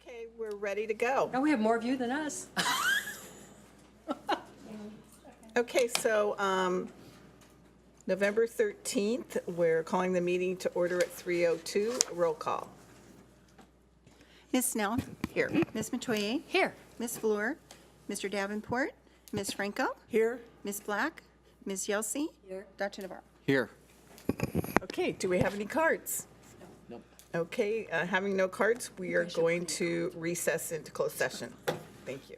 Okay, we're ready to go. Oh, we have more of you than us. Okay, so November 13th, we're calling the meeting to order at 3:02. Roll call. Ms. Snell. Here. Ms. Metoyer. Here. Ms. Fleur. Mr. Davenport. Ms. Franco. Here. Ms. Black. Ms. Yelsey. Here. Dr. Navarro. Here. Okay, do we have any cards? Nope. Okay, having no cards, we are going to recess into closed session. Thank you.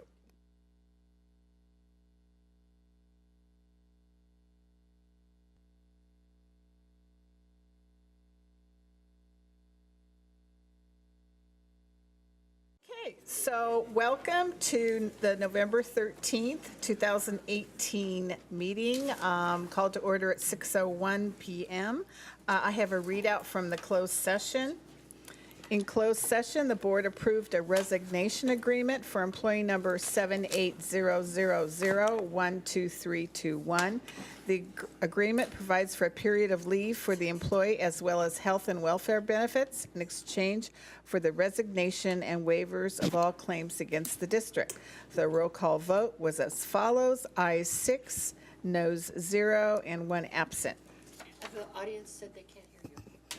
Okay, so welcome to the November 13th, 2018 meeting, called to order at 6:01 PM. I have a readout from the closed session. In closed session, the board approved a resignation agreement for employee number 7800012321. The agreement provides for a period of leave for the employee as well as health and welfare benefits in exchange for the resignation and waivers of all claims against the district. The roll call vote was as follows: ayes 6, noes 0, and 1 absent. The audience said they can't hear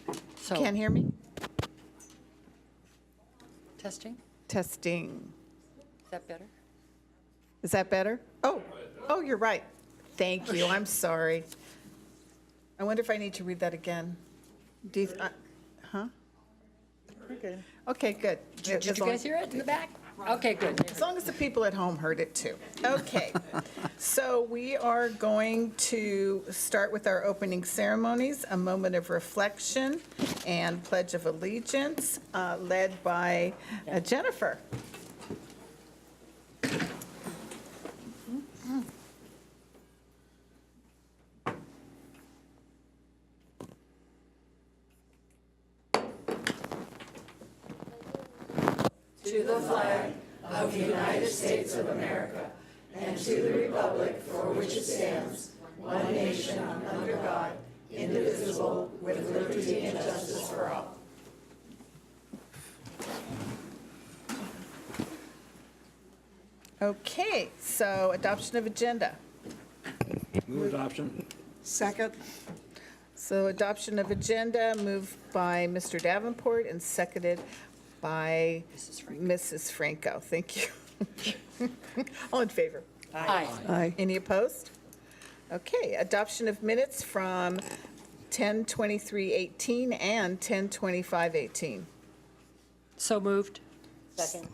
you. So, Can't hear me? testing, Testing. is that better? Is that better? Oh, you're right. Thank you, I'm sorry. I wonder if I need to read that again. Do you, huh? We're good. Okay, good. Did you guys hear it in the back? Okay, good. As long as the people at home heard it too. Okay, so we are going to start with our opening ceremonies, a moment of reflection and pledge of allegiance, led by Jennifer. To the flag of the United States of America and to the republic for which it stands, one nation under God, indivisible, with liberty and justice for all. Okay, so adoption of agenda. Move adoption. Second. So adoption of agenda moved by Mr. Davenport and seconded by Mrs. Franco. Thank you. All in favor? Aye. Aye. Any opposed? Okay, adoption of minutes from 10/23/18 and 10/25/18. So moved. Second.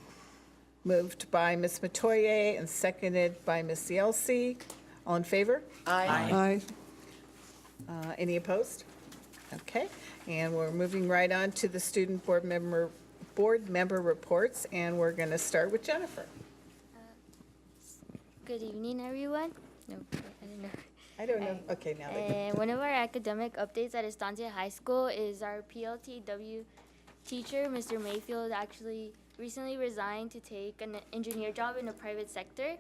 Moved by Ms. Metoyer and seconded by Ms. Yelsey. All in favor? Aye. Any opposed? Okay, and we're moving right on to the student board member reports, and we're going to start with Jennifer. Good evening, everyone. No, I didn't know. I don't know. Okay, now they And one of our academic updates at Estancia High School is our PLTW teacher, Mr. Mayfield, actually recently resigned to take an engineer job in the private sector.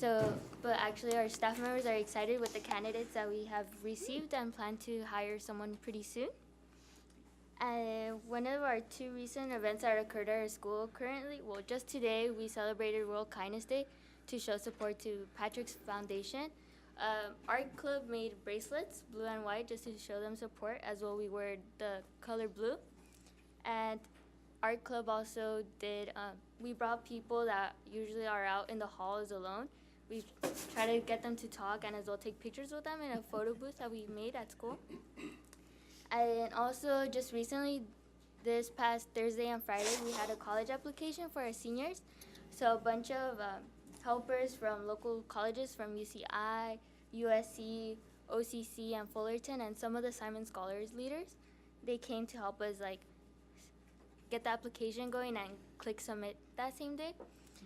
But actually our staff members are excited with the candidates that we have received and plan to hire someone pretty soon. One of our two recent events that occurred at our school currently, well, just today, we celebrated World Kindness Day to show support to Patrick's Foundation. Art Club made bracelets, blue and white, just to show them support, as well we wore the color blue. And Art Club also did, we brought people that usually are out in the halls alone. We try to get them to talk and as well take pictures with them in a photo booth that we made at school. And also just recently, this past Thursday and Friday, we had a college application for our seniors. So a bunch of helpers from local colleges from UCI, USC, OCC, and Fullerton, and some of the Simon Scholars leaders, they came to help us get the application going and click submit that same day,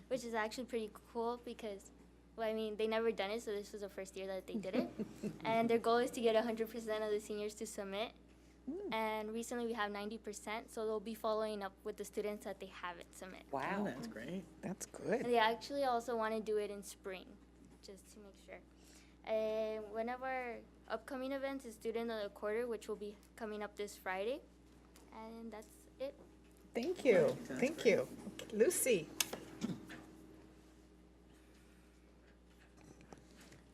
which is actually pretty cool because, well, I mean, they never done it, so this was the first year that they did it. And their goal is to get 100% of the seniors to submit. And recently we have 90%, so they'll be following up with the students that they haven't submit. Wow. That's great. That's good. And they actually also want to do it in spring, just to make sure. And one of our upcoming events is Student of the Quarter, which will be coming up this Friday. And that's it. Thank you. Thank you. Lucy.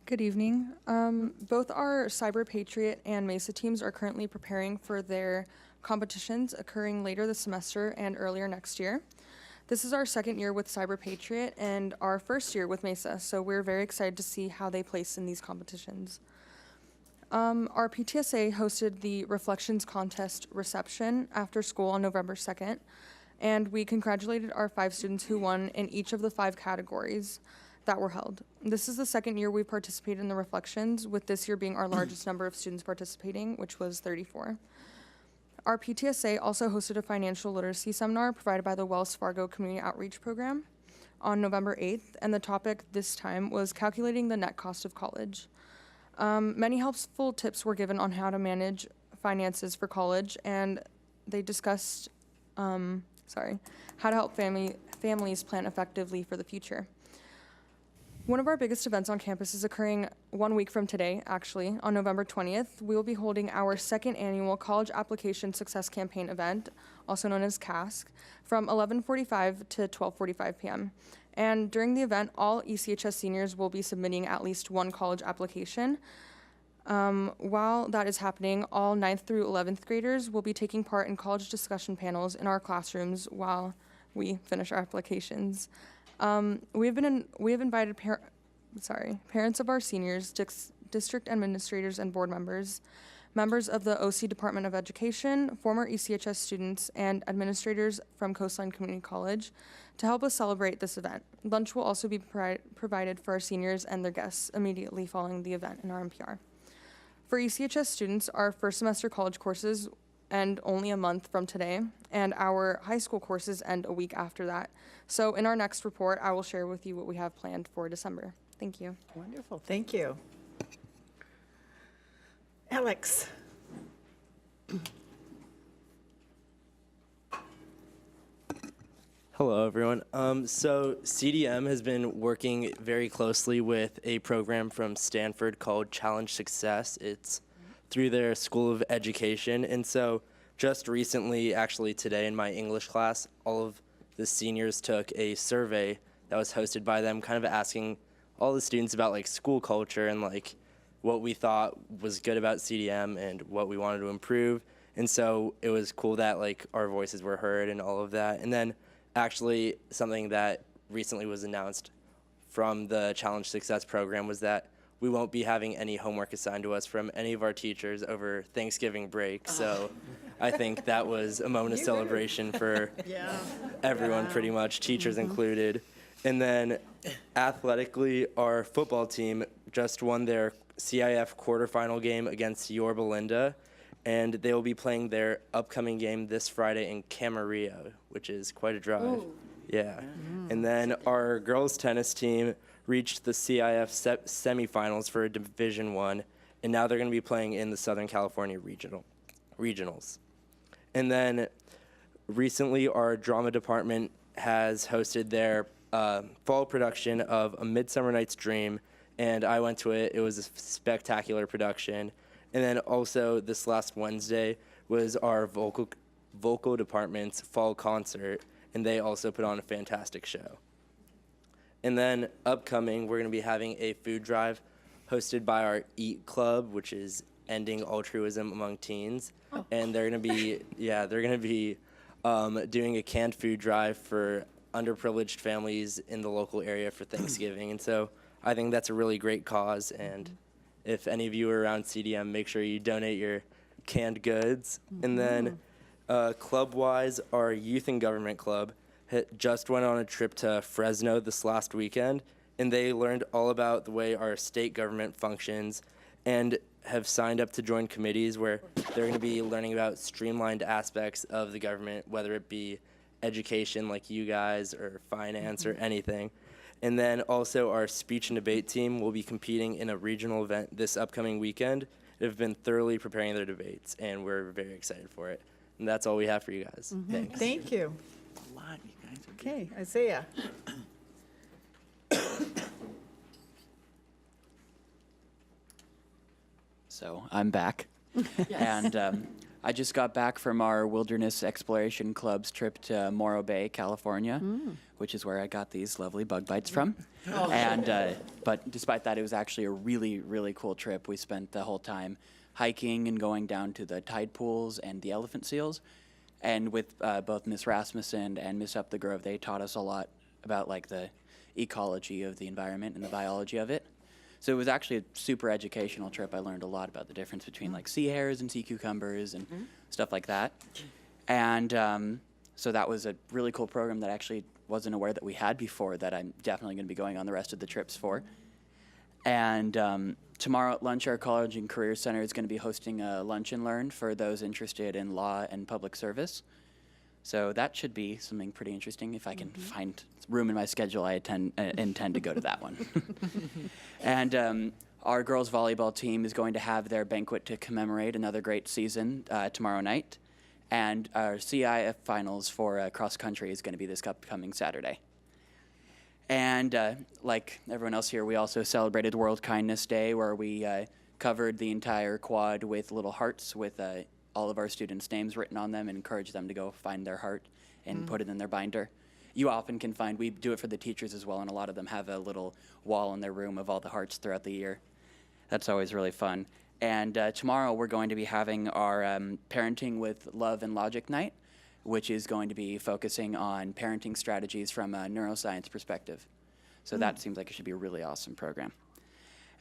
Good evening. Both our Cyber Patriot and Mesa teams are currently preparing for their competitions occurring later this semester and earlier next year. This is our second year with Cyber Patriot and our first year with Mesa, so we're very excited to see how they place in these competitions. Our PTSA hosted the Reflections Contest reception after school on November 2nd, and we congratulated our 5 students who won in each of the 5 categories that were held. This is the second year we've participated in the Reflections, with this year being our largest number of students participating, which was 34. Our PTSA also hosted a financial literacy seminar provided by the Wells Fargo Community Outreach Program on November 8th, and the topic this time was calculating the net cost of college. Many helpful tips were given on how to manage finances for college, and they discussed how to help families plan effectively for the future. One of our biggest events on campus is occurring 1 week from today, actually, on November 20th. We will be holding our second annual College Application Success Campaign event, also known as CASC, from 11:45 to 12:45 p.m. And during the event, all ECHS seniors will be submitting at least one college application. While that is happening, all 9th through 11th graders will be taking part in college discussion panels in our classrooms while we finish our applications. We have invited parents of our seniors, district administrators and board members, members of the OC Department of Education, former ECHS students, and administrators from Coastline Community College to help us celebrate this event. Lunch will also be provided for our seniors and their guests immediately following the event in our MPR. For ECHS students, our first semester college courses end only a month from today, and our high school courses end a week after that. So in our next report, I will share with you what we have planned for December. Thank you. Wonderful, thank you. Alex. Hello, everyone. So CDM has been working very closely with a program from Stanford called Challenge Success. It's through their School of Education. And so just recently, actually today in my English class, all of the seniors took a survey that was hosted by them, kind of asking all the students about like school culture and like what we thought was good about CDM and what we wanted to improve. And so it was cool that like our voices were heard and all of that. And then actually something that recently was announced from the Challenge Success program was that we won't be having any homework assigned to us from any of our teachers over Thanksgiving break. So I think that was a moment of celebration for everyone pretty much, teachers included. And then athletically, our football team just won their CIF quarterfinal game against Yorba Linda, and they will be playing their upcoming game this Friday in Camarillo, which is quite a drive. Ooh. Yeah. And then our girls tennis team reached the CIF semifinals for Division I, and now they're going to be playing in the Southern California regionals. And then recently, our drama department has hosted their fall production of A Midsummer Night's Dream, and I went to it. It was a spectacular production. And then also this last Wednesday was our vocal department's fall concert, and they also put on a fantastic show. And then upcoming, we're going to be having a food drive hosted by our EAT Club, which is Ending Altruism Among Teens. Oh. And they're going to be doing a canned food drive for underprivileged families in the local area for Thanksgiving. And so I think that's a really great cause. And if any of you are around CDM, make sure you donate your canned goods. Mm-hmm. And then club-wise, our Youth and Government Club just went on a trip to Fresno this last weekend, and they learned all about the way our state government functions and have signed up to join committees where they're going to be learning about streamlined aspects of the government, whether it be education like you guys or finance or anything. And then also our speech and debate team will be competing in a regional event this upcoming weekend. They've been thoroughly preparing their debates, and we're very excited for it. And that's all we have for you guys. Mm-hmm. Thanks. Thank you. A lot, you guys. Okay, Isaiah. So I'm back. Yes. And I just got back from our Wilderness Exploration Club's trip to Morro Bay, California, which is where I got these lovely bug bites from. And but despite that, it was actually a really, really cool trip. We spent the whole time hiking and going down to the tide pools and the elephant seals. And with both Miss Rasmussen and Miss Up the Grove, they taught us a lot about like the ecology of the environment and the biology of it. So it was actually a super educational trip. I learned a lot about the difference between like sea hares and sea cucumbers and stuff like that. And so that was a really cool program that I actually wasn't aware that we had before that I'm definitely going to be going on the rest of the trips for. And tomorrow at lunch, our College and Career Center is going to be hosting a lunch and learn for those interested in law and public service. So that should be something pretty interesting. If I can find room in my schedule, I intend to go to that one. And our girls volleyball team is going to have their banquet to commemorate another great season tomorrow night. And our CIF finals for cross country is going to be this upcoming Saturday. And like everyone else here, we also celebrated World Kindness Day, where we covered the entire quad with little hearts with all of our students' names written on them and encourage them to go find their heart and put it in their binder. You often can find, we do it for the teachers as well, and a lot of them have a little wall in their room of all the hearts throughout the year. That's always really fun. And tomorrow we're going to be having our Parenting with Love and Logic night, which is going to be focusing on parenting strategies from a neuroscience perspective. So that seems like it should be a really awesome program.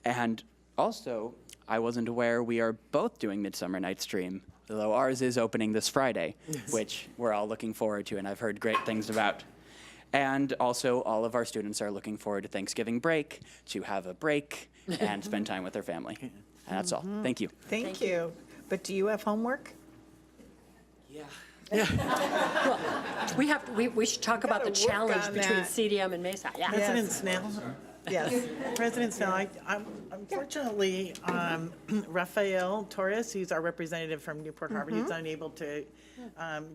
And also, I wasn't aware we are both doing Midsummer Night's Dream, though ours is opening this Friday, which we're all looking forward to and I've heard great things about. And also, all of our students are looking forward to Thanksgiving break, to have a break and spend time with their family. And that's all. Thank you. Thank you. But do you have homework? We should talk about the gotta work challenge on between that. CDM and Mesa. Yeah. President Snell? Yes. President Snell, unfortunately, Rafael Torres, he's our representative from Newport Harbor, he's unable to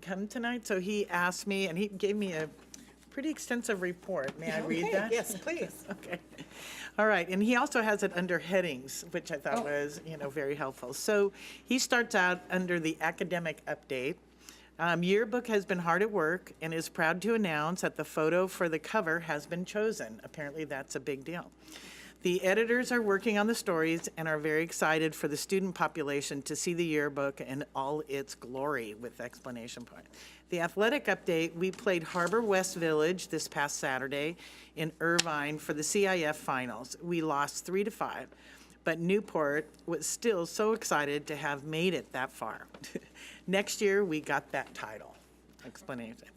come tonight, so he asked me, and he gave me a pretty extensive report. May I read that? Yes, please. Okay. All right, and he also has it under headings, which I thought was, very helpful. So he starts out under the academic update. Yearbook has been hard at work and is proud to announce that the photo for the cover has been chosen. Apparently, that's a big deal. The editors are working on the stories and are very excited for the student population to see the yearbook in all its glory, with exclamation point. The athletic update, we played Harbor West Village this past Saturday in Irvine for the CIF finals. We lost 3-5. But Newport was still so excited to have made it that far. Next year, we got that title. Explanation.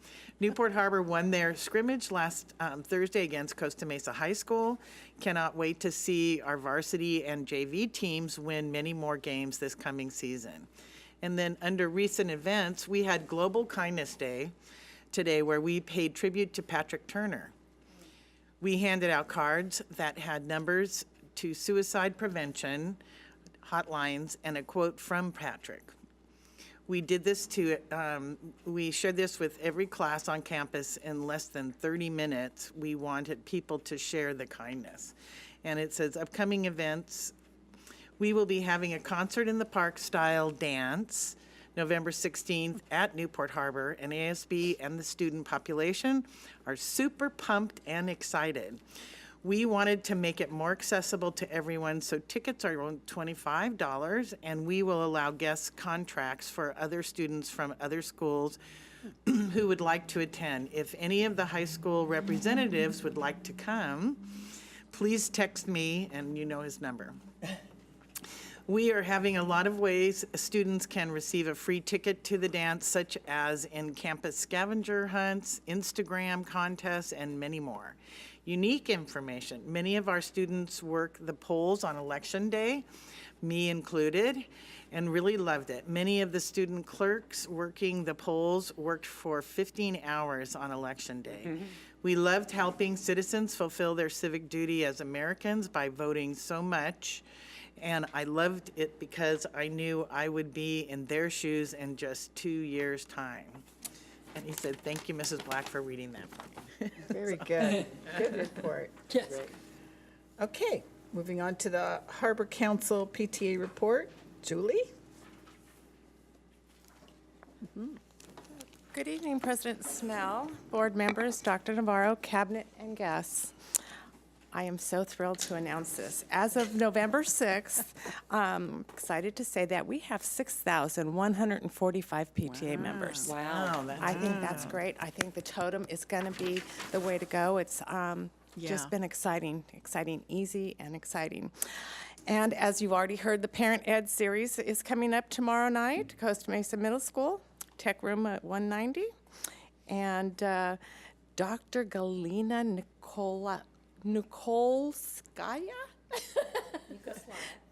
Newport Harbor won their scrimmage last Thursday against Costa Mesa High School. Cannot wait to see our varsity and JV teams win many more games this coming season. And then under recent events, we had Global Kindness Day today, where we paid tribute to Patrick Turner. We handed out cards that had numbers to suicide prevention hotlines and a quote from Patrick. We did this we shared this with every class on campus in less than 30 minutes. We wanted people to share the kindness. And it says, upcoming events, we will be having a concert in the park style dance November 16th at Newport Harbor, and ASB and the student population are super pumped and excited. We wanted to make it more accessible to everyone, so tickets are around $25, and we will allow guest contracts for other students from other schools who would like to attend. If any of the high school representatives would like to come, please text me, and you know his number. We are having a lot of ways students can receive a free ticket to the dance, such as in campus scavenger hunts, Instagram contests, and many more. Unique information. Many of our students work the polls on election day, me included, and really loved it. Many of the student clerks working the polls worked for 15 hours on election day. We loved helping citizens fulfill their civic duty as Americans by voting so much, and I loved it because I knew I would be in their shoes in just 2 years' time. And he said, thank you, Mrs. Black, for reading that for me. Very good. Good report. Yes. Okay, moving on to the Harbor Council PTA report. Julie? Good evening, President Snell, board members, Dr. Navarro, cabinet, and guests. I am so thrilled to announce this. As of November 6th, I'm excited to say that we have 6,145 PTA members. Wow. I think that's great. I think the totem is going to be the way to go. It's just been exciting, easy and exciting. And as you've already heard, the Parent Ed series is coming up tomorrow night, Costa Mesa Middle School, Tech Room at 190. And Dr. Galina Nikolskaya?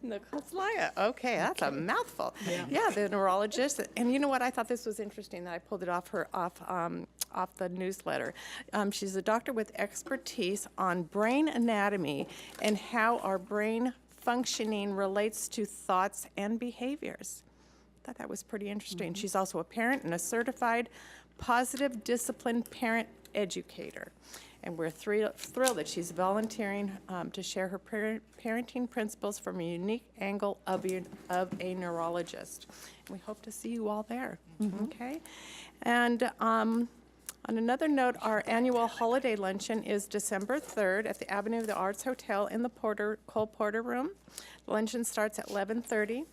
Nikolskaya. Okay, that's a mouthful. Yeah, the neurologist. And you know what? I thought this was interesting that I pulled it off the newsletter. She's a doctor with expertise on brain anatomy and how our brain functioning relates to thoughts and behaviors. I thought that was pretty interesting. She's also a parent and a certified positive discipline parent educator. And we're thrilled that she's volunteering to share her parenting principles from a unique angle of a neurologist. And we hope to see you all there, okay? And on another note, our annual holiday luncheon is December 3rd at the Avenue of the Arts Hotel in the Cole Porter Room. Luncheon starts at 11:30.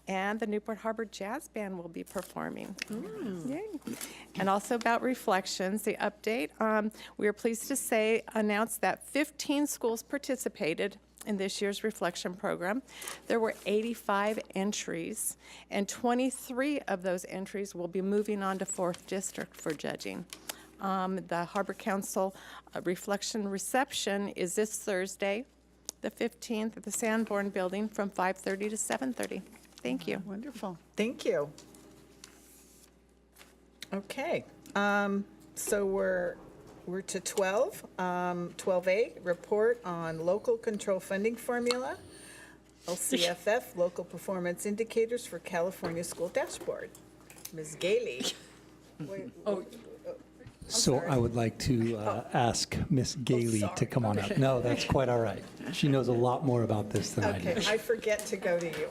And the Newport Harbor Jazz Band will be performing. Yay. And also about reflections, the update. We are pleased to announce that 15 schools participated in this year's reflection program. There were 85 entries, and 23 of those entries will be moving on to 4th District for judging. The Harbor Council reflection reception is this Thursday, the 15th, at the Sanborn Building from 5:30 to 7:30. Thank you. Wonderful. Thank you. Okay. So we're to 12. 12A, report on local control funding formula, LCFF, local performance indicators for California School Dashboard. Ms. Gailey. So I would like to ask Miss Gailey to come on up. No, that's quite all right. She knows a lot more about this than I do. Okay, I forget to go to you.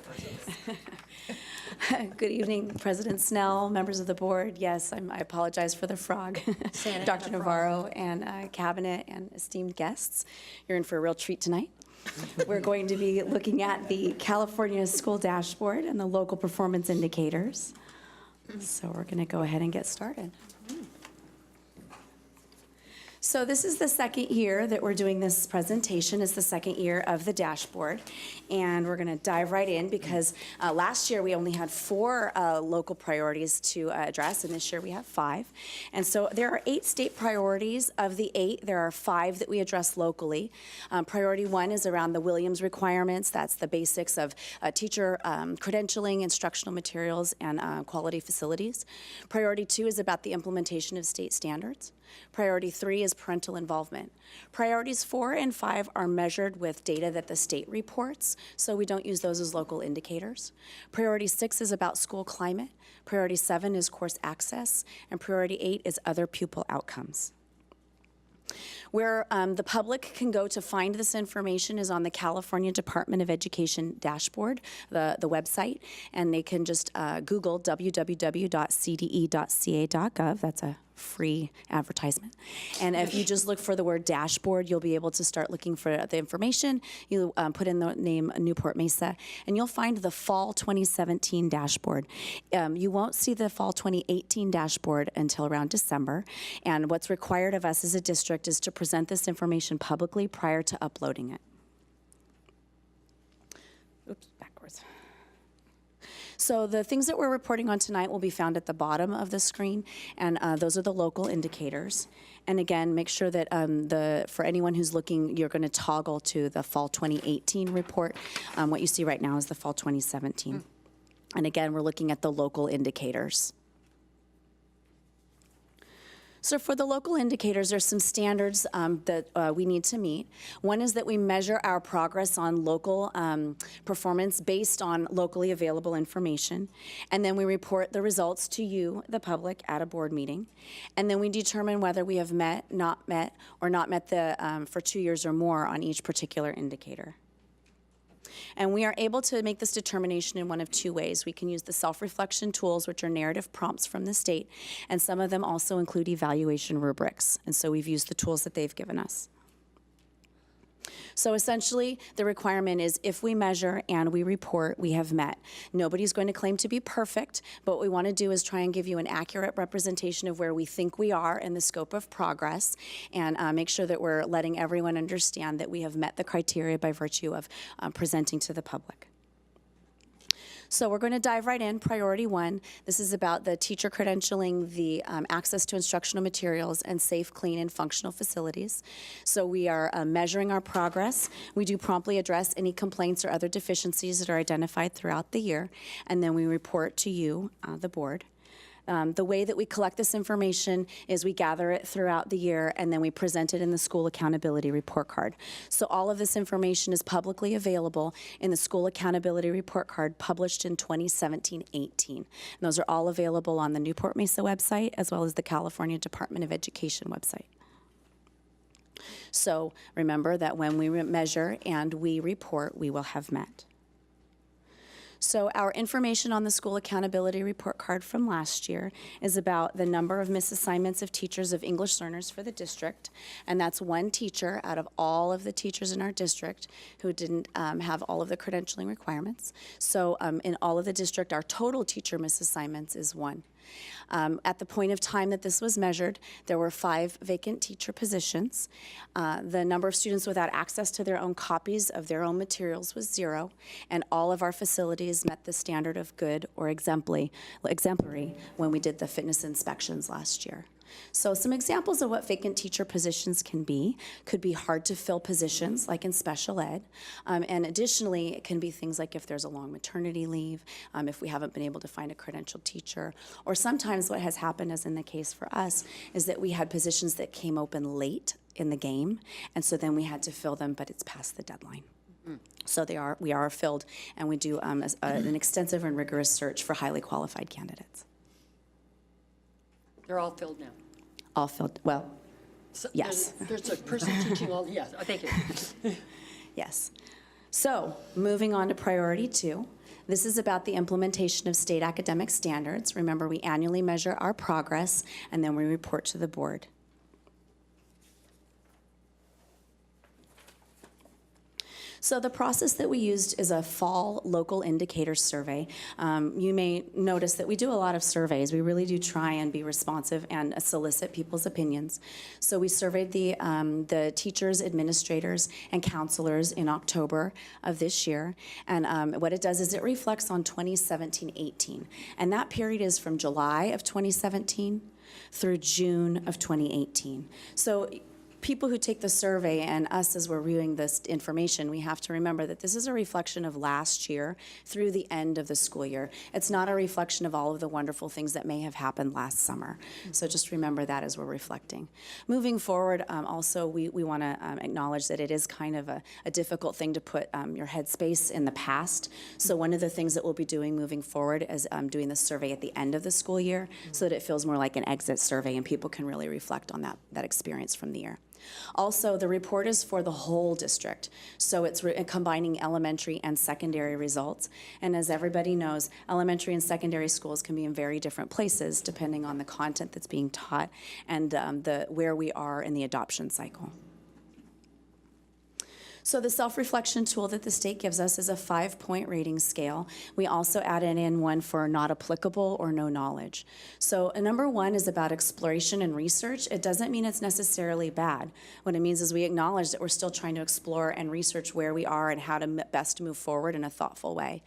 Good evening, President Snell, members of the board. Yes, I apologize for the frog. Dr. Navarro and cabinet and esteemed guests. You're in for a real treat tonight. We're going to be looking at the California School Dashboard and the local performance indicators. So we're going to go ahead and get started. So this is the second year that we're doing this presentation. It's the second year of the dashboard. And we're going to dive right in because last year we only had 4 local priorities to address, and this year we have 5. And so there are 8 state priorities. Of the 8, there are 5 that we address locally. Priority 1 is around the Williams requirements. That's the basics of teacher credentialing, instructional materials, and quality facilities. Priority 2 is about the implementation of state standards. Priority 3 is parental involvement. Priorities 4 and 5 are measured with data that the state reports, so we don't use those as local indicators. Priority 6 is about school climate. Priority 7 is course access, and priority 8 is other pupil outcomes. Where the public can go to find this information is on the California Department of Education dashboard, the website, and they can just Google www.cde.ca.gov. That's a free advertisement. And if you just look for the word dashboard, you'll be able to start looking for the information. You put in the name Newport-Mesa, and you'll find the Fall 2017 dashboard. You won't see the Fall 2018 dashboard until around December. And what's required of us as a district is to present this information publicly prior to uploading it. Oops, backwards. So the things that we're reporting on tonight will be found at the bottom of the screen, and those are the local indicators. And again, make sure that for anyone who's looking, you're going to toggle to the Fall 2018 report. What you see right now is the Fall 2017. And again, we're looking at the local indicators. So for the local indicators, there's some standards that we need to meet. One is that we measure our progress on local performance based on locally available information. And then we report the results to you, the public, at a board meeting. And then we determine whether we have met, or not met the for 2 years or more on each particular indicator. And we are able to make this determination in one of two ways. We can use the self-reflection tools, which are narrative prompts from the state, and some of them also include evaluation rubrics. And so we've used the tools that they've given us. So essentially, the requirement is if we measure and we report, we have met. Nobody's going to claim to be perfect, but what we want to do is try and give you an accurate representation of where we think we are in the scope of progress, and make sure that we're letting everyone understand that we have met the criteria by virtue of presenting to the public. So we're going to dive right in. Priority 1, this is about the teacher credentialing, the access to instructional materials, and safe, clean, and functional facilities. So we are measuring our progress. We do promptly address any complaints or other deficiencies that are identified throughout the year, and then we report to you, the board. The way that we collect this information is we gather it throughout the year and then we present it in the school accountability report card. So all of this information is publicly available in the school accountability report card published in 2017-18. And those are all available on the Newport-Mesa website as well as the California Department of Education website. So remember that when we measure and we report, we will have met. So our information on the school accountability report card from last year is about the number of misassignments of teachers of English learners for the district, and that's one teacher out of all of the teachers in our district who didn't have all of the credentialing requirements. So in all of the district, our total teacher misassignments is 1. At the point of time that this was measured, there were 5 vacant teacher positions. The number of students without access to their own copies of their own materials was 0, and all of our facilities met the standard of good or exemplary when we did the fitness inspections last year. So some examples of what vacant teacher positions can be could be hard to fill positions like in special ed, and additionally it can be things like if there's a long maternity leave, if we haven't been able to find a credentialed teacher, or sometimes what has happened, as in the case for us, is that we had positions that came open late in the game, and so then we had to fill them, but it's past the deadline. So we are filled, and we do an extensive and rigorous search for highly qualified candidates. They're all filled now. All filled, well, So yes. There's a person teaching all, yes, thank you. Yes. So moving on to priority 2. This is about the implementation of state academic standards. Remember, we annually measure our progress, and then we report to the board. So the process that we used is a fall local indicator survey. You may notice that we do a lot of surveys. We really do try and be responsive and solicit people's opinions. So we surveyed the teachers, administrators, and counselors in October of this year. And what it does is it reflects on 2017-18. And that period is from July of 2017 through June of 2018. So people who take the survey and us as we're reviewing this information, we have to remember that this is a reflection of last year through the end of the school year. It's not a reflection of all of the wonderful things that may have happened last summer. So just remember that as we're reflecting. Moving forward, also we want to acknowledge that it is kind of a difficult thing to put your headspace in the past. So one of the things that we'll be doing moving forward is doing the survey at the end of the school year so that it feels more like an exit survey and people can really reflect on that experience from the year. Also, the report is for the whole district, so it's combining elementary and secondary results. And as everybody knows, elementary and secondary schools can be in very different places depending on the content that's being taught and where we are in the adoption cycle. So the self-reflection tool that the state gives us is a 5-point rating scale. We also added in one for not applicable or no knowledge. So number 1 is about exploration and research. It doesn't mean it's necessarily bad. What it means is we acknowledge that we're still trying to explore and research where we are and how to best move forward in a thoughtful way.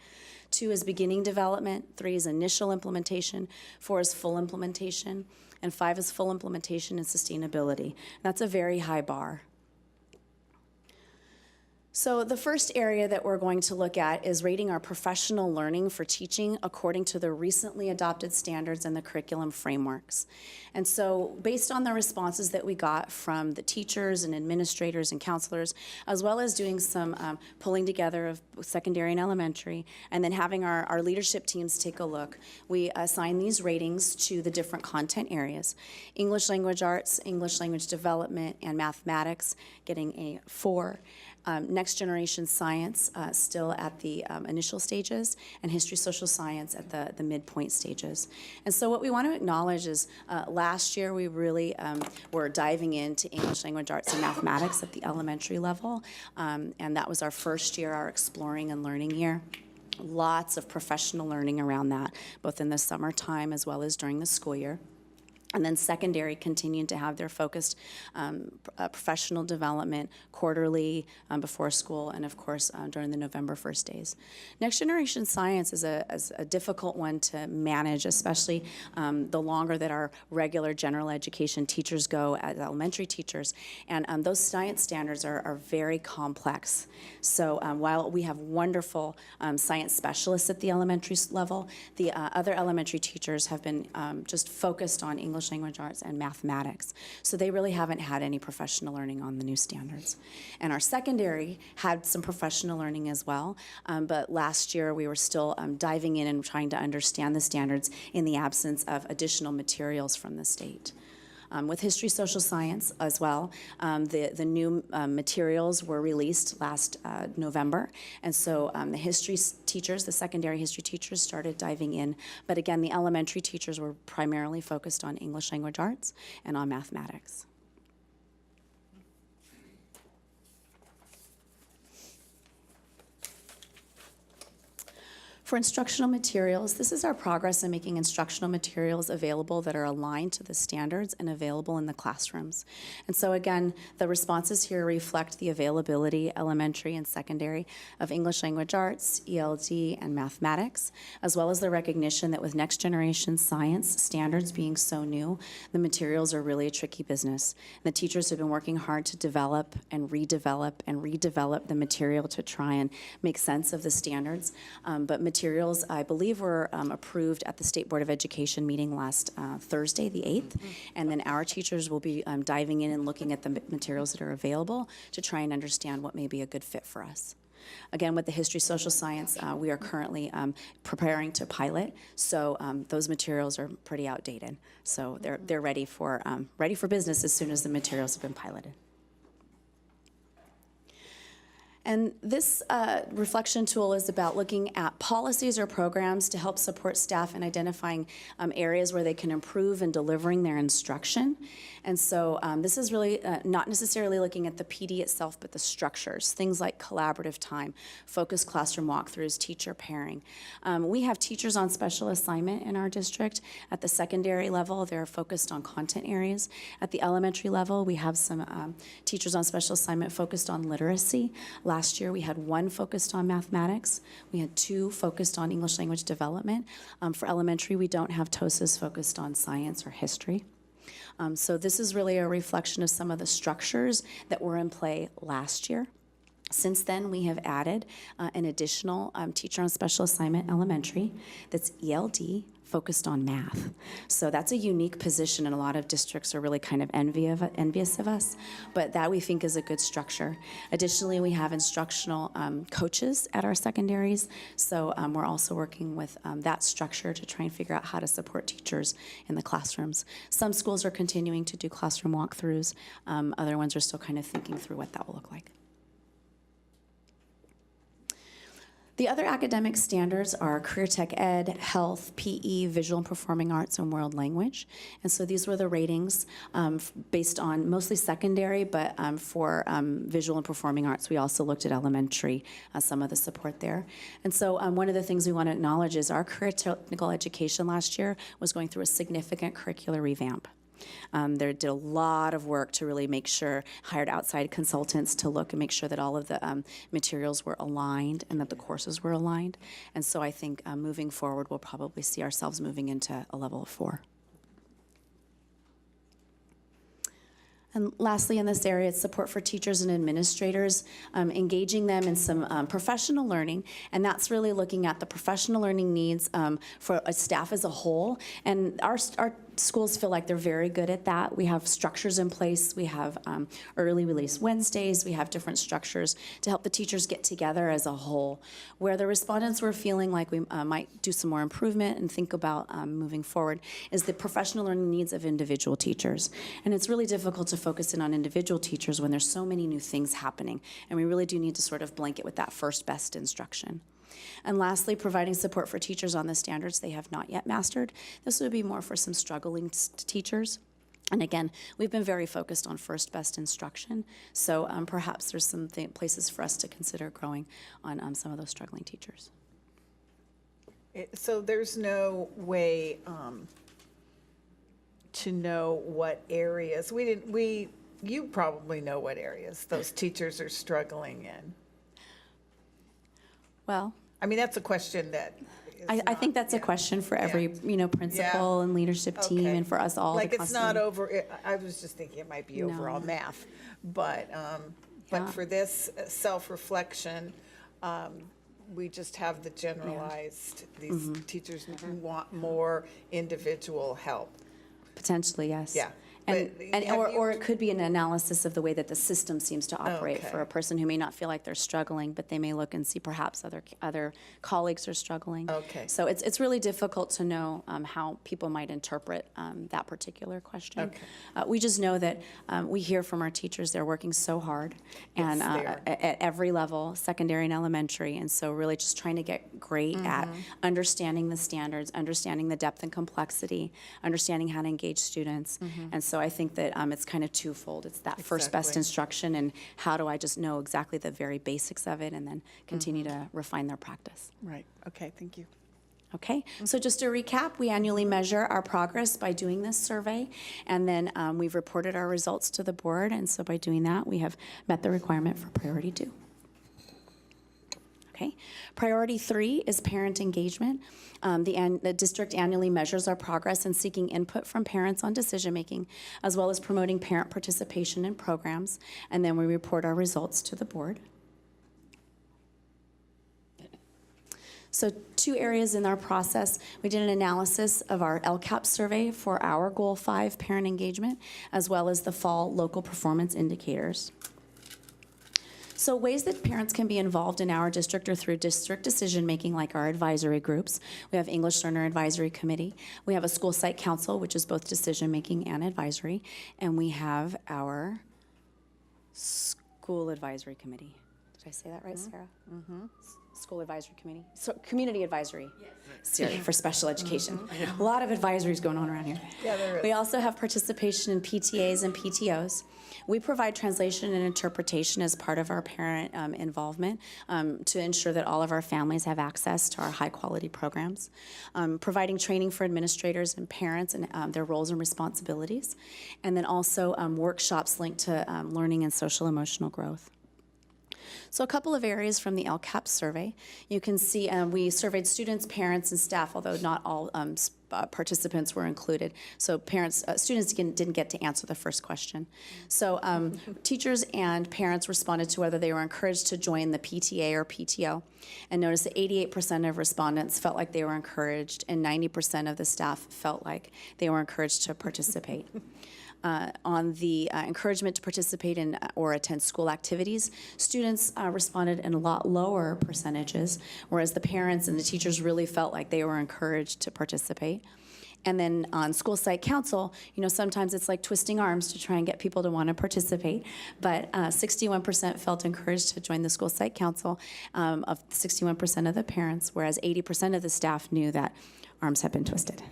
2 is beginning development, 3 is initial implementation, 4 is full implementation, and 5 is full implementation and sustainability. That's a very high bar. So the first area that we're going to look at is rating our professional learning for teaching according to the recently adopted standards and the curriculum frameworks. And so based on the responses that we got from the teachers and administrators and counselors, as well as doing some pulling together of secondary and elementary, and then having our leadership teams take a look, we assign these ratings to the different content areas. English language arts, English language development, and mathematics getting a 4. Next generation science still at the initial stages, and history social science at the midpoint stages. And so what we want to acknowledge is last year we really were diving into English language arts and mathematics at the elementary level, and that was our first year, our exploring and learning year. Lots of professional learning around that, both in the summertime as well as during the school year. And then secondary continued to have their focused professional development quarterly before school, and of course during the November 1st days. Next generation science is a difficult one to manage, especially the longer that our regular general education teachers go as elementary teachers. And those science standards are very complex. So while we have wonderful science specialists at the elementary level, the other elementary teachers have been just focused on English language arts and mathematics. So they really haven't had any professional learning on the new standards. And our secondary had some professional learning as well, but last year we were still diving in and trying to understand the standards in the absence of additional materials from the state. With history social science as well, the new materials were released last November, and so the history teachers, the secondary history teachers, started diving in, but again the elementary teachers were primarily focused on English language arts and on mathematics. For instructional materials, this is our progress in making instructional materials available that are aligned to the standards and available in the classrooms. And so again, the responses here reflect the availability, elementary and secondary, of English language arts, ELD, and mathematics, as well as the recognition that with next generation science standards being so new, the materials are really a tricky business. And the teachers have been working hard to develop and redevelop the material to try and make sense of the standards, but materials, I believe, were approved at the State Board of Education meeting last Thursday, the 8th, and then our teachers will be diving in and looking at the materials that are available to try and understand what may be a good fit for us. Again, with the history social science, we are currently preparing to pilot, so those materials are pretty outdated. So they're ready for business as soon as the materials have been piloted. And this reflection tool is about looking at policies or programs to help support staff in identifying areas where they can improve in delivering their instruction. And so this is really not necessarily looking at the PD itself, but the structures, things like collaborative time, focused classroom walkthroughs, teacher pairing. We have teachers on special assignment in our district. At the secondary level, they're focused on content areas. At the elementary level, we have some teachers on special assignment focused on literacy. Last year, we had one focused on mathematics. We had two focused on English language development. For elementary, we don't have TOSAs focused on science or history. So this is really a reflection of some of the structures that were in play last year. Since then, we have added an additional teacher on special assignment elementary that's ELD, focused on math. So that's a unique position, and a lot of districts are really kind of envious of us, but that we think is a good structure. Additionally, we have instructional coaches at our secondaries, so we're also working with that structure to try and figure out how to support teachers in the classrooms. Some schools are continuing to do classroom walkthroughs. Other ones are still kind of thinking through what that will look like. The other academic standards are career tech ed, health, PE, visual and performing arts, and world language. And so these were the ratings based on mostly secondary, but for visual and performing arts, we also looked at elementary, some of the support there. And so one of the things we want to acknowledge is our career technical education last year was going through a significant curricular revamp. They did a lot of work to really make sure, hired outside consultants to look and make sure that all of the materials were aligned and that the courses were aligned. And so I think moving forward, we'll probably see ourselves moving into a level of 4. And lastly, in this area, it's support for teachers and administrators, engaging them in some professional learning, and that's really looking at the professional learning needs for a staff as a whole. And our Schools feel like they're very good at that. We have structures in place. We have early release Wednesdays. We have different structures to help the teachers get together as a whole. Where the respondents were feeling like we might do some more improvement and think about moving forward is the professional learning needs of individual teachers. And it's really difficult to focus in on individual teachers when there's so many new things happening. And we really do need to sort of blanket with that first best instruction. And lastly, providing support for teachers on the standards they have not yet mastered. This would be more for some struggling teachers. And again, we've been very focused on first best instruction, so perhaps there's some places for us to consider growing on some of those struggling teachers. So there's no way to know what areas, you probably know what areas those teachers are struggling in. Well, I mean, that's a question that I think that's a question for every principal and leadership team, and for us all. Like, it's not over. I was just thinking it might be overall math, but for this self-reflection, we just have the generalized. These teachers want more individual help. Potentially, yes. Yeah. Or it could be an analysis of the way that the system seems to operate for a person who may not feel like they're struggling, but they may look and see perhaps other colleagues are struggling. Okay. So it's really difficult to know how people might interpret that particular question. Okay. We just know that we hear from our teachers they're working so hard, and at every level, secondary and elementary, and so really just trying to get great at understanding the standards, understanding the depth and complexity, understanding how to engage students, and so I think that it's kind of twofold. It's that first best instruction, and how do I just know exactly the very basics of it, and then continue to refine their practice. Right. Okay. Thank you. Okay, so just to recap, we annually measure our progress by doing this survey, and then we've reported our results to the board, and so by doing that, we have met the requirement for priority 2. Okay, priority 3 is parent engagement. The district annually measures our progress in seeking input from parents on decision-making, as well as promoting parent participation in programs, and then we report our results to the board. So 2 areas in our process. We did an analysis of our LCAP survey for our Goal 5 parent engagement, as well as the fall local performance indicators. So ways that parents can be involved in our district or through district decision-making, like our advisory groups. We have English Learner Advisory Committee. We have a school site council, which is both decision-making and advisory. And we have our school advisory committee. Did I say that right, Sarah? School advisory committee. So community advisory. Yes. For special education. A lot of advisories going on around here. Yeah, there is. We also have participation in PTAs and PTOs. We provide translation and interpretation as part of our parent involvement to ensure that all of our families have access to our high-quality programs. Providing training for administrators and parents and their roles and responsibilities. And then also workshops linked to learning and social emotional growth. So a couple of areas from the LCAP survey. You can see we surveyed students, parents, and staff, although not all participants were included. So students didn't get to answer the first question. So teachers and parents responded to whether they were encouraged to join the PTA or PTO. And notice that 88% of respondents felt like they were encouraged, and 90% of the staff felt like they were encouraged to participate. On the encouragement to participate in or attend school activities, students responded in a lot lower percentages, whereas the parents and the teachers really felt like they were encouraged to participate. And then on school site council, sometimes it's like twisting arms to try and get people to want to participate, but 61% felt encouraged to join the school site council of 61% of the parents, whereas 80% of the staff knew that arms had been twisted.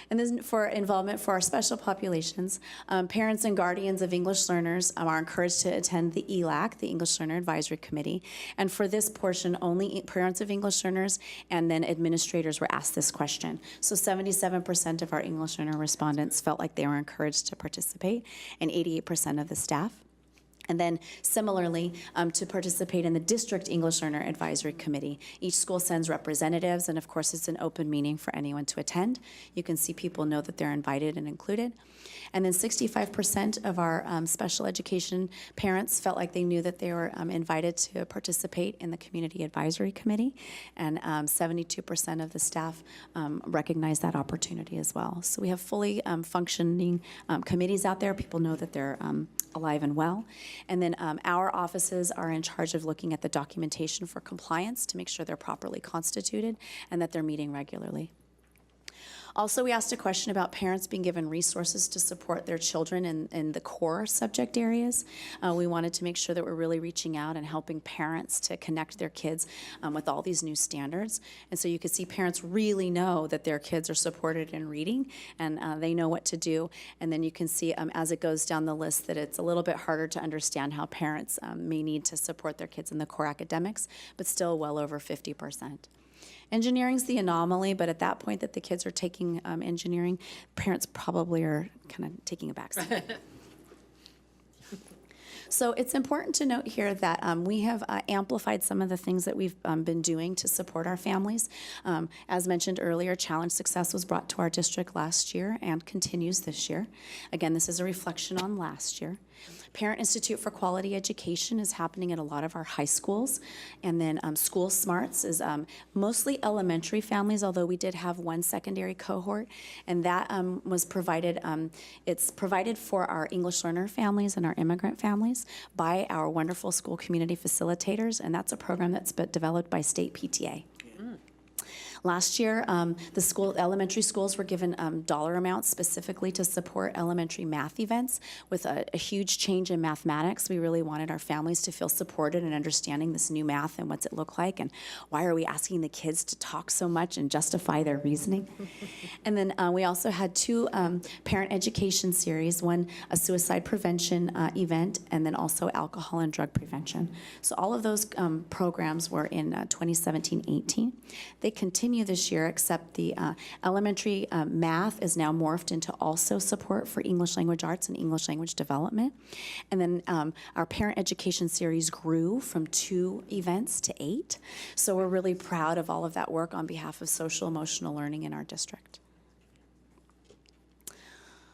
And then for involvement for our special populations, parents and guardians of English learners are encouraged to attend the ELAC, the English Learner Advisory Committee. And for this portion, only parents of English learners and then administrators were asked this question. So 77% of our English learner respondents felt like they were encouraged to participate, and 88% of the staff. And then similarly, to participate in the District English Learner Advisory Committee, each school sends representatives, and of course it's an open meeting for anyone to attend. You can see people know that they're invited and included. And then 65% of our special education parents felt like they knew that they were invited to participate in the Community Advisory Committee, and 72% of the staff recognized that opportunity as well. So we have fully functioning committees out there. People know that they're alive and well. And then our offices are in charge of looking at the documentation for compliance to make sure they're properly constituted and that they're meeting regularly. Also, we asked a question about parents being given resources to support their children in the core subject areas. We wanted to make sure that we're really reaching out and helping parents to connect their kids with all these new standards. And so you can see parents really know that their kids are supported in reading, and they know what to do. And then you can see as it goes down the list that it's a little bit harder to understand how parents may need to support their kids in the core academics, but still well over 50%. Engineering's the anomaly, but at that point that the kids are taking engineering, parents probably are kind of taking a backseat. So it's important to note here that we have amplified some of the things that we've been doing to support our families. As mentioned earlier, Challenge Success was brought to our district last year and continues this year. Again, this is a reflection on last year. Parent Institute for Quality Education is happening at a lot of our high schools. And then School Smarts is mostly elementary families, although we did have one secondary cohort. And that was provided, it's provided for our English learner families and our immigrant families by our wonderful school community facilitators. And that's a program that's been developed by state PTA. Last year, the elementary schools were given dollar amounts specifically to support elementary math events. With a huge change in mathematics, we really wanted our families to feel supported in understanding this new math and what's it look like, and why are we asking the kids to talk so much and justify their reasoning. And then we also had two parent education series, one a suicide prevention event, and then also alcohol and drug prevention. So all of those programs were in 2017-18. They continue this year, except the elementary math is now morphed into also support for English language arts and English language development. And then our parent education series grew from 2 events to 8. So we're really proud of all of that work on behalf of social emotional learning in our district.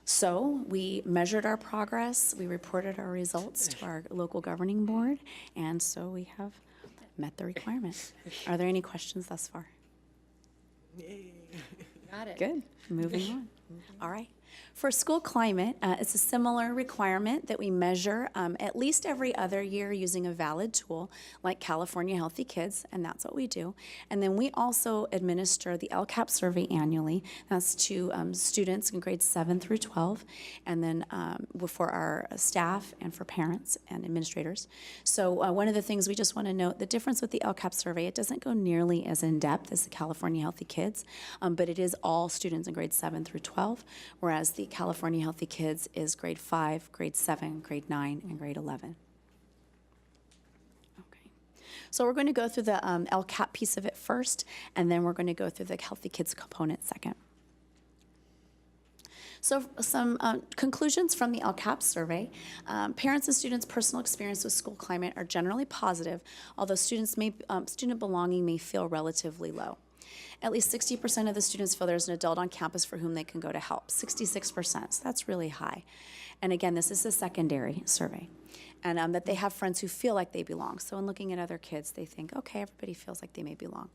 So we measured our progress, we reported our results to our local governing board, and so we have met the requirement. Are there any questions thus far? Got it. Good. Moving on. All right. For school climate, it's a similar requirement that we measure at least every other year using a valid tool like California Healthy Kids, and that's what we do. And then we also administer the LCAP survey annually. That's to students in grades 7 through 12, and then for our staff and for parents and administrators. So one of the things we just want to note, the difference with the LCAP survey, it doesn't go nearly as in-depth as the California Healthy Kids, but it is all students in grades 7 through 12, whereas the California Healthy Kids is grade 5, grade 7, grade 9, and grade 11. Okay. So we're going to go through the LCAP piece of it first, and then we're going to go through the Healthy Kids component second. So some conclusions from the LCAP survey. Parents and students' personal experience with school climate are generally positive, although student belonging may feel relatively low. At least 60% of the students feel there's an adult on campus for whom they can go to help, 66%, so that's really high. And again, this is a secondary survey. And that they have friends who feel like they belong. So in looking at other kids, they think, okay, everybody feels like they may belong.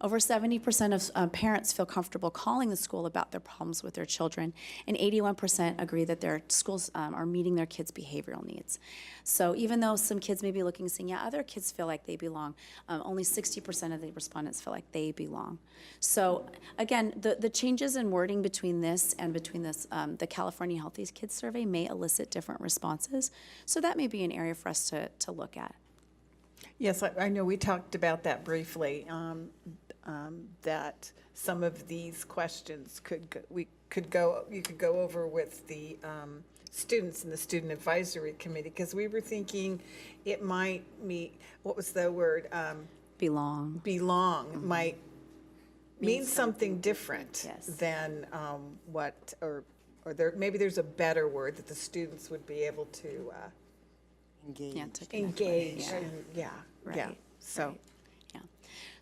Over 70% of parents feel comfortable calling the school about their problems with their children, and 81% agree that their schools are meeting their kids' behavioral needs. So even though some kids may be looking and saying, yeah, other kids feel like they belong, only 60% of the respondents feel like they belong. So again, the changes in wording between this and between this, the California Healthy Kids survey may elicit different responses. So that may be an area for us to look at. Yes, I know we talked about that briefly, that some of these questions you could go over with the students in the Student Advisory Committee, because we were thinking it might mean, what was the word? Belong. Belong might mean something different Yes. than maybe there's a better word that the students would be able to Yeah, to connect with. engage, Yeah. and, yeah, Right, so. right. Yeah.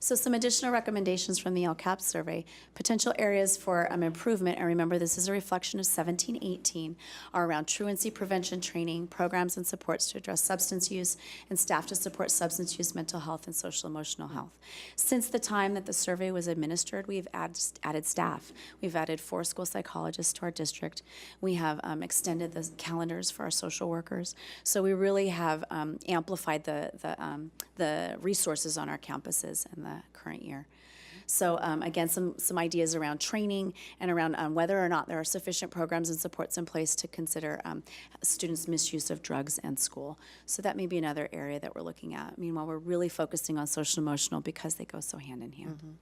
So some additional recommendations from the LCAP survey, potential areas for improvement, and remember this is a reflection of 17-18, are around truancy prevention training, programs and supports to address substance use, and staff to support substance use, mental health, and social emotional health. Since the time that the survey was administered, we've added staff. We've added 4 school psychologists to our district. We have extended the calendars for our social workers. So we really have amplified the resources on our campuses in the current year. So again, some ideas around training and around whether or not there are sufficient programs and supports in place to consider students' misuse of drugs and school. So that may be another area that we're looking at. Meanwhile, we're really focusing on social emotional because they go so hand in hand.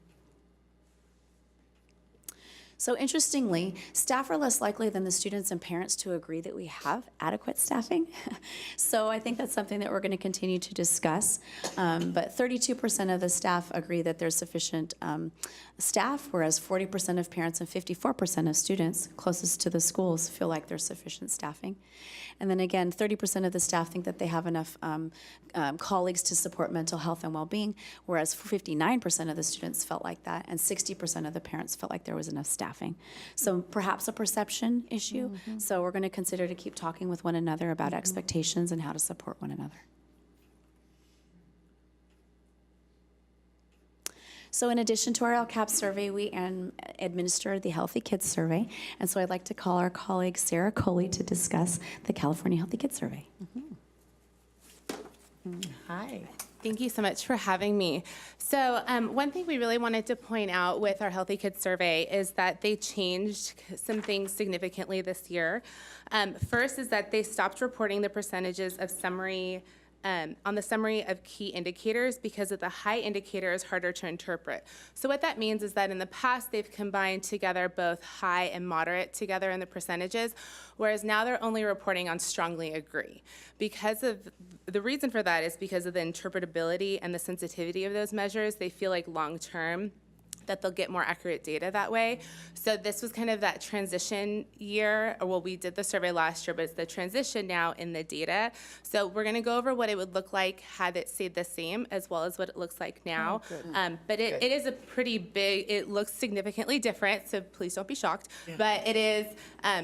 So interestingly, staff are less likely than the students and parents to agree that we have adequate staffing. So I think that's something that we're going to continue to discuss. But 32% of the staff agree that there's sufficient staff, whereas 40% of parents and 54% of students closest to the schools feel like there's sufficient staffing. And then again, 30% of the staff think that they have enough colleagues to support mental health and well-being, whereas 59% of the students felt like that, and 60% of the parents felt like there was enough staffing. So perhaps a perception issue. So we're going to consider to keep talking with one another about expectations and how to support one another. So in addition to our LCAP survey, we administer the Healthy Kids Survey. And so I'd like to call our colleague Sarah Coley to discuss the California Healthy Kids Survey. Hi. Thank you so much for having me. So one thing we really wanted to point out with our Healthy Kids Survey is that they changed some things significantly this year. First is that they stopped reporting the percentages of summary on the summary of key indicators because of the high indicator is harder to interpret. So what that means is that in the past they've combined together both high and moderate together in the percentages, whereas now they're only reporting on strongly agree. Because of the reason for that is because of the interpretability and the sensitivity of those measures. They feel like long term that they'll get more accurate data that way. So this was kind of that transition year, or well, we did the survey last year, but it's the transition now in the data. So we're gonna go over what it would look like had it stayed the same, as well as what it looks like now. But it is a pretty big, it looks significantly different, so please don't be shocked. But it is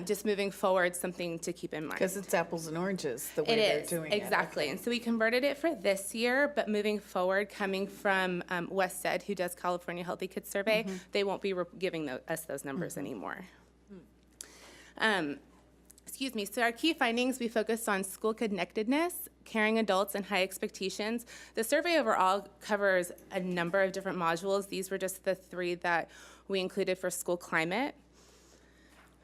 just moving forward something to keep in mind. Because it's apples and oranges, the way It they're is, doing it. exactly. And so we converted it for this year, but moving forward, coming from Wested, who does California Healthy Kids Survey, they won't be giving us those numbers anymore. Excuse me, so our key findings, we focused on school connectedness, caring adults, and high expectations. The survey overall covers a number of different modules. These were just the 3 that we included for school climate.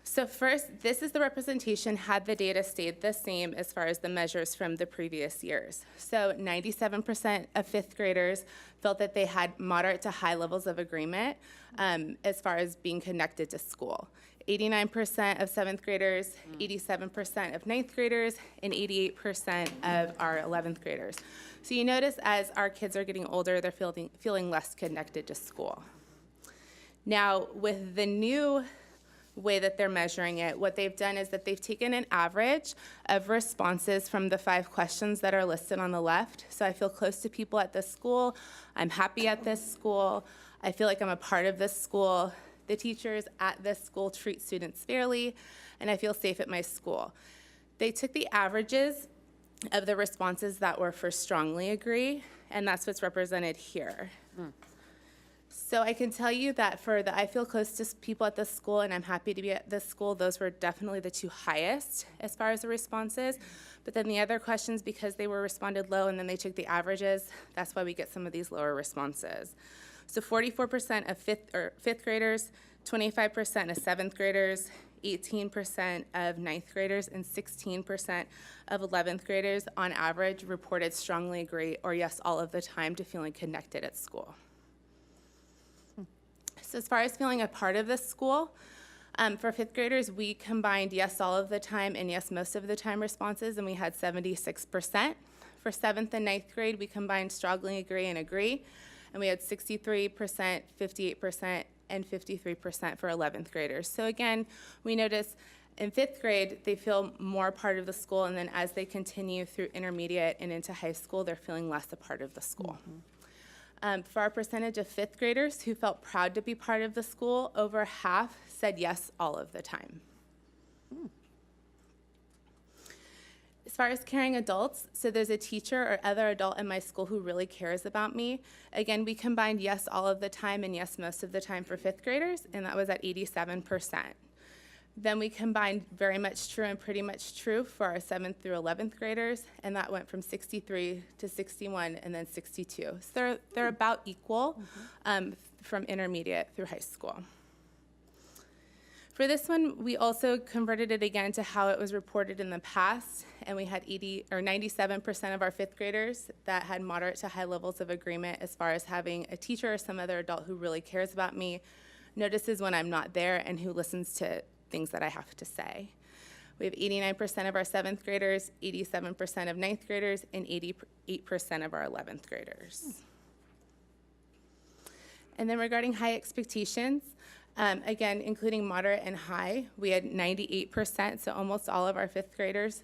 So first, this is the representation had the data stayed the same as far as the measures from the previous years. So 97% of 5th graders felt that they had moderate to high levels of agreement as far as being connected to school. 89% of 7th graders, 87% of 9th graders, and 88% of our 11th graders. So you notice as our kids are getting older, they're feeling less connected to school. Now, with the new way that they're measuring it, what they've done is that they've taken an average of responses from the 5 questions that are listed on the left. So I feel close to people at this school, I'm happy at this school, I feel like I'm a part of this school, the teachers at this school treat students fairly, and I feel safe at my school. They took the averages of the responses that were for strongly agree, and that's what's represented here. So I can tell you that for the I feel close to people at this school and I'm happy to be at this school, those were definitely the 2 highest as far as the responses. But then the other questions, because they were responded low and then they took the averages, that's why we get some of these lower responses. So 44% of 5th graders, 25% of 7th graders, 18% of 9th graders, and 16% of 11th graders on average reported strongly agree or yes all of the time to feeling connected at school. So as far as feeling a part of this school, for 5th graders, we combined yes all of the time and yes most of the time responses, and we had 76%. For 7th and 9th grade, we combined strongly agree and agree, and we had 63%, 58%, and 53% for 11th graders. So again, we notice In 5th grade, they feel more part of the school, and then as they continue through intermediate and into high school, they're feeling less a part of the school. For our percentage of 5th graders who felt proud to be part of the school, over half said yes all of the time. As far as caring adults, so there's a teacher or other adult in my school who really cares about me. Again, we combined yes all of the time and yes most of the time for 5th graders, and that was at 87%. Then we combined very much true and pretty much true for our 7th through 11th graders, and that went from 63 to 61 and then 62. So they're about equal from intermediate through high school. For this one, we also converted it again to how it was reported in the past, and we had 97% of our 5th graders that had moderate to high levels of agreement as far as having a teacher or some other adult who really cares about me, notices when I'm not there, and who listens to things that I have to say. We have 89% of our 7th graders, 87% of 9th graders, and 88% of our 11th graders. And then regarding high expectations, again, including moderate and high, we had 98%, so almost all of our 5th graders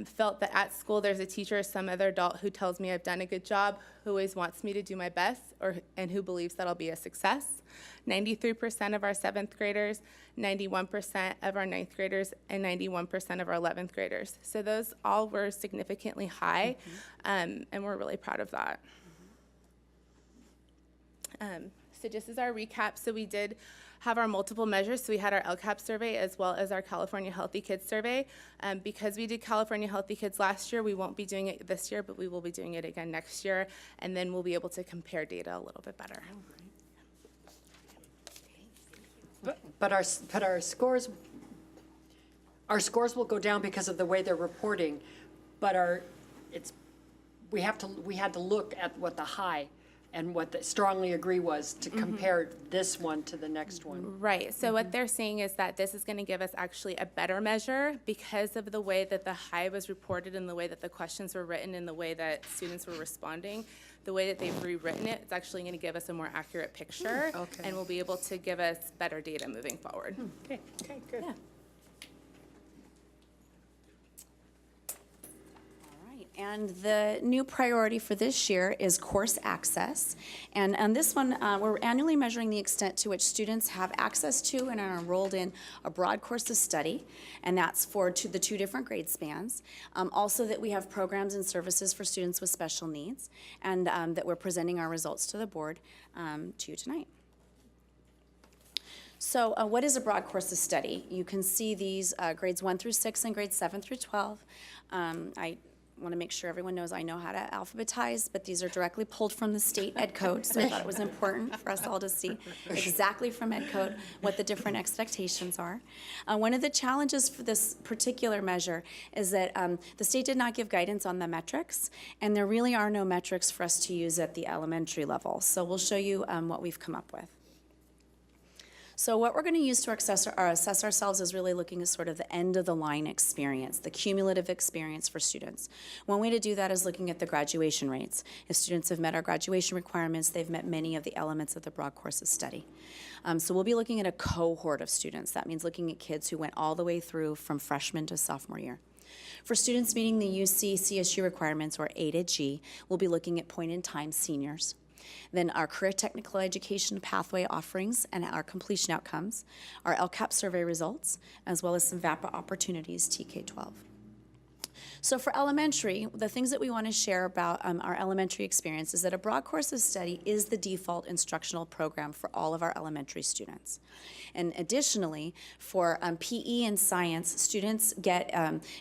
felt that at school there's a teacher or some other adult who tells me I've done a good job, who always wants me to do my best, and who believes that I'll be a success. 93% of our 7th graders, 91% of our 9th graders, and 91% of our 11th graders. So those all were significantly high, and we're really proud of that. So just as our recap, so we did have our multiple measures. So we had our LCAP survey as well as our California Healthy Kids survey. Because we did California Healthy Kids last year, we won't be doing it this year, but we will be doing it again next year, and then we'll be able to compare data a little bit better. But our scores will go down because of the way they're reporting, but we had to look at what the high and what the strongly agree was to compare this one to the next one. Right, so what they're saying is that this is gonna give us actually a better measure because of the way that the high was reported and the way that the questions were written and the way that students were responding. The way that they've rewritten it, it's actually gonna give us a more accurate picture and will be able to give us better data moving forward. Okay, good. Yeah. And the new priority for this year is course access. And on this one, we're annually measuring the extent to which students have access to and are enrolled in a broad course of study, and that's for the 2 different grade spans. Also that we have programs and services for students with special needs, and that we're presenting our results to the board to you tonight. So what is a broad course of study? You can see these grades 1 through 6 and grades 7 through 12. I want to make sure everyone knows I know how to alphabetize, but these are directly pulled from the state ed code, so I thought it was important for us all to see exactly from ed code what the different expectations are. One of the challenges for this particular measure is that the state did not give guidance on the metrics, and there really are no metrics for us to use at the elementary level. So we'll show you what we've come up with. So what we're going to use to assess ourselves is really looking at sort of the end of the line experience, the cumulative experience for students. One way to do that is looking at the graduation rates. If students have met our graduation requirements, they've met many of the elements of the broad course of study. So we'll be looking at a cohort of students. That means looking at kids who went all the way through from freshman to sophomore year. For students meeting the UC CSU requirements, or A to G, we'll be looking at point-in-time seniors. Then our career technical education pathway offerings and our completion outcomes, our LCAP survey results, as well as some VAPA opportunities, TK-12. So for elementary, the things that we want to share about our elementary experience is that a broad course of study is the default instructional program for all of our elementary students. And additionally, for PE and science, students get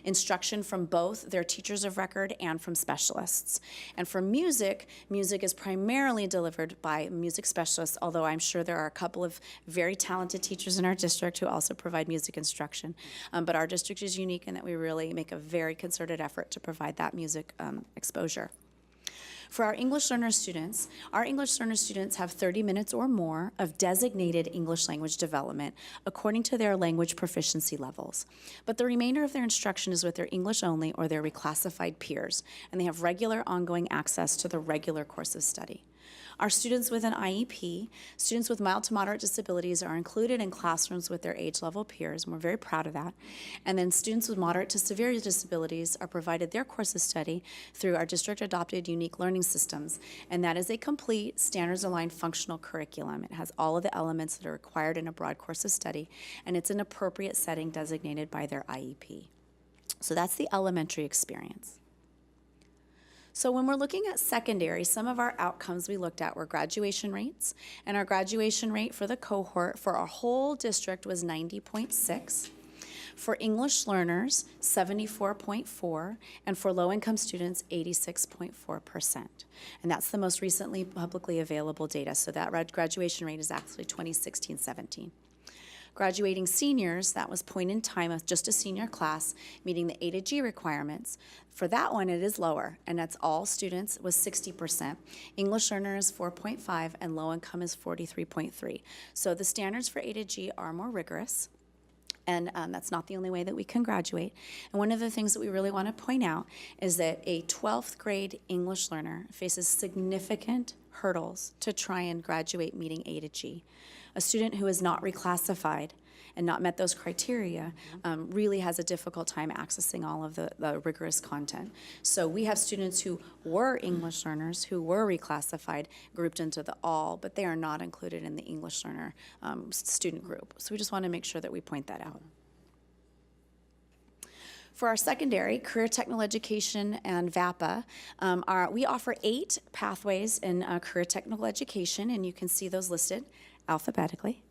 instruction from both their teachers of record and from specialists. And for music, music is primarily delivered by music specialists, although I'm sure there are a couple of very talented teachers in our district who also provide music instruction. But our district is unique in that we really make a very concerted effort to provide that music exposure. For our English learner students have 30 minutes or more of designated English language development according to their language proficiency levels. But the remainder of their instruction is with their English only or their reclassified peers, and they have regular ongoing access to the regular course of study. Our students with an IEP, students with mild to moderate disabilities are included in classrooms with their age level peers, and we're very proud of that. And then students with moderate to severe disabilities are provided their course of study through our district adopted unique learning systems, and that is a complete standards aligned functional curriculum. It has all of the elements that are required in a broad course of study, and it's an appropriate setting designated by their IEP. So that's the elementary experience. So when we're looking at secondary, some of our outcomes we looked at were graduation rates, and our graduation rate for the cohort for our whole district was 90.6. For English learners, 74.4, and for low-income students, 86.4%. And that's the most recently publicly available data, so that graduation rate is actually 2016-17. Graduating seniors, that was point in time of just a senior class, meeting the A to G requirements. For that one, it is lower, and that's all students, was 60%. English learner is 4.5, and low income is 43.3. So the standards for A to G are more rigorous, and that's not the only way that we can graduate. And one of the things that we really want to point out is that a 12th grade English learner faces significant hurdles to try and graduate meeting A to G. A student who is not reclassified and not met those criteria really has a difficult time accessing all of the rigorous content. So we have students who were English learners, who were reclassified, grouped into the all, but they are not included in the English learner student group. So we just want to make sure that we point that out. For our secondary, career technical education and VAPA, we offer 8 pathways in career technical education, and you can see those listed alphabetically.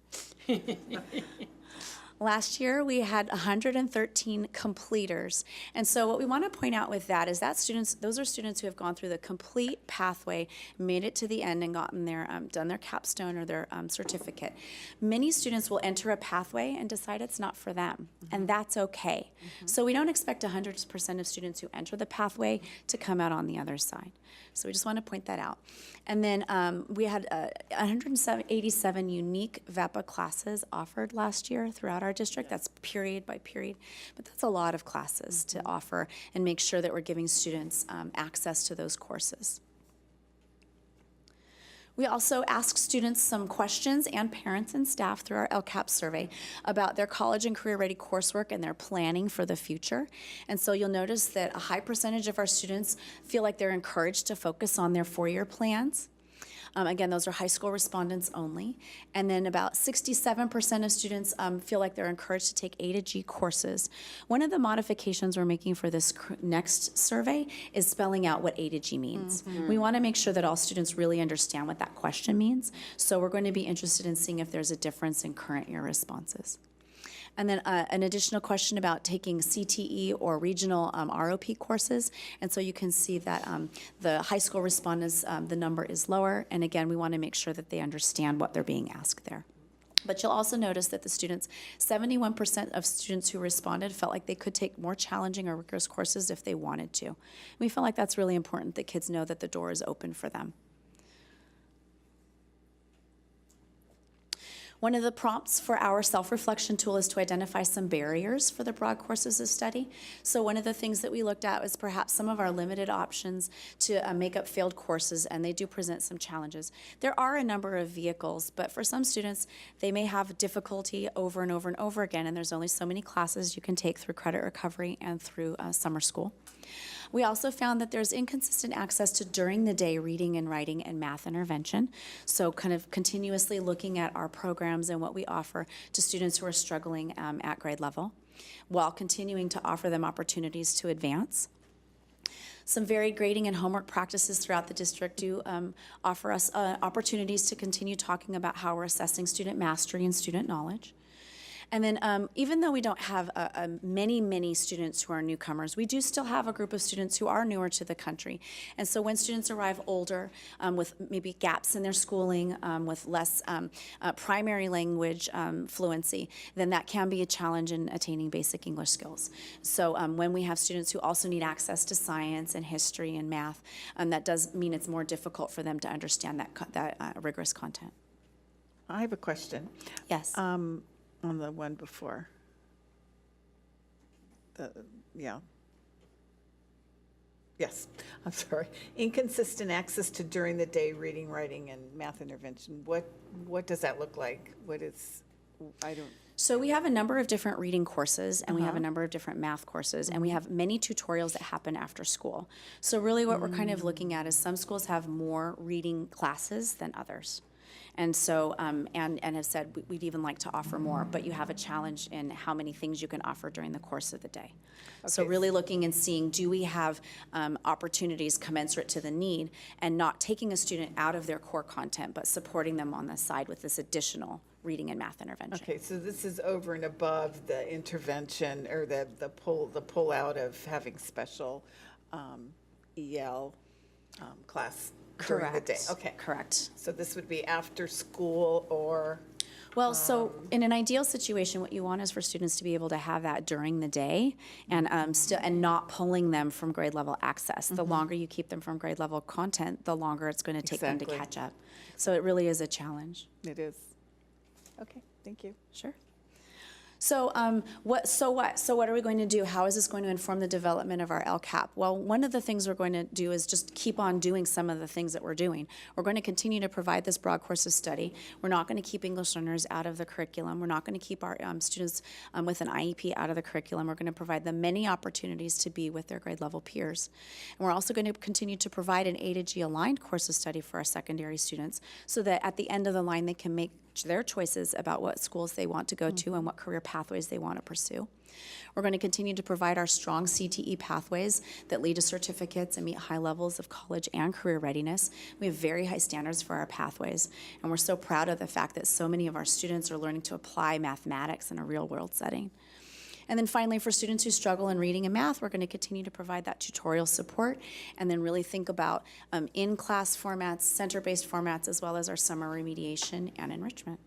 Last year, we had 113 completers. And so what we want to point out with that is that those are students who have gone through the complete pathway, made it to the end, and gotten their, done their capstone or their certificate. Many students will enter a pathway and decide it's not for them, and that's okay. So we don't expect 100% of students who enter the pathway to come out on the other side. So we just want to point that out. And then we had 187 unique VAPA classes offered last year throughout our district. That's period by period, but that's a lot of classes to offer and make sure that we're giving students access to those courses. We also ask students some questions, and parents and staff through our LCAP survey about their college and career-ready coursework and their planning for the future. And so you'll notice that a high percentage of our students feel like they're encouraged to focus on their 4-year plans. Again, those are high school respondents only. And then about 67% of students feel like they're encouraged to take A to G courses. One of the modifications we're making for this next survey is spelling out what A to G means. We want to make sure that all students really understand what that question means. So we're going to be interested in seeing if there's a difference in current year responses. And then an additional question about taking CTE or regional ROP courses. And so you can see that the high school respondents, the number is lower. And again, we want to make sure that they understand what they're being asked there. But you'll also notice that the students, 71% of students who responded felt like they could take more challenging or rigorous courses if they wanted to. And we feel like that's really important that kids know that the door is open for them. One of the prompts for our self-reflection tool is to identify some barriers for the broad courses of study. So one of the things that we looked at was perhaps some of our limited options to make up failed courses, and they do present some challenges. There are a number of vehicles, but for some students, they may have difficulty over and over and over again, and there's only so many classes you can take through credit recovery and through summer school. We also found that there's inconsistent access to during the day reading and writing and math intervention. So kind of continuously looking at our programs and what we offer to students who are struggling at grade level, while continuing to offer them opportunities to advance. Some varied grading and homework practices throughout the district do offer us opportunities to continue talking about how we're assessing student mastery and student knowledge. And then even though we don't have many students who are newcomers, we do still have a group of students who are newer to the country. And so when students arrive older with maybe gaps in their schooling, with less primary language fluency, then that can be a challenge in attaining basic English skills. So when we have students who also need access to science and history and math, that does mean it's more difficult for them to understand that rigorous content. I have a question. Yes. On the one before. Yeah. yes, I'm sorry, inconsistent access to during the day reading, writing, and math intervention. What does that look like? What is, I don't. So we have a number of different reading courses, and we have a number of different math courses, and we have many tutorials that happen after school. So really what we're kind of looking at is some schools have more reading classes than others. And so, and have said we'd even like to offer more, but you have a challenge in how many things you can offer during the course of the day. So Okay. really looking and seeing, do we have opportunities commensurate to the need, and not taking a student out of their core content, but supporting them on the side with this additional reading and math intervention. Okay, so this is over and above the intervention or the pull out of having special EL class during the day. Correct. Okay. Correct. So this would be after school or? Well, so in an ideal situation, what you want is for students to be able to have that during the day, and and not pulling them from grade level access. The longer you keep them from grade level content, the longer it's going to take them to Exactly. catch up. So it really is a challenge. It is. Okay, thank you. Sure. So what are we going to do? How is this going to inform the development of our LCAP? Well, one of the things we're going to do is just keep on doing some of the things that we're doing. We're going to continue to provide this broad course of study. We're not going to keep English learners out of the curriculum. We're not going to keep our students with an IEP out of the curriculum. We're going to provide them many opportunities to be with their grade level peers. And we're also going to continue to provide an A to G aligned course of study for our secondary students, so that at the end of the line they can make their choices about what schools they want to go to and what career pathways they want to pursue. We're going to continue to provide our strong CTE pathways that lead to certificates and meet high levels of college and career readiness. We have very high standards for our pathways, and we're so proud of the fact that so many of our students are learning to apply mathematics in a real-world setting. And then finally, for students who struggle in reading and math, we're going to continue to provide that tutorial support, and then really think about in-class formats, center-based formats, as well as our summer remediation and enrichment.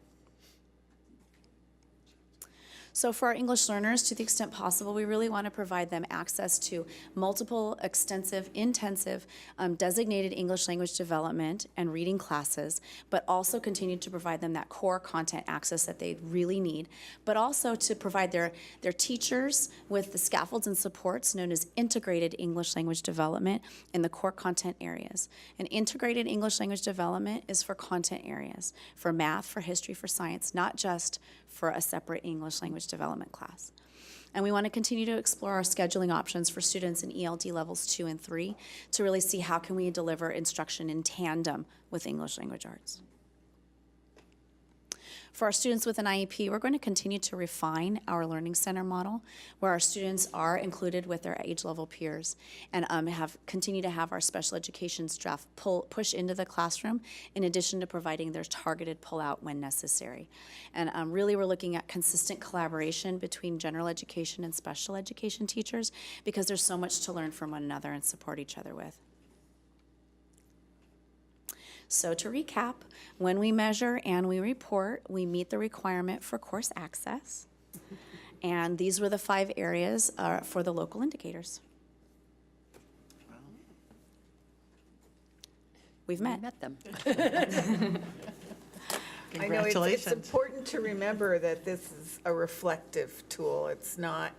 So for our English learners, to the extent possible, we really want to provide them access to multiple, extensive, intensive, designated English language development and reading classes, but also continue to provide them that core content access that they really need, but also to provide their teachers with the scaffolds and supports known as integrated English language development in the core content areas. And integrated English language development is for content areas, for math, for history, for science, not just for a separate English language development class. And we want to continue to explore our scheduling options for students in ELD levels 2 and 3 to really see how can we deliver instruction in tandem with English language arts. For our students with an IEP, we're going to continue to refine our learning center model, where our students are included with their age level peers, and continue to have our special education staff push into the classroom, in addition to providing their targeted pullout when necessary. And really, we're looking at consistent collaboration between general education and special education teachers, because there's so much to learn from one another and support each other with. So to recap, when we measure and we report, we meet the requirement for course access. And these were the 5 areas for the local indicators. We've met. We met them. I know it's important to remember that this is a reflective tool. It's not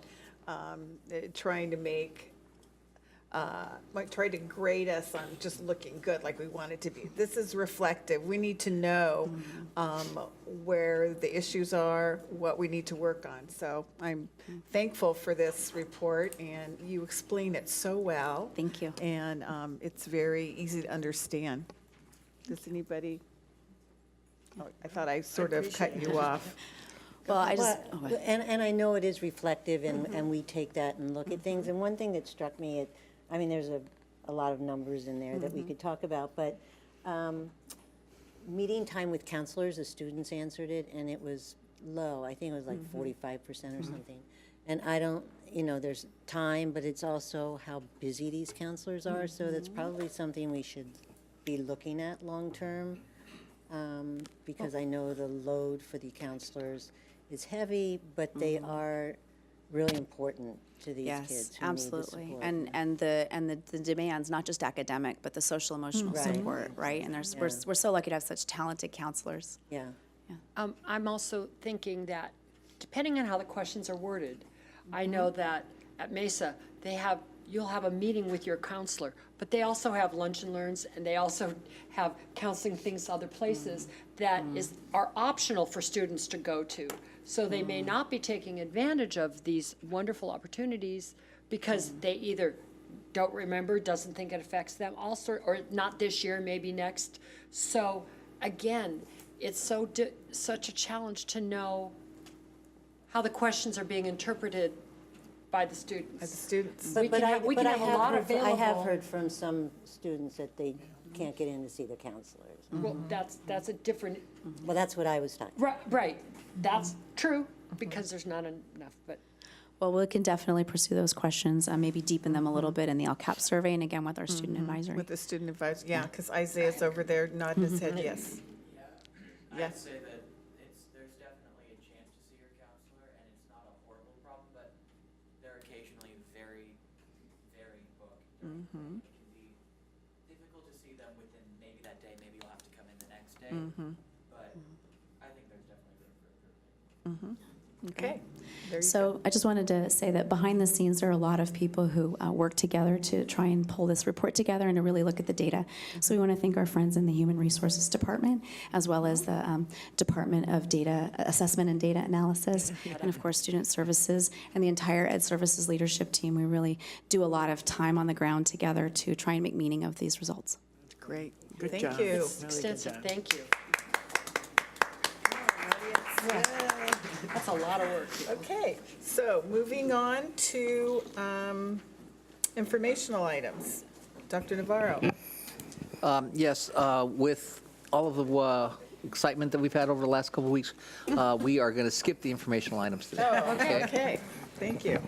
trying to try to grade us on just looking good like we want it to be. This is reflective. We need to know where the issues are, what we need to work on. So I'm thankful for this report, and you explain it so well. Thank you. And it's very easy to understand. Does anybody? Oh, I thought I sort of cut you off. Well, I just, And I know it is reflective, and we take that and look at things. And one thing that struck me, I mean, there's a lot of numbers in there that we could talk about, but meeting time with counselors, the students answered it, and it was low. I think it was like 45% or something. And I don't, there's time, but it's also how busy these counselors are, so that's probably something we should be looking at long-term, because I know the load for the counselors is heavy, but they are really important to these kids yes, who absolutely. need the support. And the demands, not just academic, but the social emotional support, right? And we're so lucky to have such talented counselors. Yeah. I'm also thinking that, depending on how the questions are worded, I know that at Mesa, they have you'll have a meeting with your counselor, but they also have lunch and learns, and they also have counseling things other places that are optional for students to go to. So they may not be taking advantage of these wonderful opportunities because they either don't remember, doesn't think it affects them, also, or not this year, maybe next. So again, it's such a challenge to know how the questions are being interpreted by the students. As students. We can have a lot available. I have heard from some students that they can't get in to see their counselors. Well, that's a different, Well, that's what I was talking. right, that's true, because there's not enough, but. Well, we can definitely pursue those questions, maybe deepen them a little bit in the LCAP survey, and again with our student advisory. With the student advisor, yeah, because Isaiah's over there nodding his head, yes. I'd say that there's definitely a chance to see your counselor, and it's not a horrible problem, but they're occasionally very, very booked. It can be difficult to see them within maybe that day. Maybe you'll have to come in the next day. But I think there's definitely room for improvement. Okay. There you So I just wanted to say that behind the scenes, there are a lot of people who work together to try and pull this report together and to really look at the data. So we want to thank our friends in the Human Resources Department, as well as the Department of Data Assessment and Data Analysis, and of course Student Services and the entire Ed Services leadership team. We really do a lot of time on the ground together to try and make meaning of these results. Great. Good Thank job. you. Really Extensive, good job. thank you. That's a lot of work. Okay, so moving on to informational items. Dr. Navarro. Yes, with all of the excitement that we've had over the last couple of weeks, we are going to skip the informational items today. Oh, okay, thank you.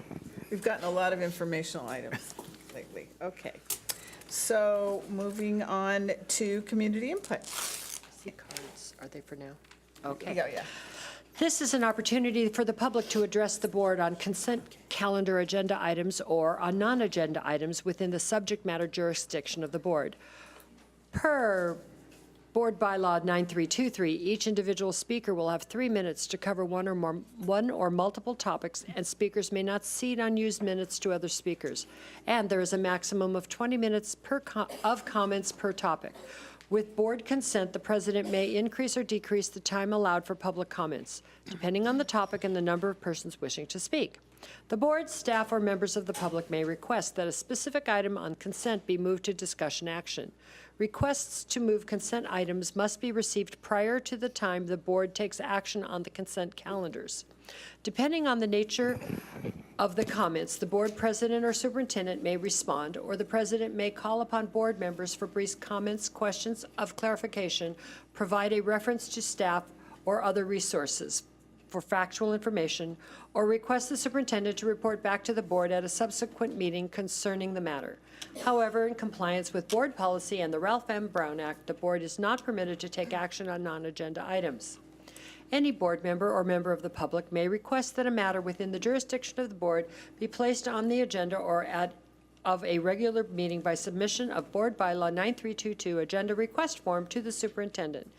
We've gotten a lot of informational items lately. Okay, so moving on to community input. See cards, are they for now? Here Okay. you go, yeah. This is an opportunity for the public to address the board on consent calendar agenda items or on non-agenda items within the subject matter jurisdiction of the board. Per Board Bylaw 9323, each individual speaker will have 3 minutes to cover one or multiple topics, and speakers may not cede unused minutes to other speakers. And there is a maximum of 20 minutes of comments per topic. With board consent, the president may increase or decrease the time allowed for public comments, depending on the topic and the number of persons wishing to speak. The board, staff, or members of the public may request that a specific item on consent be moved to discussion action. Requests to move consent items must be received prior to the time the board takes action on the consent calendars. Depending on the nature of the comments, the board president or superintendent may respond, or the president may call upon board members for brief comments, questions of clarification, provide a reference to staff or other resources for factual information, or request the superintendent to report back to the board at a subsequent meeting concerning the matter. However, in compliance with board policy and the Ralph M. Brown Act, the board is not permitted to take action on non-agenda items. Any board member or member of the public may request that a matter within the jurisdiction of the board be placed on the agenda or of a regular meeting by submission of Board Bylaw 9322 agenda request form to the superintendent.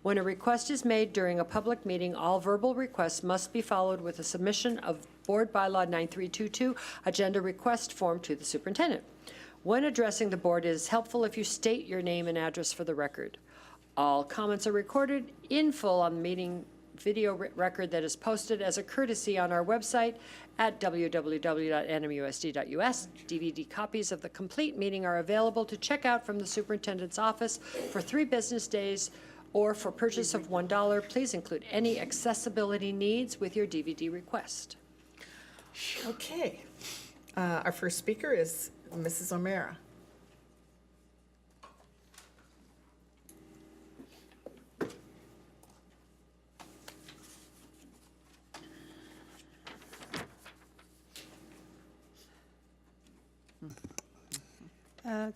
When a request is made during a public meeting, all verbal requests must be followed with a submission of Board Bylaw 9322 agenda request form to the superintendent. When addressing the board, it is helpful if you state your name and address for the record. All comments are recorded in full on the meeting video record that is posted as a courtesy on our website at www.nmusd.us. DVD copies of the complete meeting are available to check out from the superintendent's office for 3 business days or for purchase of $1. Please include any accessibility needs with your DVD request. Okay. Our first speaker is Mrs. O'Mara.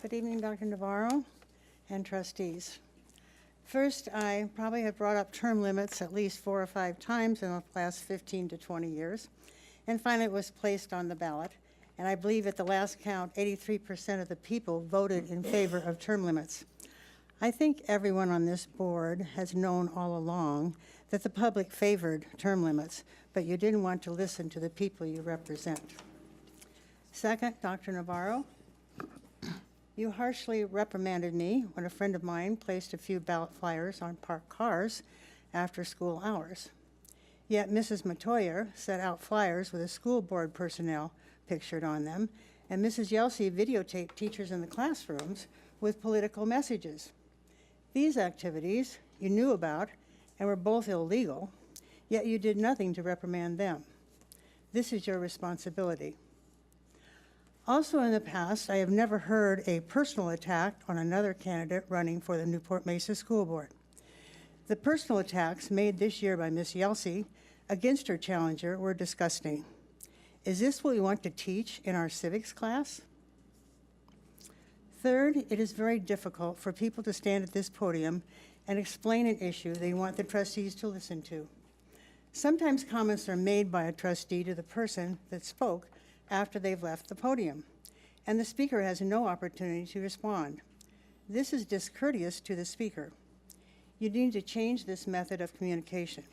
Good evening, Dr. Navarro and trustees. First, I probably have brought up term limits at least 4 or 5 times in the last 15 to 20 years. And finally, it was placed on the ballot. And I believe at the last count, 83% of the people voted in favor of term limits. I think everyone on this board has known all along that the public favored term limits, but you didn't want to listen to the people you represent. Second, Dr. Navarro, you harshly reprimanded me when a friend of mine placed a few ballot flyers on parked cars after school hours. Yet Mrs. Matoyer set out flyers with a school board personnel pictured on them, and Mrs. Yelsey videotaped teachers in the classrooms with political messages. These activities you knew about and were both illegal, yet you did nothing to reprimand them. This is your responsibility. Also in the past, I have never heard a personal attack on another candidate running for the Newport-Mesa School Board. The personal attacks made this year by Ms. Yelsey against her challenger were disgusting. Is this what we want to teach in our civics class? Third, it is very difficult for people to stand at this podium and explain an issue they want the trustees to listen to. Sometimes comments are made by a trustee to the person that spoke after they've left the podium, and the speaker has no opportunity to respond. This is discourteous to the speaker. You need to change this method of communication.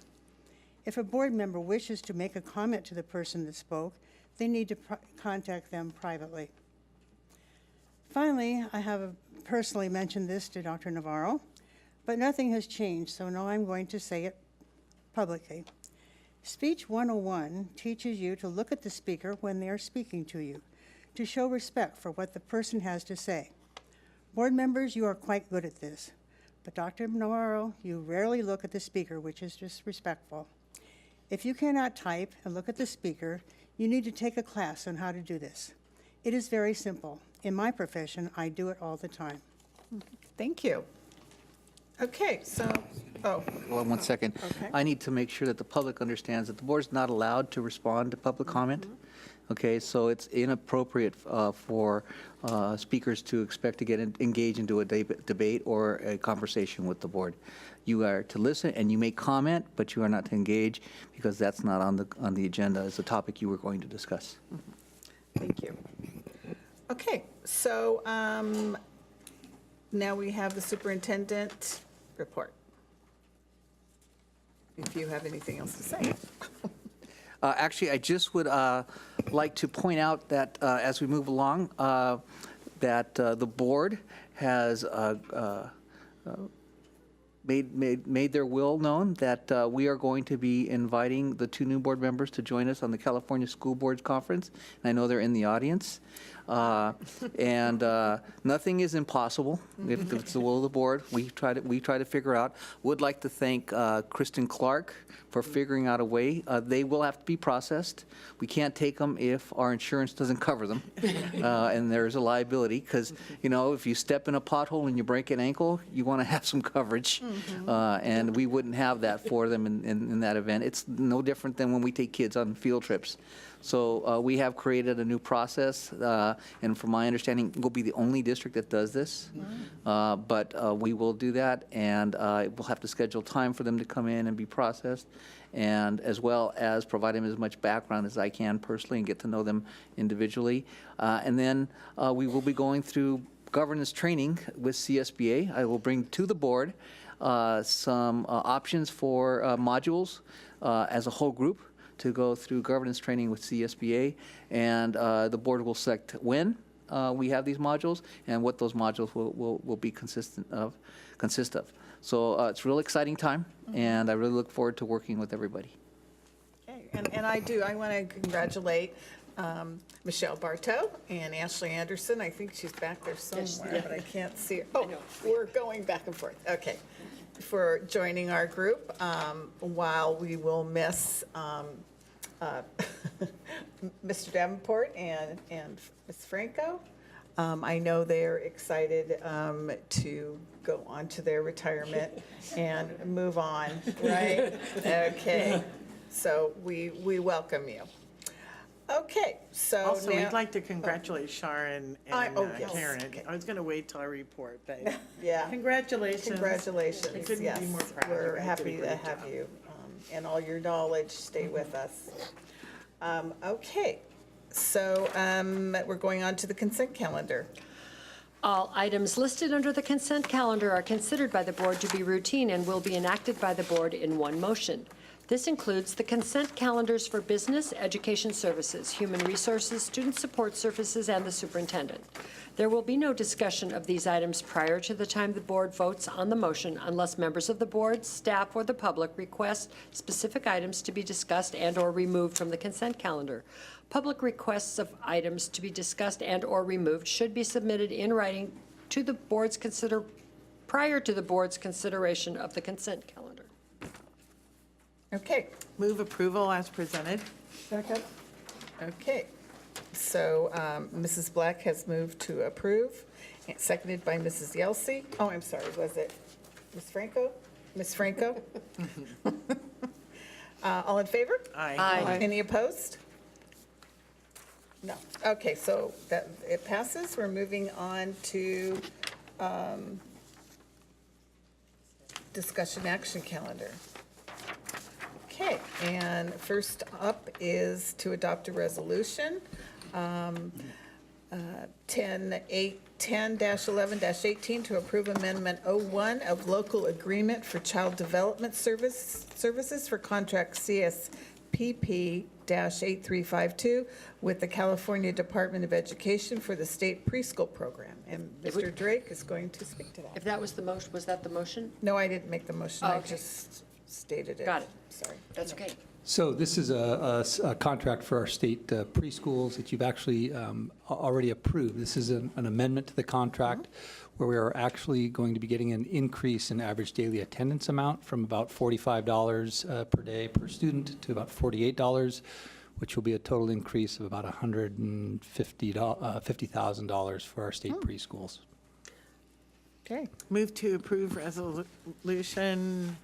If a board member wishes to make a comment to the person that spoke, they need to contact them privately. Finally, I have personally mentioned this to Dr. Navarro, but nothing has changed, so now I'm going to say it publicly. Speech 101 teaches you to look at the speaker when they are speaking to you, to show respect for what the person has to say. Board members, you are quite good at this, but Dr. Navarro, you rarely look at the speaker, which is disrespectful. If you cannot type and look at the speaker, you need to take a class on how to do this. It is very simple. In my profession, I do it all the time. Thank you. Okay, so, oh. Well, 1 second. Okay. I need to make sure that the public understands that the board's not allowed to respond to public comment. Okay, so it's inappropriate for speakers to expect to get engaged into a debate or a conversation with the board. You are to listen and you may comment, but you are not to engage because that's not on the agenda as a topic you were going to discuss. Thank you. Okay, so now we have the superintendent report. If you have anything else to say. Actually, I just would like to point out that as we move along, that the board has made their will known that we are going to be inviting the 2 new board members to join us on the California School Boards Conference. And I know they're in the audience. And nothing is impossible if it's the will of the board. We try to figure out. Would like to thank Kristen Clark for figuring out a way. They will have to be processed. We can't take them if our insurance doesn't cover them, and there's a liability because if you step in a pothole and you break an ankle, you want to have some coverage, and we wouldn't have that for them in that event. It's no different than when we take kids on field trips. So we have created a new process, and from my understanding, we'll be the only district that does this. But we will do that, and we'll have to schedule time for them to come in and be processed, and as well as provide them as much background as I can personally and get to know them individually. And then we will be going through governance training with CSBA. I will bring to the board some options for modules as a whole group to go through governance training with CSBA, and the board will select when we have these modules and what those modules will be consist of. So it's a real exciting time, and I really look forward to working with everybody. Okay, and I want to congratulate Michelle Bartow and Ashley Anderson. I think she's back there somewhere, but I can't see her. Oh, we're going back and forth. Okay. For joining our group, while we will miss Mr. Davenport and Ms. Franco. I know they're excited to go on to their retirement and move on, right? Okay, so we welcome you. Okay, so Also, now, we'd like to congratulate Sharon and yes, Karen. okay. I was going to wait till I report, but yeah. Congratulations. Congratulations, I couldn't yes. be more proud. We're You did a happy to great have job. you and all your knowledge stay with us. Okay, so we're going on to the consent calendar. All items listed under the consent calendar are considered by the board to be routine and will be enacted by the board in one motion. This includes the consent calendars for business, education services, human resources, student support services, and the superintendent. There will be no discussion of these items prior to the time the board votes on the motion unless members of the board, staff, or the public request specific items to be discussed and/or removed from the consent calendar. Public requests of items to be discussed and/or removed should be submitted in writing to the board's prior to the board's consideration of the consent calendar. Okay, Move approval as presented. second. Okay, so Mrs. Black has moved to approve, and seconded by Mrs. Yelsey. Oh, I'm sorry, was it Ms. Franco? Ms. Franco? All in favor? Aye. Any opposed? No. Okay, so that, it passes. We're moving on to discussion action calendar. Okay, and first up is to adopt a resolution, 10-11-18, to approve Amendment 01 of Local Agreement for Child Development Services for Contract CSPP-8352 with the California Department of Education for the State Preschool Program. And Mr. Drake is going to speak to that. If that was the motion, was that the motion? No, I didn't make the motion. Oh, I okay. just stated it. Got it. Sorry. That's okay. So this is a contract for our state preschools that you've actually already approved. This is an amendment to the contract where we are actually going to be getting an increase in average daily attendance amount from about $45 per day per student to about $48, which will be a total increase of about $150,000 for our state preschools. Okay. Move to approve resolution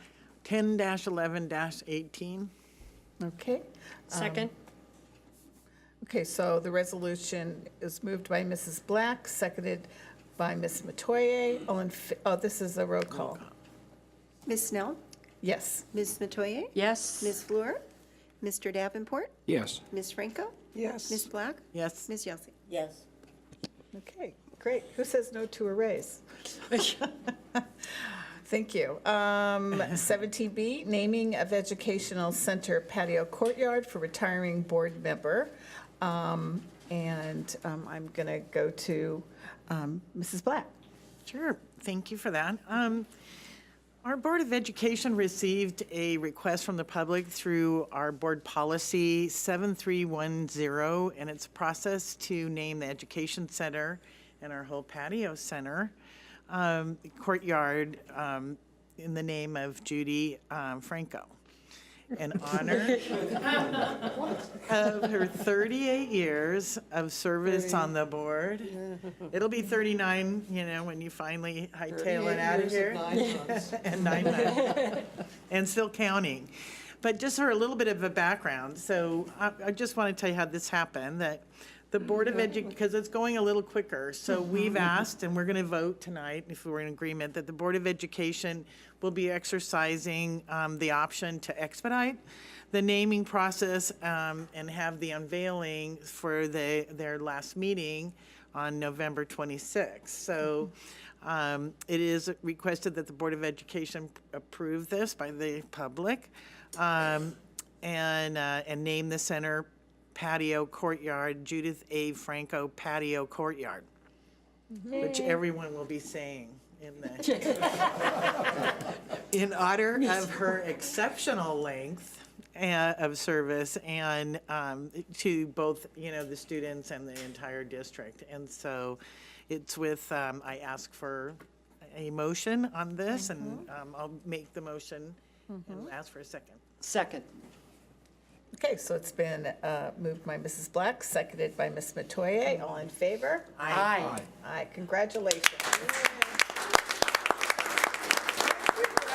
10-11-18. Okay. Second? Okay, so the resolution is moved by Mrs. Black, seconded by Ms. Metoyer. This is a roll call. Ms. Snell? Yes. Ms. Metoyer? Yes. Ms. Fleur? Mr. Davenport? Yes. Ms. Franco? Yes. Ms. Black? Yes. Ms. Yelsey? Yes. Okay, great. Who says no to a raise? Thank you. 17B, naming of Educational Center patio courtyard for retiring board member. I'm going to go to Mrs. Black. Sure, thank you for that. Our Board of Education received a request from the public through our board policy 7310, and it's a process to name the education center and our whole patio center courtyard in the name of Judy Franco, in honor of her 38 years of service on the board. It'll be 39, when you finally hightail it out of here. And 9 months. And still counting. But just for a little bit of a background, so I just want to tell you how this happened, that the Board of Education, because it's going a little quicker, so we've asked, and we're going to vote tonight, if we're in agreement, that the Board of Education will be exercising the option to expedite the naming process and have the unveiling for their last meeting on November 26th. So it is requested that the Board of Education approve this by the public and name the center patio courtyard, Judith A. Franco patio courtyard, which everyone will be saying in honor of her exceptional length of service and to both, the students and the entire district. And so it's with, I ask for a motion on this, and I'll make the motion and ask for a second. Second. Okay, so it's been moved by Mrs. Black, seconded by Ms. Metoyer. All in favor? Aye. Aye, congratulations. I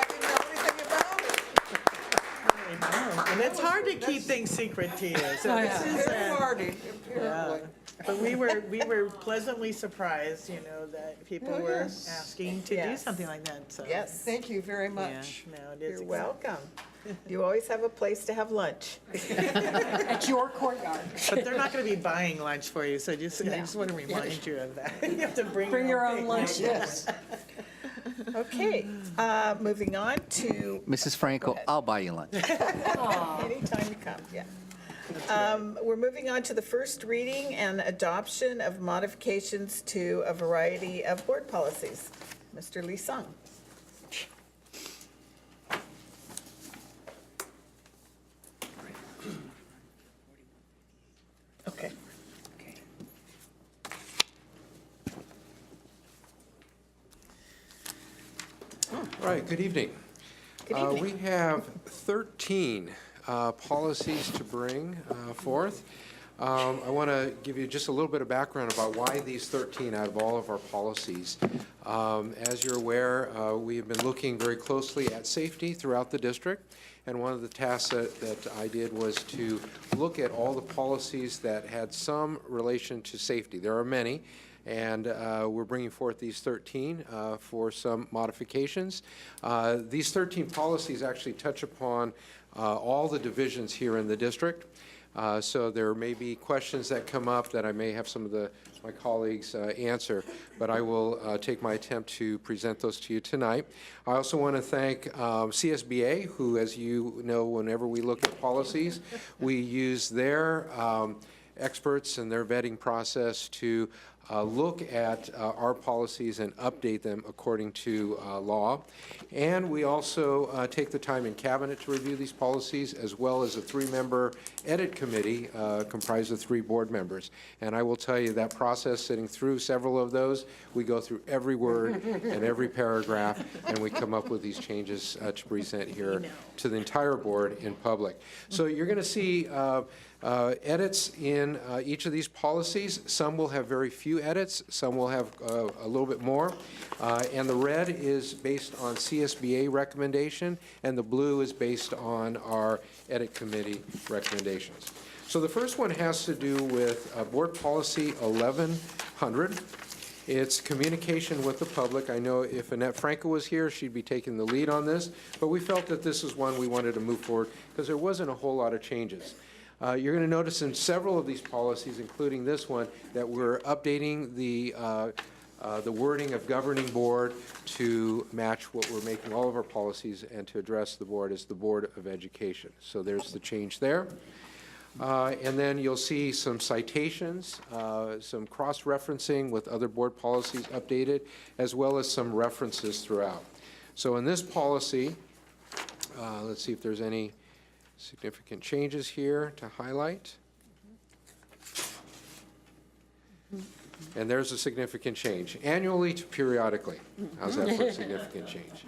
didn't know anything about it. And it's hard to keep things secret to you. So this is, yeah. But we were pleasantly surprised, that people were asking to do Yes. something like that. So Yes. Thank you very much. yeah, no, it is. You're exciting. welcome. You always have a place to have lunch. At your courtyard. But they're not going to be buying lunch for you, so I just want to remind you of that. You have to bring Bring your own thing. lunch. Yes. Okay, moving on to, Mrs. Franco, I'll buy you lunch. anytime you come, yeah. We're moving on to the first reading and adoption of modifications to a variety of board policies. Mr. Lee Sung. Okay. All right, good evening. Good evening. We have 13 policies to bring forth. I want to give you just a little bit of background about why these 13 out of all of our policies. As you're aware, we have been looking very closely at safety throughout the district, and one of the tasks that I did was to look at all the policies that had some relation to safety. There are many, and we're bringing forth these 13 for some modifications. These 13 policies actually touch upon all the divisions here in the district. So there may be questions that come up that I may have some of my colleagues answer, but I will take my attempt to present those to you tonight. I also want to thank CSBA, who, as you know, whenever we look at policies, we use their experts and their vetting process to look at our policies and update them according to law. And we also take the time in Cabinet to review these policies, as well as a 3-member edit committee comprised of 3 board members. And I will tell you that process, sitting through several of those, we go through every word and every paragraph, and we come up with these changes to present here to the entire board in public. So you're going to see edits in each of these policies. Some will have very few edits, some will have a little bit more. And the red is based on CSBA recommendation, and the blue is based on our edit committee recommendations. So the first one has to do with Board Policy 1100. It's communication with the public. I know if Annette Franco was here, she'd be taking the lead on this, but we felt that this is one we wanted to move forward because there wasn't a whole lot of changes. You're going to notice in several of these policies, including this one, that we're updating the wording of governing board to match what we're making all of our policies and to address the board as the Board of Education. So there's the change there. And then you'll see some citations, some cross-referencing with other board policies updated, as well as some references throughout. So in this policy, let's see if there's any significant changes here to highlight. And there's a significant change, annually to periodically. How's that for a significant change?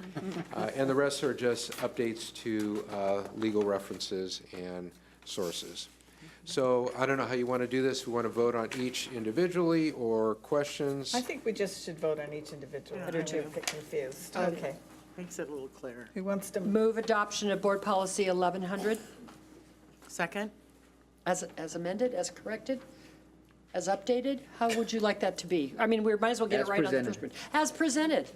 And the rest are just updates to legal references and sources. So I don't know how you want to do this. We want to vote on each individually or questions? I think we just should vote on each individual. I don't get confused. Okay. Makes it a little clearer. Who wants to Move adoption of Board Policy 1100 Second? as amended, as corrected, as updated? How would you like that to be? I mean, we might as well get it As right on the presented. first one. As presented.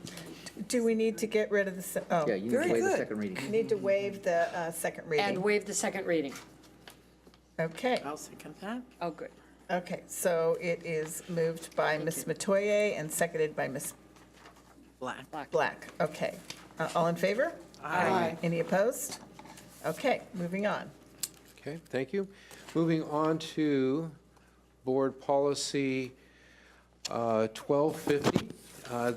Do we need to get rid of the, oh, Yeah, you need very to waive the good. second reading. Need to waive the second reading. And waive the second reading. Okay, I'll second that. Oh, good. okay, so it is moved by Ms. Matoye and seconded by Ms. Black. Black. Okay, all in favor? Aye. Any opposed? Okay, moving on. Okay, thank you. Moving on to Board Policy 1250.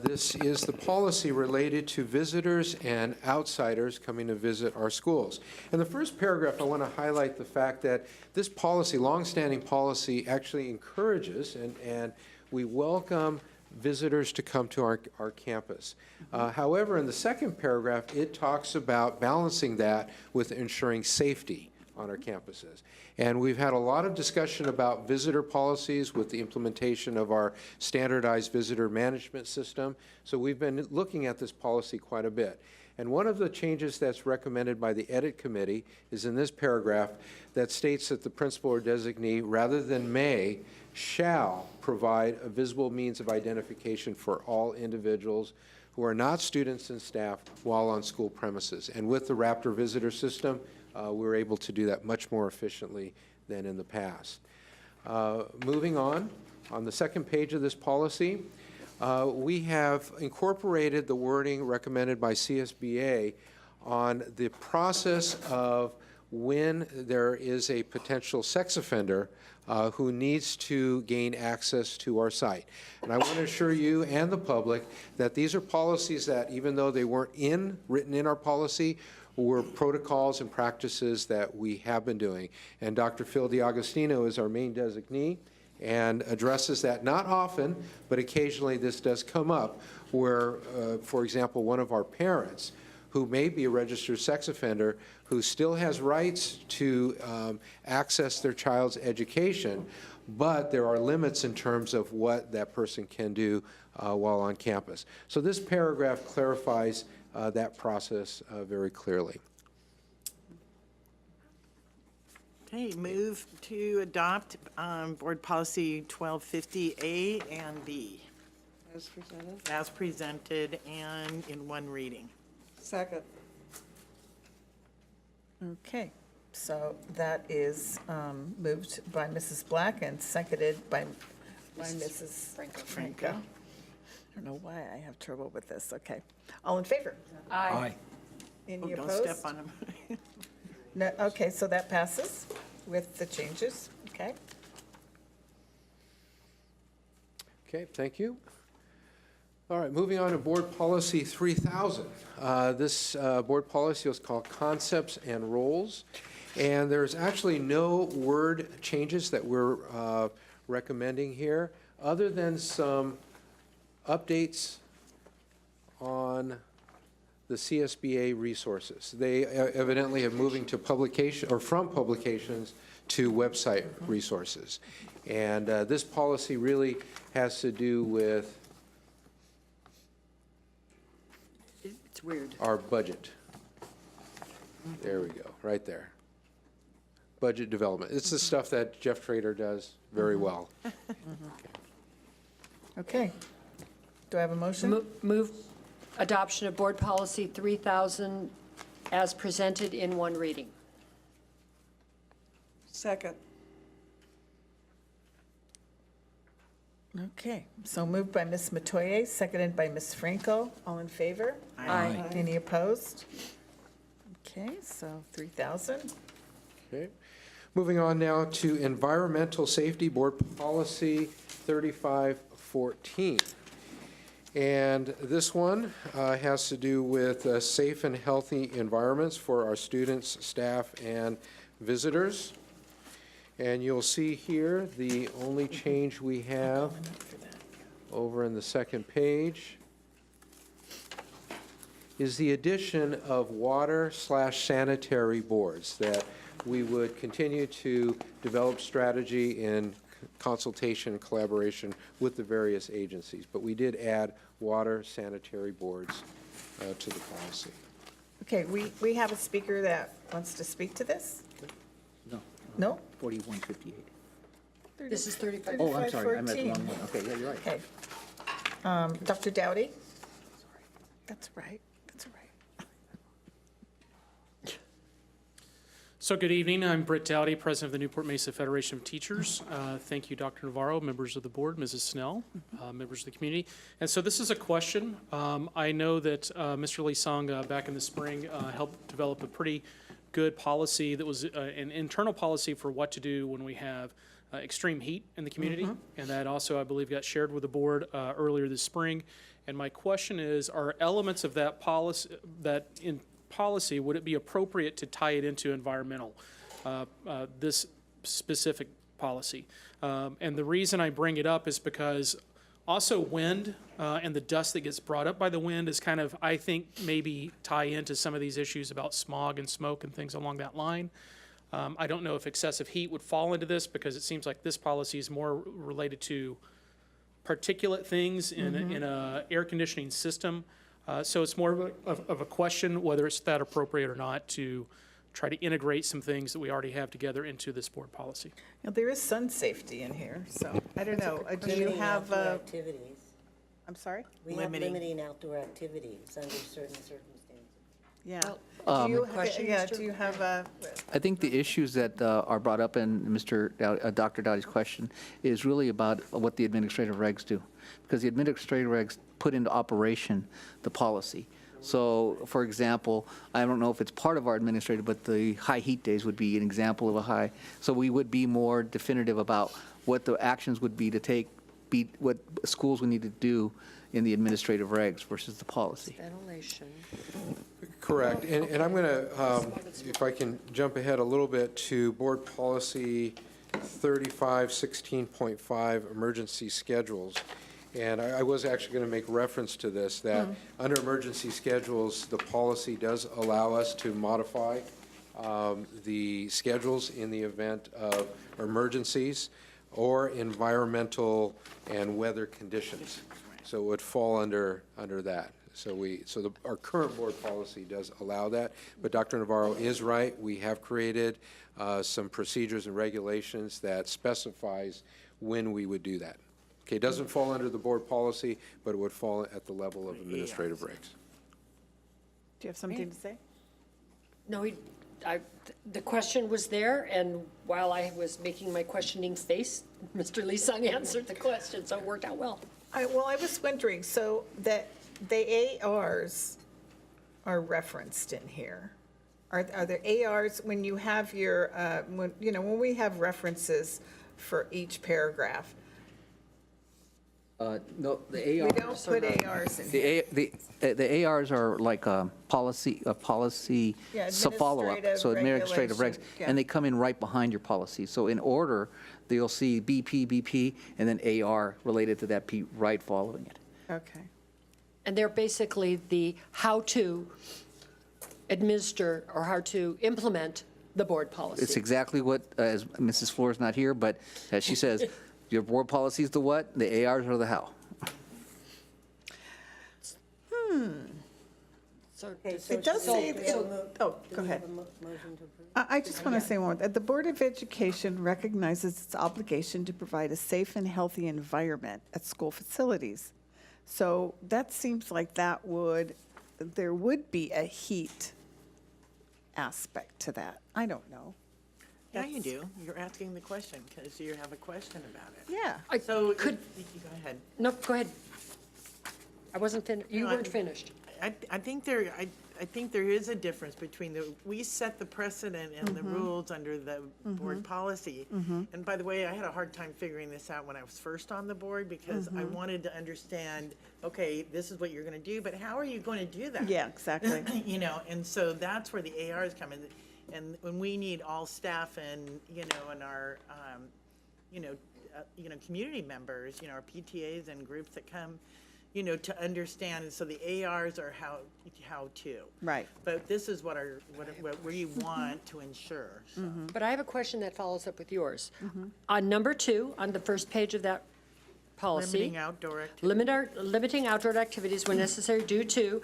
This is the policy related to visitors and outsiders coming to visit our schools. In the first paragraph, I want to highlight the fact that this policy, longstanding policy, actually encourages and we welcome visitors to come to our campus. However, in the second paragraph, it talks about balancing that with ensuring safety on our campuses. And we've had a lot of discussion about visitor policies with the implementation of our standardized visitor management system. So we've been looking at this policy quite a bit. And one of the changes that's recommended by the Edit Committee is in this paragraph that states that the principal or designee, rather than may, shall provide a visible means of identification for all individuals who are not students and staff while on school premises. And with the Raptor visitor system, we're able to do that much more efficiently than in the past. Moving on the second page of this policy, we have incorporated the wording recommended by CSBA on the process of when there is a potential sex offender who needs to gain access to our site. And I want to assure you and the public that these are policies that, even though they weren't written in our policy, were protocols and practices that we have been doing. And Dr. Phil DiAgostino is our main designee and addresses that not often, but occasionally this does come up where, for example, one of our parents who may be a registered sex offender who still has rights to access their child's education, but there are limits in terms of what that person can do while on campus. So this paragraph clarifies that process very clearly. Okay, move to adopt Board Policy 1250A and B. As presented. As presented and in one reading. Second. Okay, so that is moved by Mrs. Black and seconded by Mrs. Franco. I don't know why I have trouble with this. Okay. All in favor? Aye. Any Don't opposed? step on them. No, okay, so that passes with the changes. Okay. Okay, thank you. All right, moving on to Board Policy 3000. This board policy is called Concepts and Roles, and there's actually no word changes that we're recommending here, other than some updates on the CSBA resources. They evidently have moving to publication, or from publications to website resources. And this policy really has to do with It's weird. our budget. There we go, right there. Budget development. It's the stuff that Jeff Trader does very well. Okay. Do I have a motion? Move adoption of Board Policy 3000 as presented in one reading. Second. Okay, so moved by Ms. Metoyer, seconded by Ms. Franco. All in favor? Aye. Any opposed? Okay, so 3,000. Okay. Moving on now to Environmental Safety Board Policy 3514. And this one has to do with safe and healthy environments for our students, staff, and visitors. And you'll see here the only change we have over in the second page is the addition of water/sanitary boards, that we would continue to develop strategy in consultation and collaboration with the various agencies. But we did add water sanitary boards to the policy. Okay, we have a speaker that wants to speak to this? No. No? 4158. This is 35. Oh, I'm sorry, I'm at the 3514. wrong one. Okay, yeah, you're right. Okay. Dr. Dowdy? That's right, that's right. So good evening. I'm Britt Dowdy, President of the Newport-Mesa Federation of Teachers. Thank you, Dr. Navarro, members of the board, Mrs. Snell, members of the community. And so this is a question. I know that Mr. Lee Song back in the spring helped develop a pretty good policy that was an internal policy for what to do when we have extreme heat in the community. And that also, I believe, got shared with the board earlier this spring. And my question is, are elements of that policy, would it be appropriate to tie it into environmental, this specific policy? And the reason I bring it up is because also wind and the dust that gets brought up by the wind is kind of, I think, maybe tie into some of these issues about smog and smoke and things along that line. I don't know if excessive heat would fall into this, because it seems like this policy is more related to particulate things in a air conditioning system. So it's more of a question whether it's that appropriate or not to try to integrate some things that we already have together into this board policy. Now, there is sun safety in here, so I don't know. Do you Limiting have, outdoor activities. I'm sorry? We have limiting outdoor activities under certain circumstances. Yeah. Do Do you, question, yeah, Mr. do you have a, I think the issues that are brought up in Dr. Dowdy's question is really about what the administrative regs do. Because the administrative regs put into operation the policy. So, for example, I don't know if it's part of our administrative, but the high heat days would be an example of a high. So we would be more definitive about what the actions would be to take, what schools would need to do in the administrative regs versus the policy. Ventilation. Correct. And I'm going to, if I can jump ahead a little bit to Board Policy 3516.5, emergency schedules. And I was actually going to make reference to this, that under emergency schedules, the policy does allow us to modify the schedules in the event of emergencies or environmental and weather conditions. So it would fall under that. So our current board policy does allow that, but Dr. Navarro is right. We have created some procedures and regulations that specifies when we would do that. Okay, it doesn't fall under the board policy, but it would fall at the level of administrative regs. do you have something to say? No, the question was there, and while I was making my questioning face, Mr. Lee-Sung answered the question, so it worked out well. Well, I was wondering, so that the ARs are referenced in here. Are there ARs, when you have your, when we have references for each paragraph, No, the we ARs. don't put ARs in here. The ARs are like a policy, Yeah, so follow-up, so administrative regs, regulation, yeah. and they come in right behind your policy. So in order, you'll see BP, and then AR related to that P right following it. Okay. And they're basically the how to administer or how to implement the board policy. It's exactly what, as Mrs. Flores not here, but as she says, your board policy is the what, the ARs are the how. It does say, go ahead. I just want to say one more. The Board of Education recognizes its obligation to provide a safe and healthy environment at school facilities. So that seems like there would be a heat aspect to that. I don't know. Yeah, you do. You're asking the question because you have a question about it. Yeah. So, go ahead. No, go ahead. I wasn't finished. You weren't finished. I think there is a difference between we set the precedent and the rules under the board policy. And by the way, I had a hard time figuring this out when I was first on the board because I wanted to understand, okay, this is what you're going to do, but how are you going to do that? Yeah, exactly. And so that's where the ARs come in. And when we need all staff and, and our, community members, our PTAs and groups that come, to understand, and so the ARs are how to. Right. But this is what we want to ensure. So. But I have a question that follows up with yours. On number 2, on the first page of that policy. Limiting outdoor activities when necessary due to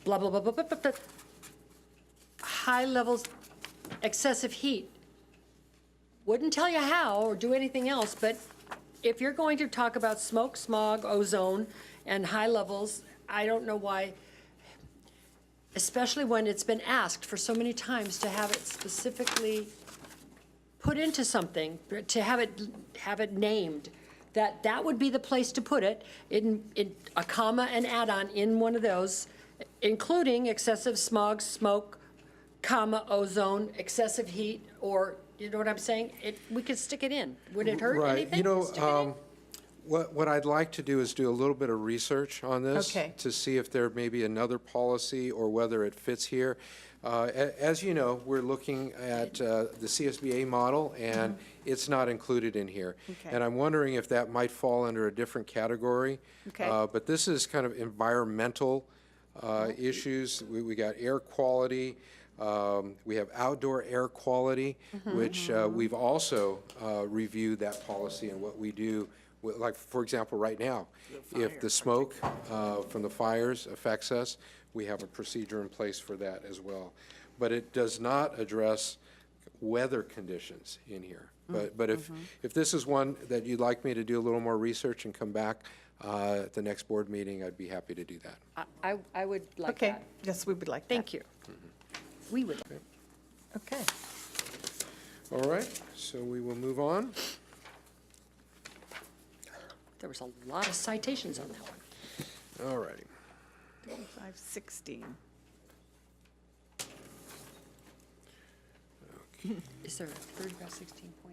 blah, blah, blah, blah, blah, blah, blah. High levels, excessive heat. Wouldn't tell you how or do anything else, but if you're going to talk about smoke, smog, ozone, and high levels, I don't know why, especially when it's been asked for so many times to have it specifically put into something, to have it named, that would be the place to put it, in a comma and add-on in one of those, including excessive smog, smoke, comma, ozone, excessive heat, or, you know what I'm saying? We could stick it in. Would it hurt anything? What I'd like to do is do a little bit of research on this. Okay. To see if there may be another policy or whether it fits here. As you know, we're looking at the CSBA model, and it's not included in here. Okay. And I'm wondering if that might fall under a different category. Okay. But this is kind of environmental issues. We got air quality. We have outdoor air quality, which we've also reviewed that policy and what we do. Like, for example, right now, if the smoke from the fires affects us, we have a procedure in place for that as well. But it does not address weather conditions in here. But if this is one that you'd like me to do a little more research and come back at the next board meeting, I'd be happy to do that. I would like Okay, that. yes, we would like that. Thank you. We would. Okay. All right, so we will move on. There was a lot of citations on that one. All righty. 3516. Is there a 3516.5?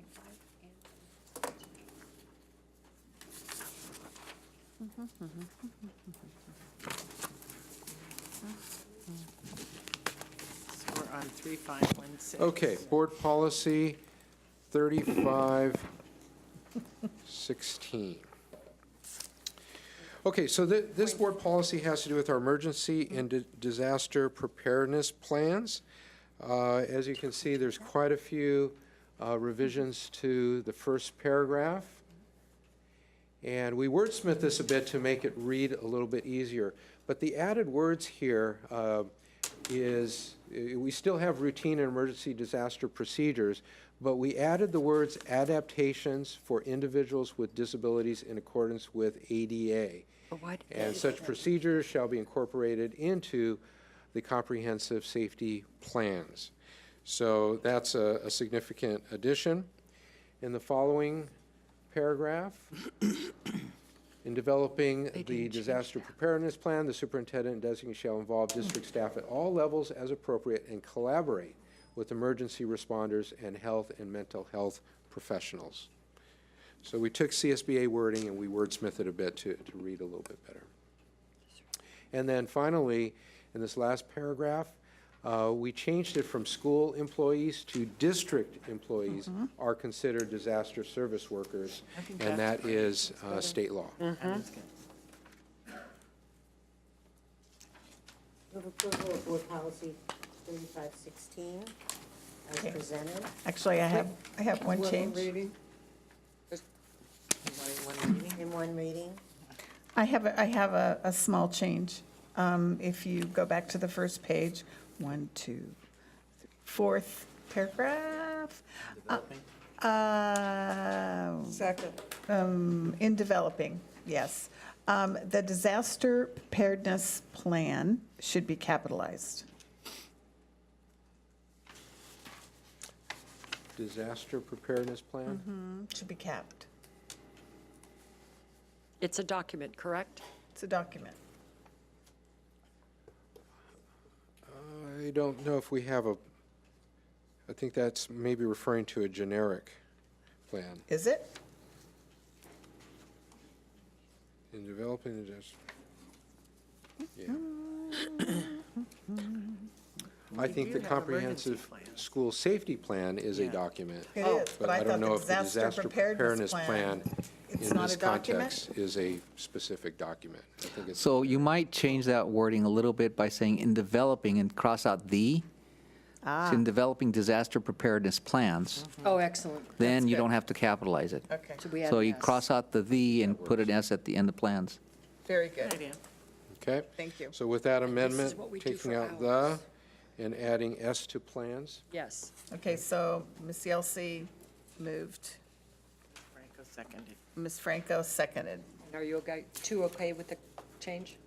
So we're on 3516. Okay, board policy 3516. Okay, so this board policy has to do with our emergency and disaster preparedness plans. As you can see, there's quite a few revisions to the first paragraph. And we wordsmith this a bit to make it read a little bit easier. But the added words here is, we still have routine and emergency disaster procedures, but we added the words adaptations for individuals with disabilities in accordance with ADA. And such procedures shall be incorporated into the comprehensive safety plans. So that's a significant addition. In the following paragraph, in developing the disaster preparedness plan, the superintendent designate shall involve district staff at all levels as appropriate and collaborate with emergency responders and health and mental health professionals. So we took CSBA wording and we wordsmithed a bit to read a little bit better. And then finally, in this last paragraph, we changed it from school employees to district employees are considered disaster service workers, and that is state law. Move approval of board policy 3516 as presented. Actually, I have one change. In one reading. I have a small change. If you go back to the first page, 1, 2, 4th paragraph. Second. In developing, yes. The disaster preparedness plan should be capitalized. Disaster preparedness plan? Should be capped. It's a document, correct? It's a document. I don't know if we have a, I think that's maybe referring to a generic plan. Is it? In developing the disaster. Yeah. I think the comprehensive school safety plan is a document. It is, But I don't know if the disaster preparedness preparedness plan it's in not this a document? context is a specific document. I think it's. So you might change that wording a little bit by saying in developing and cross out the. So in developing disaster preparedness plans, Oh, excellent. then you don't have to capitalize it. Okay, So we add So an you S. cross out the and put an S at the end of plans. very good. Okay? Thank you. So with that amendment, what we do taking for out the and adding S to plans. Yes. Okay, so Ms. Yelsey moved, Franco seconded. Ms. Franco seconded. Are you okay with the change?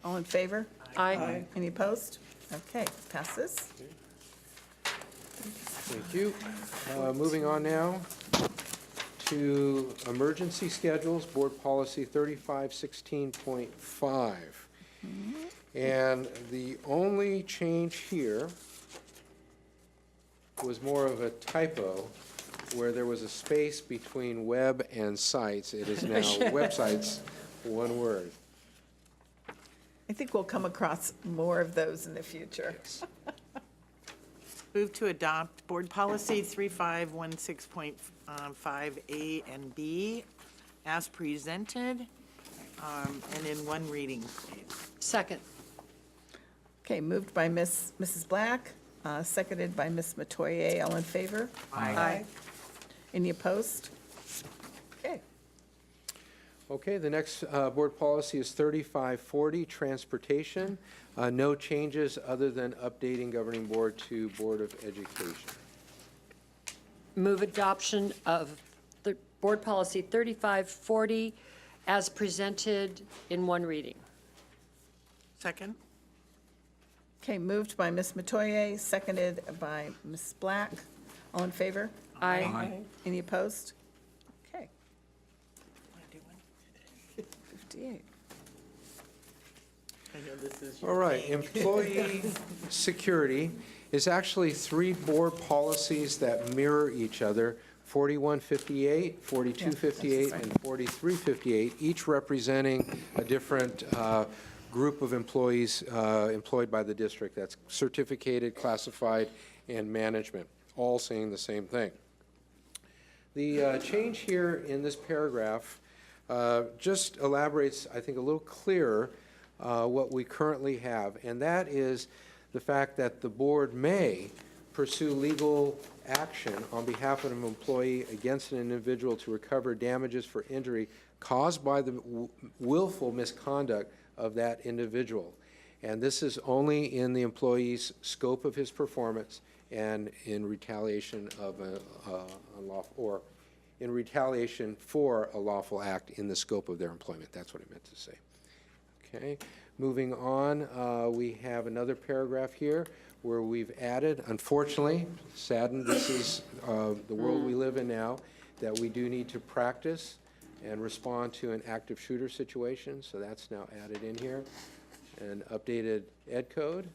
All in favor? Aye. Any opposed? Okay, passes. Thank you. Moving on now to emergency schedules, board policy 3516.5. And the only change here was more of a typo, where there was a space between web and sites. It is now websites, one word. I think we'll come across more of those in the future. Move to adopt board policy 3516.5A and B as presented, and in one reading, please. Second. Okay, moved by Mrs. Black, seconded by Ms. Metoyer. All in favor? Aye. Any opposed? Okay. Okay, the next board policy is 3540, transportation. No changes other than updating governing board to Board of Education. move adoption of the Board Policy 3540 as presented in one reading. Second? Okay, moved by Ms. Metoyer, seconded by Ms. Black. All in favor? Aye. Any opposed? Okay. 58. I know this is All right, employee security is actually 3 board policies that mirror each other, 4158, 4258, and 4358, each representing a different group of employees employed by the district. That's certificated, classified, and management, all saying the same thing. The change here in this paragraph just elaborates, I think, a little clearer what we currently have, and that is the fact that the board may pursue legal action on behalf of an employee against an individual to recover damages for injury caused by the willful misconduct of that individual. And this is only in the employee's scope of his performance and in retaliation of in retaliation for a lawful act in the scope of their employment. That's what I meant to say. Okay, moving on, we have another paragraph here where we've added, unfortunately, saddened, this is the world we live in now, that we do need to practice and respond to an active shooter situation, so that's now added in here. An updated ed code.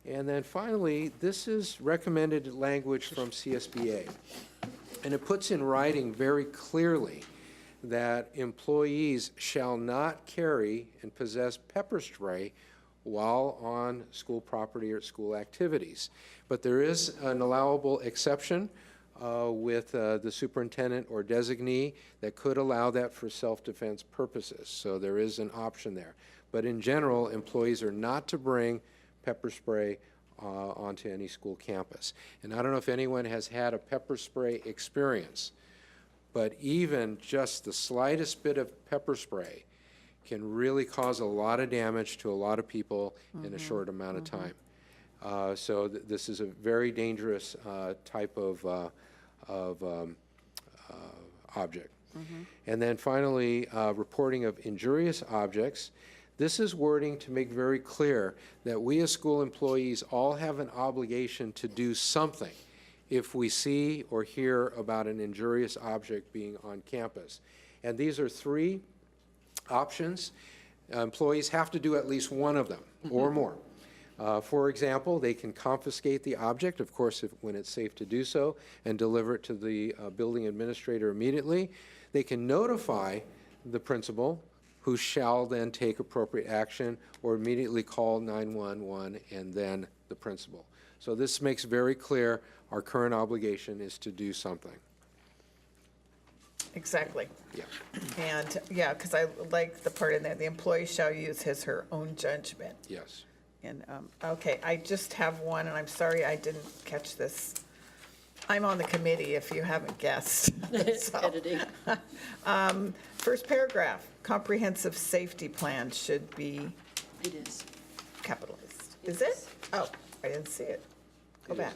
And then finally, this is recommended language from CSBA. And it puts in writing very clearly that employees shall not carry and possess pepper spray while on school property or school activities. But there is an allowable exception with the superintendent or designee that could allow that for self-defense purposes. So there is an option there. But in general, employees are not to bring pepper spray onto any school campus. And I don't know if anyone has had a pepper spray experience, but even just the slightest bit of pepper spray can really cause a lot of damage to a lot of people in a short amount of time. So this is a very dangerous type of object. And then finally, reporting of injurious objects. This is wording to make very clear that we as school employees all have an obligation to do something if we see or hear about an injurious object being on campus. And these are 3 options. Employees have to do at least one of them or more. For example, they can confiscate the object, of course, when it's safe to do so, and deliver it to the building administrator immediately. They can notify the principal, who shall then take appropriate action, or immediately call 911 and then the principal. So this makes very clear our current obligation is to do something. Exactly. Yeah. And, yeah, because I like the part in there, the employee shall use his/her own judgment. Yes. And, okay, I just have one, and I'm sorry I didn't catch this. I'm on the committee, if you haven't guessed. So, Editing. First paragraph, comprehensive safety plan should be It is. capitalized. Is it? Oh, I didn't see it. Go It is back.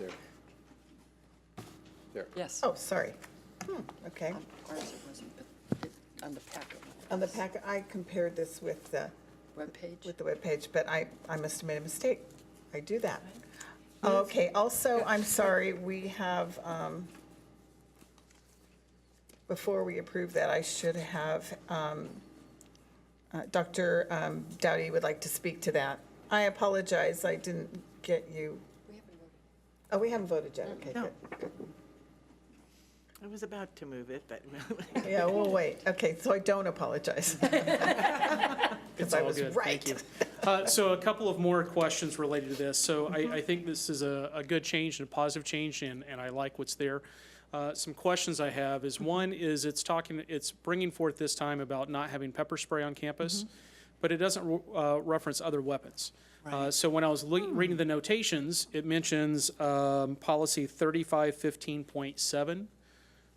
there. Yes. Oh, sorry. Okay. Ours it wasn't, but on the packet. On the packet, I compared this with the Webpage. webpage, but I must have made a mistake. I do that. Okay, also, I'm sorry, we have, before we approve that, I should have, Dr. Dowdy would like to speak to that. I apologize, I didn't get you. Oh, we haven't voted yet, okay, No. good. I was about to move it, but Yeah, we'll wait. Okay, so I don't apologize. It's I all was good. right. Thank you. So a couple of more questions related to this. So I think this is a good change and a positive change, and I like what's there. Some questions I have is, one is it's bringing forth this time about not having pepper spray on campus, but it doesn't reference other weapons. So when I was reading the notations, it mentions policy 3515.7,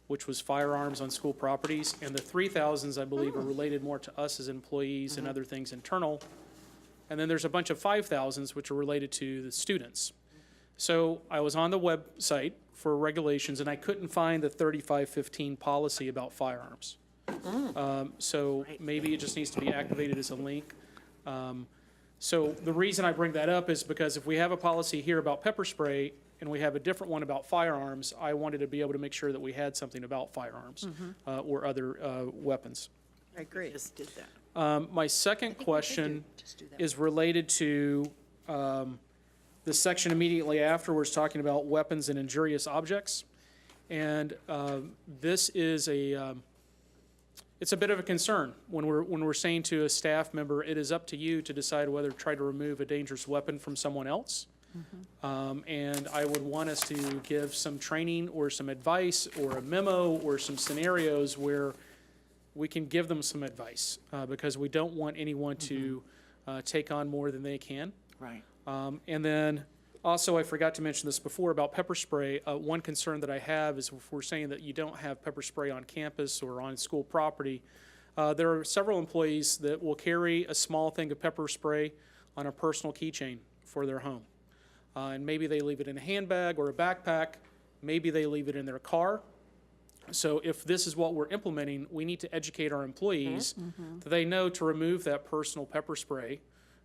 which was firearms on school properties, and the 3000s, I believe, are related more to us as employees and other things internal. And then there's a bunch of 5000s, which are related to the students. So I was on the website, for regulations, and I couldn't find the 3515 policy about firearms. So maybe it just needs to be activated as a link. So the reason I bring that up is because if we have a policy here about pepper spray and we have a different one about firearms, I wanted to be able to make sure that we had something about firearms or other weapons. I agree. Just did that. My second question is related to the section immediately afterwards talking about weapons and injurious objects. And this is it's a bit of a concern when we're saying to a staff member, it is up to you to decide whether to try to remove a dangerous weapon from someone else. And I would want us to give some training or some advice or a memo or some scenarios where we can give them some advice because we don't want anyone to take on more than they can. Right. And then also, I forgot to mention this before about pepper spray. One concern that I have is if we're saying that you don't have pepper spray on campus or on school property, there are several employees that will carry a small thing of pepper spray on a personal keychain for their home. And maybe they leave it in a handbag or a backpack. Maybe they leave it in their car. So if this is what we're implementing, we need to educate our employees that they know to remove that personal pepper spray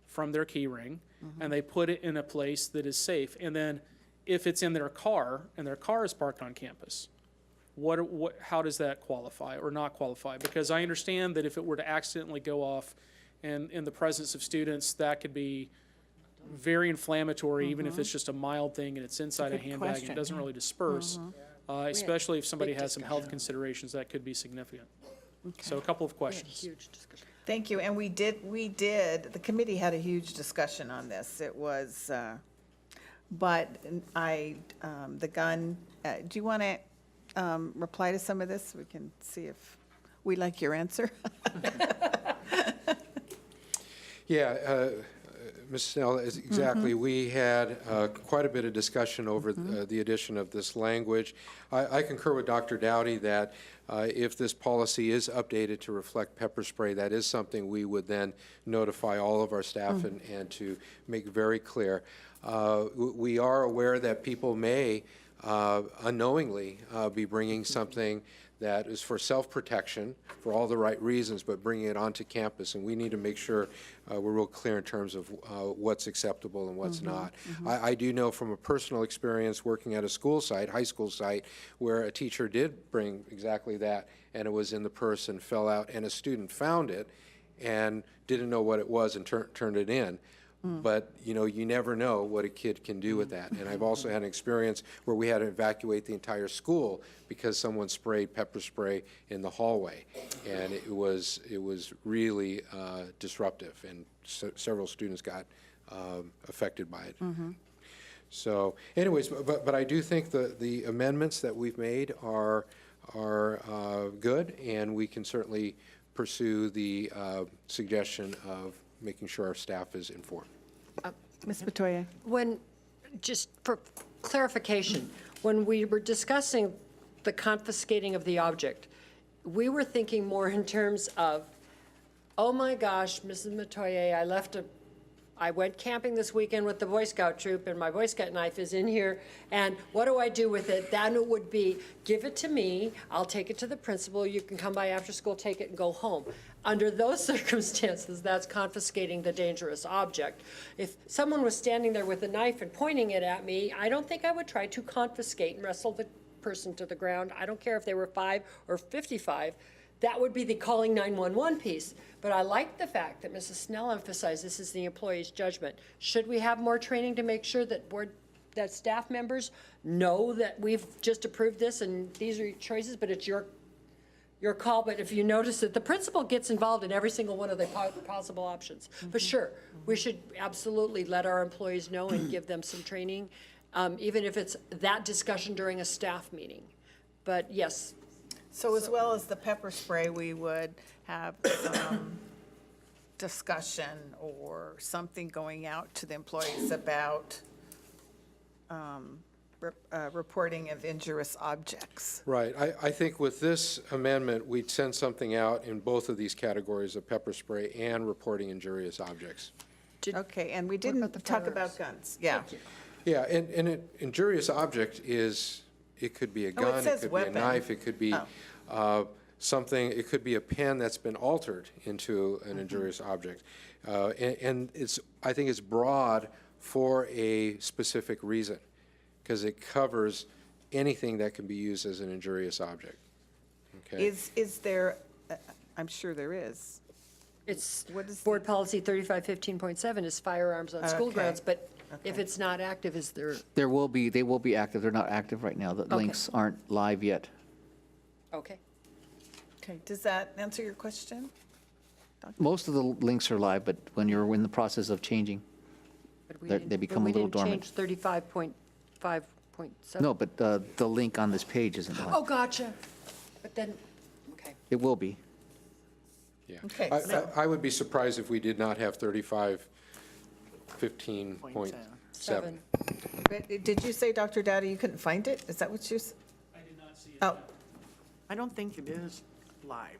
from their key ring, and they put it in a place that is safe. And then if it's in their car and their car is parked on campus, how does that qualify or not qualify? Because I understand that if it were to accidentally go off and in the presence of students, that could be very inflammatory, even if it's just a mild thing and it's inside a handbag and it doesn't really disperse. Especially if somebody has some health considerations, that could be significant. So a couple of questions. Huge discussion. Thank you, and we did, the committee had a huge discussion on this. It was, but the gun, do you want to reply to some of this? We can see if we like your answer. Yeah, Ms. Snell, exactly. We had quite a bit of discussion over the addition of this language. I concur with Dr. Dowdy that if this policy is updated to reflect pepper spray, that is something we would then notify all of our staff and to make very clear. We are aware that people may unknowingly be bringing something that is for self-protection for all the right reasons, but bringing it onto campus, and we need to make sure we're real clear in terms of what's acceptable and what's not. I do know from a personal experience working at a school site, high school site, where a teacher did bring exactly that, and it was in the purse and fell out, and a student found it and didn't know what it was and turned it in. But, you know, you never know what a kid can do with that. And I've also had an experience where we had to evacuate the entire school because someone sprayed pepper spray in the hallway. And it was really disruptive, and several students got affected by it. So anyways, but I do think the amendments that we've made are good, and we can certainly pursue the suggestion of making sure our staff is informed. Ms. Metoyer? Just for clarification, when we were discussing the confiscating of the object, we were thinking more in terms of, oh my gosh, Mrs. Metoyer, I went camping this weekend with the Boy Scout troop, and my Boy Scout knife is in here, and what do I do with it? Then it would be, give it to me, I'll take it to the principal, you can come by after school, take it, and go home. Under those circumstances, that's confiscating the dangerous object. If someone was standing there with a knife and pointing it at me, I don't think I would try to confiscate and wrestle the person to the ground. I don't care if they were 5 or 55. That would be the calling 911 piece. But I like the fact that Mrs. Snell emphasized this is the employee's judgment. Should we have more training to make sure that staff members know that we've just approved this and these are your choices, but it's your call? But if you notice that the principal gets involved in every single one of the possible options. But sure, we should absolutely let our employees know and give them some training, even if it's that discussion during a staff meeting. But yes. So as well as the pepper spray, we would have some discussion or something going out to the employees about reporting of injurious objects. Right. I think with this amendment, we'd send something out in both of these categories of pepper spray and reporting injurious objects. Okay, and we didn't talk about guns. Yeah. Yeah, and an injurious object is It could be a Oh, it gun, it says could weapon. be a knife, it could be something, it could be a pen that's been altered into an injurious object. And I think it's broad for a specific reason, because it covers anything that can be used as an injurious object. Okay? Is there, I'm sure there is. It's, What is Board Policy 3515.7 is firearms on school Okay. grounds, but if it's not active, is there, They will be active. They're not active right now. The links aren't live yet. okay. Okay, does that answer your question? Most of the links are live, but when you're in the process of changing, But we they didn't- become but a little dormant. We didn't change 35.5.7. No, but the link on this page isn't live. Oh, gotcha. But then, okay. It will be. Yeah. Okay, I would be surprised if we did not have 3515.7. But did you say, Dr. Dowdy, you couldn't find it? Is that what you said? I did not see it. Oh, I don't think it is live.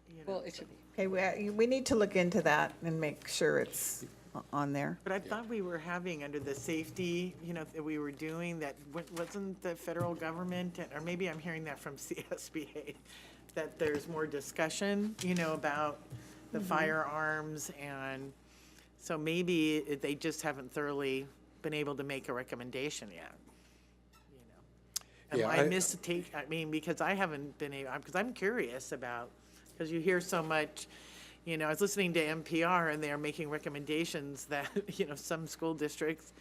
you know, Well, it should be. okay, we need to look into that and make sure it's on there. But I thought we were having under the safety, that we were doing that, wasn't the federal government, or maybe I'm hearing that from CSBA, that there's more discussion, about the firearms, and so maybe they just haven't thoroughly been able to make a recommendation yet. Yeah, Am I mistake, because I haven't been able, because I'm curious about, because you hear so much, I was listening to NPR and they're making recommendations that, some school districts,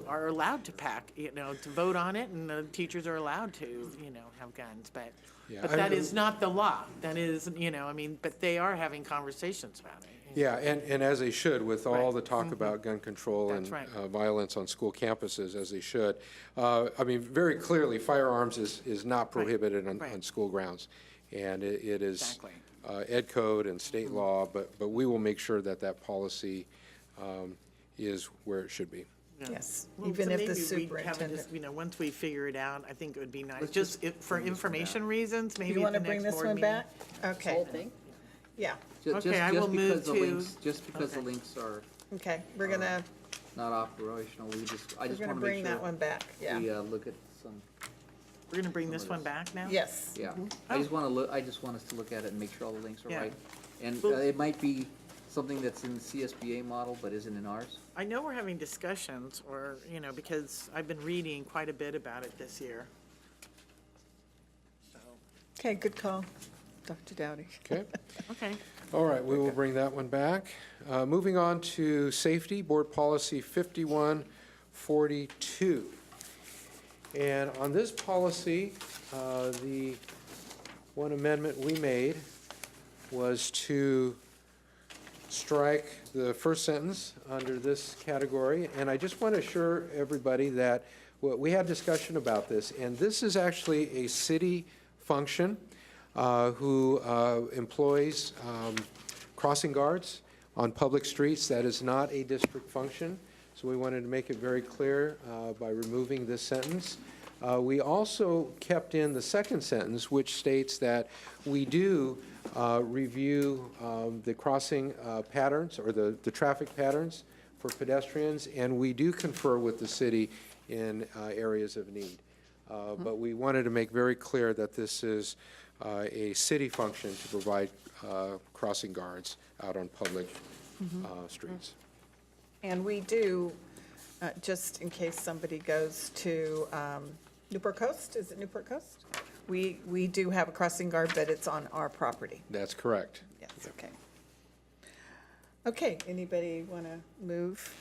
are allowed to pack, to vote on it, and the teachers are allowed to, have guns, but Yeah, that is not the law. That is, but they are having conversations about it. Yeah, and as they should, with all the talk about gun control and That's right. violence on school campuses, as they should. Very clearly, firearms is not prohibited on school grounds. And it is Exactly. ed code and state law, but we will make sure that policy is where it should be. Yes, Well, even so if the maybe we haven't superintendent. just, once we figure it out, I think it would be nice, for information reasons, maybe You at want the to bring next this board one meeting. back? Okay, Whole thing? yeah, Okay, I will move to- Just because the Okay. links are okay, we're gonna, not operational, I we're just gonna want to make bring that sure one back, yeah. we look at some, We're going to bring this one back now? Yes. yeah. I just want us to look at it and make sure all the links are Yeah. right. And Well- it might be something that's in the CSBA model, but isn't in ours. I know we're having discussions, or, because I've been reading quite a bit about it this year. So, Okay, good call, Dr. Dowdy. Okay? okay. All right, we will bring that one back. Moving on to safety, Board Policy 5142. And on this policy, the one amendment we made was to strike the first sentence under this category. And I just want to assure everybody that we had discussion about this, and this is actually a city function who employs crossing guards on public streets. That is not a district function. So we wanted to make it very clear by removing this sentence. We also kept in the second sentence, which states that we do review the crossing patterns or the traffic patterns for pedestrians, and we do confer with the city in areas of need. But we wanted to make very clear that this is a city function to provide crossing guards out on public streets. And we do, just in case somebody goes to Newport Coast, is it Newport Coast? We do have a crossing guard, but it's on our property. That's correct. Yes, okay. Okay, anybody want to move?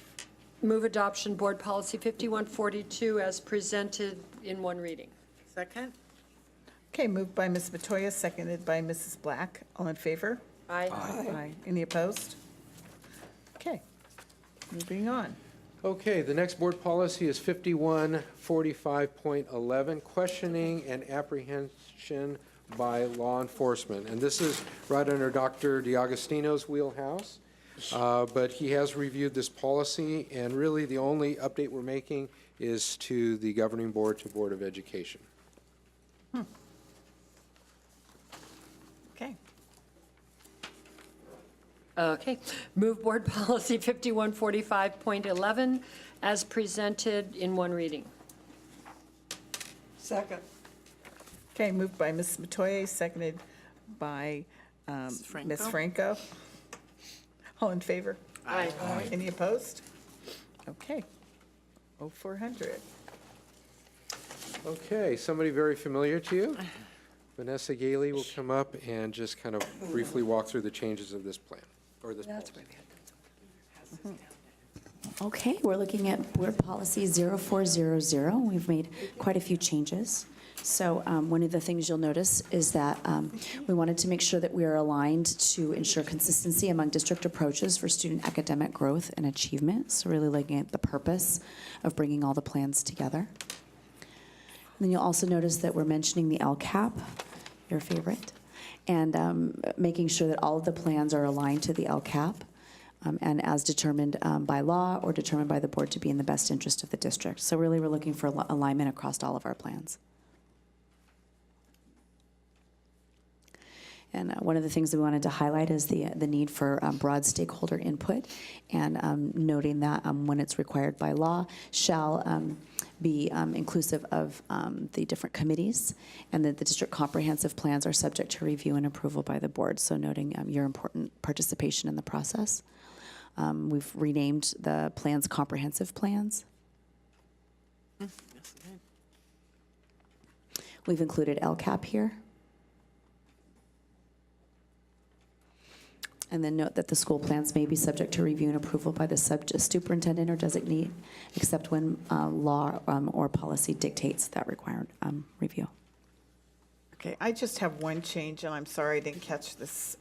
Move adoption, Board Policy 5142 as presented in one reading. Second? Okay, moved by Ms. Matoya, seconded by Mrs. Black. All in favor? Aye. Aye. Any opposed? Okay, moving on. Okay, the next board policy is 5145.11, questioning and apprehension by law enforcement. And this is right under Dr. DiAgostino's wheelhouse. But he has reviewed this policy, and really the only update we're making is to the governing board, to Board of Education. Okay. Okay. Move Board Policy 5145.11 as presented in one reading. Second. Okay, moved by Ms. Metoyer, seconded by Ms. Franco. All in favor? Aye. Any opposed? Okay. 0400. Okay, somebody very familiar to you? Vanessa Gailey will come up and just kind of briefly walk through the changes of this plan, or this policy. Okay, we're looking at Board Policy 0400. We've made quite a few changes. So one of the things you'll notice is that we wanted to make sure that we are aligned to ensure consistency among district approaches for student academic growth and achievement. So really looking at the purpose of bringing all the plans together. And then you'll also notice that we're mentioning the LCAP, your favorite, and making sure that all of the plans are aligned to the LCAP. And as determined by law or determined by the board to be in the best interest of the district. So really, we're looking for alignment across all of our plans. And one of the things that we wanted to highlight is the need for broad stakeholder input, and noting that when it's required by law, shall be inclusive of the different committees, and that the district comprehensive plans are subject to review and approval by the board. So noting your important participation in the process. We've renamed the plans comprehensive plans. We've included LCAP here. And then note that the school plans may be subject to review and approval by the superintendent or designee, except when law or policy dictates that required review. Okay, I just have one change, and I'm sorry I didn't catch this.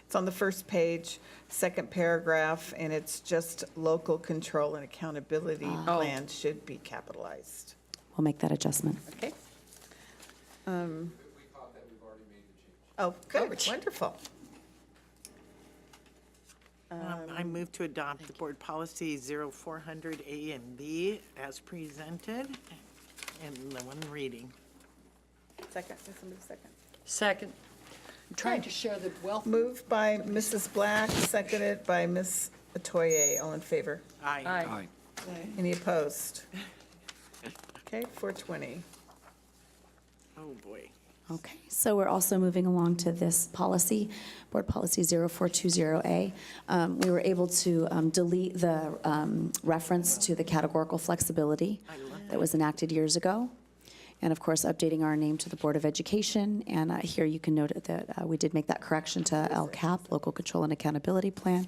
It's on the first page, second paragraph, and it's just local control and accountability plan should be capitalized. We'll make that adjustment. Okay. Oh, good, wonderful. I move to adopt the board policy 0400 A and B as presented in the one reading. Second, somebody second. Second. I'm trying to share the wealth. Moved by Mrs. Black, seconded by Ms. Otoye. All in favor? Aye. Aye. Any opposed? Okay, 420. Oh, boy. Okay, so we're also moving along to this policy, Board Policy 0420A. We were able to delete the reference to the categorical flexibility that was enacted years ago. And of course, updating our name to the Board of Education. And here you can note that we did make that correction to LCAP, Local Control and Accountability Plan.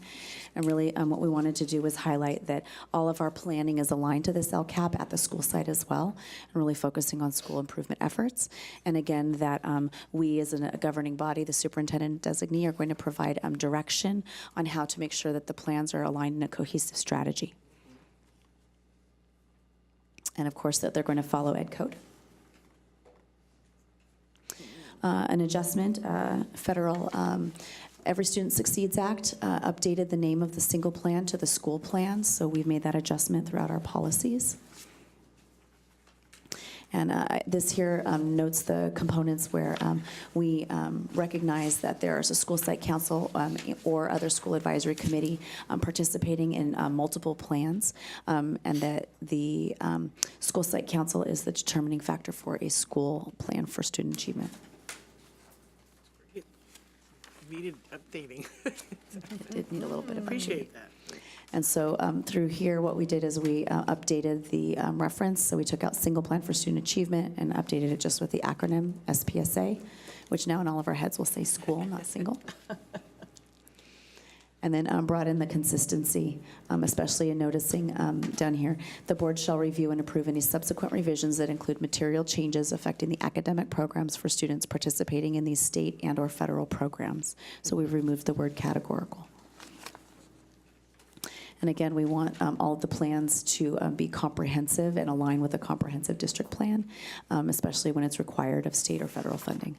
And really what we wanted to do was highlight that all of our planning is aligned to this LCAP at the school site as well, and really focusing on school improvement efforts. And again, that we as a governing body, the superintendent designee, are going to provide direction on how to make sure that the plans are aligned in a cohesive strategy. And of course, that they're going to follow Ed Code. An adjustment, federal Every Student Succeeds Act updated the name of the single plan to the school plan, so we've made that adjustment throughout our policies. And this here notes the components where we recognize that there is a school site council or other school advisory committee participating in multiple plans, and that the school site council is the determining factor for a school plan for student achievement. Needed updating. It did need a little bit of Appreciate that. And so through here, what we did is we updated the reference. So we took out single plan for student achievement and updated it just with the acronym SPSA, which now in all of our heads will say school, not single. And then brought in the consistency, especially in noticing down here, the board shall review and approve any subsequent revisions that include material changes affecting the academic programs for students participating in these state and or federal programs. So we've removed the word categorical. And again, we want all of the plans to be comprehensive and align with a comprehensive district plan, especially when it's required of state or federal funding.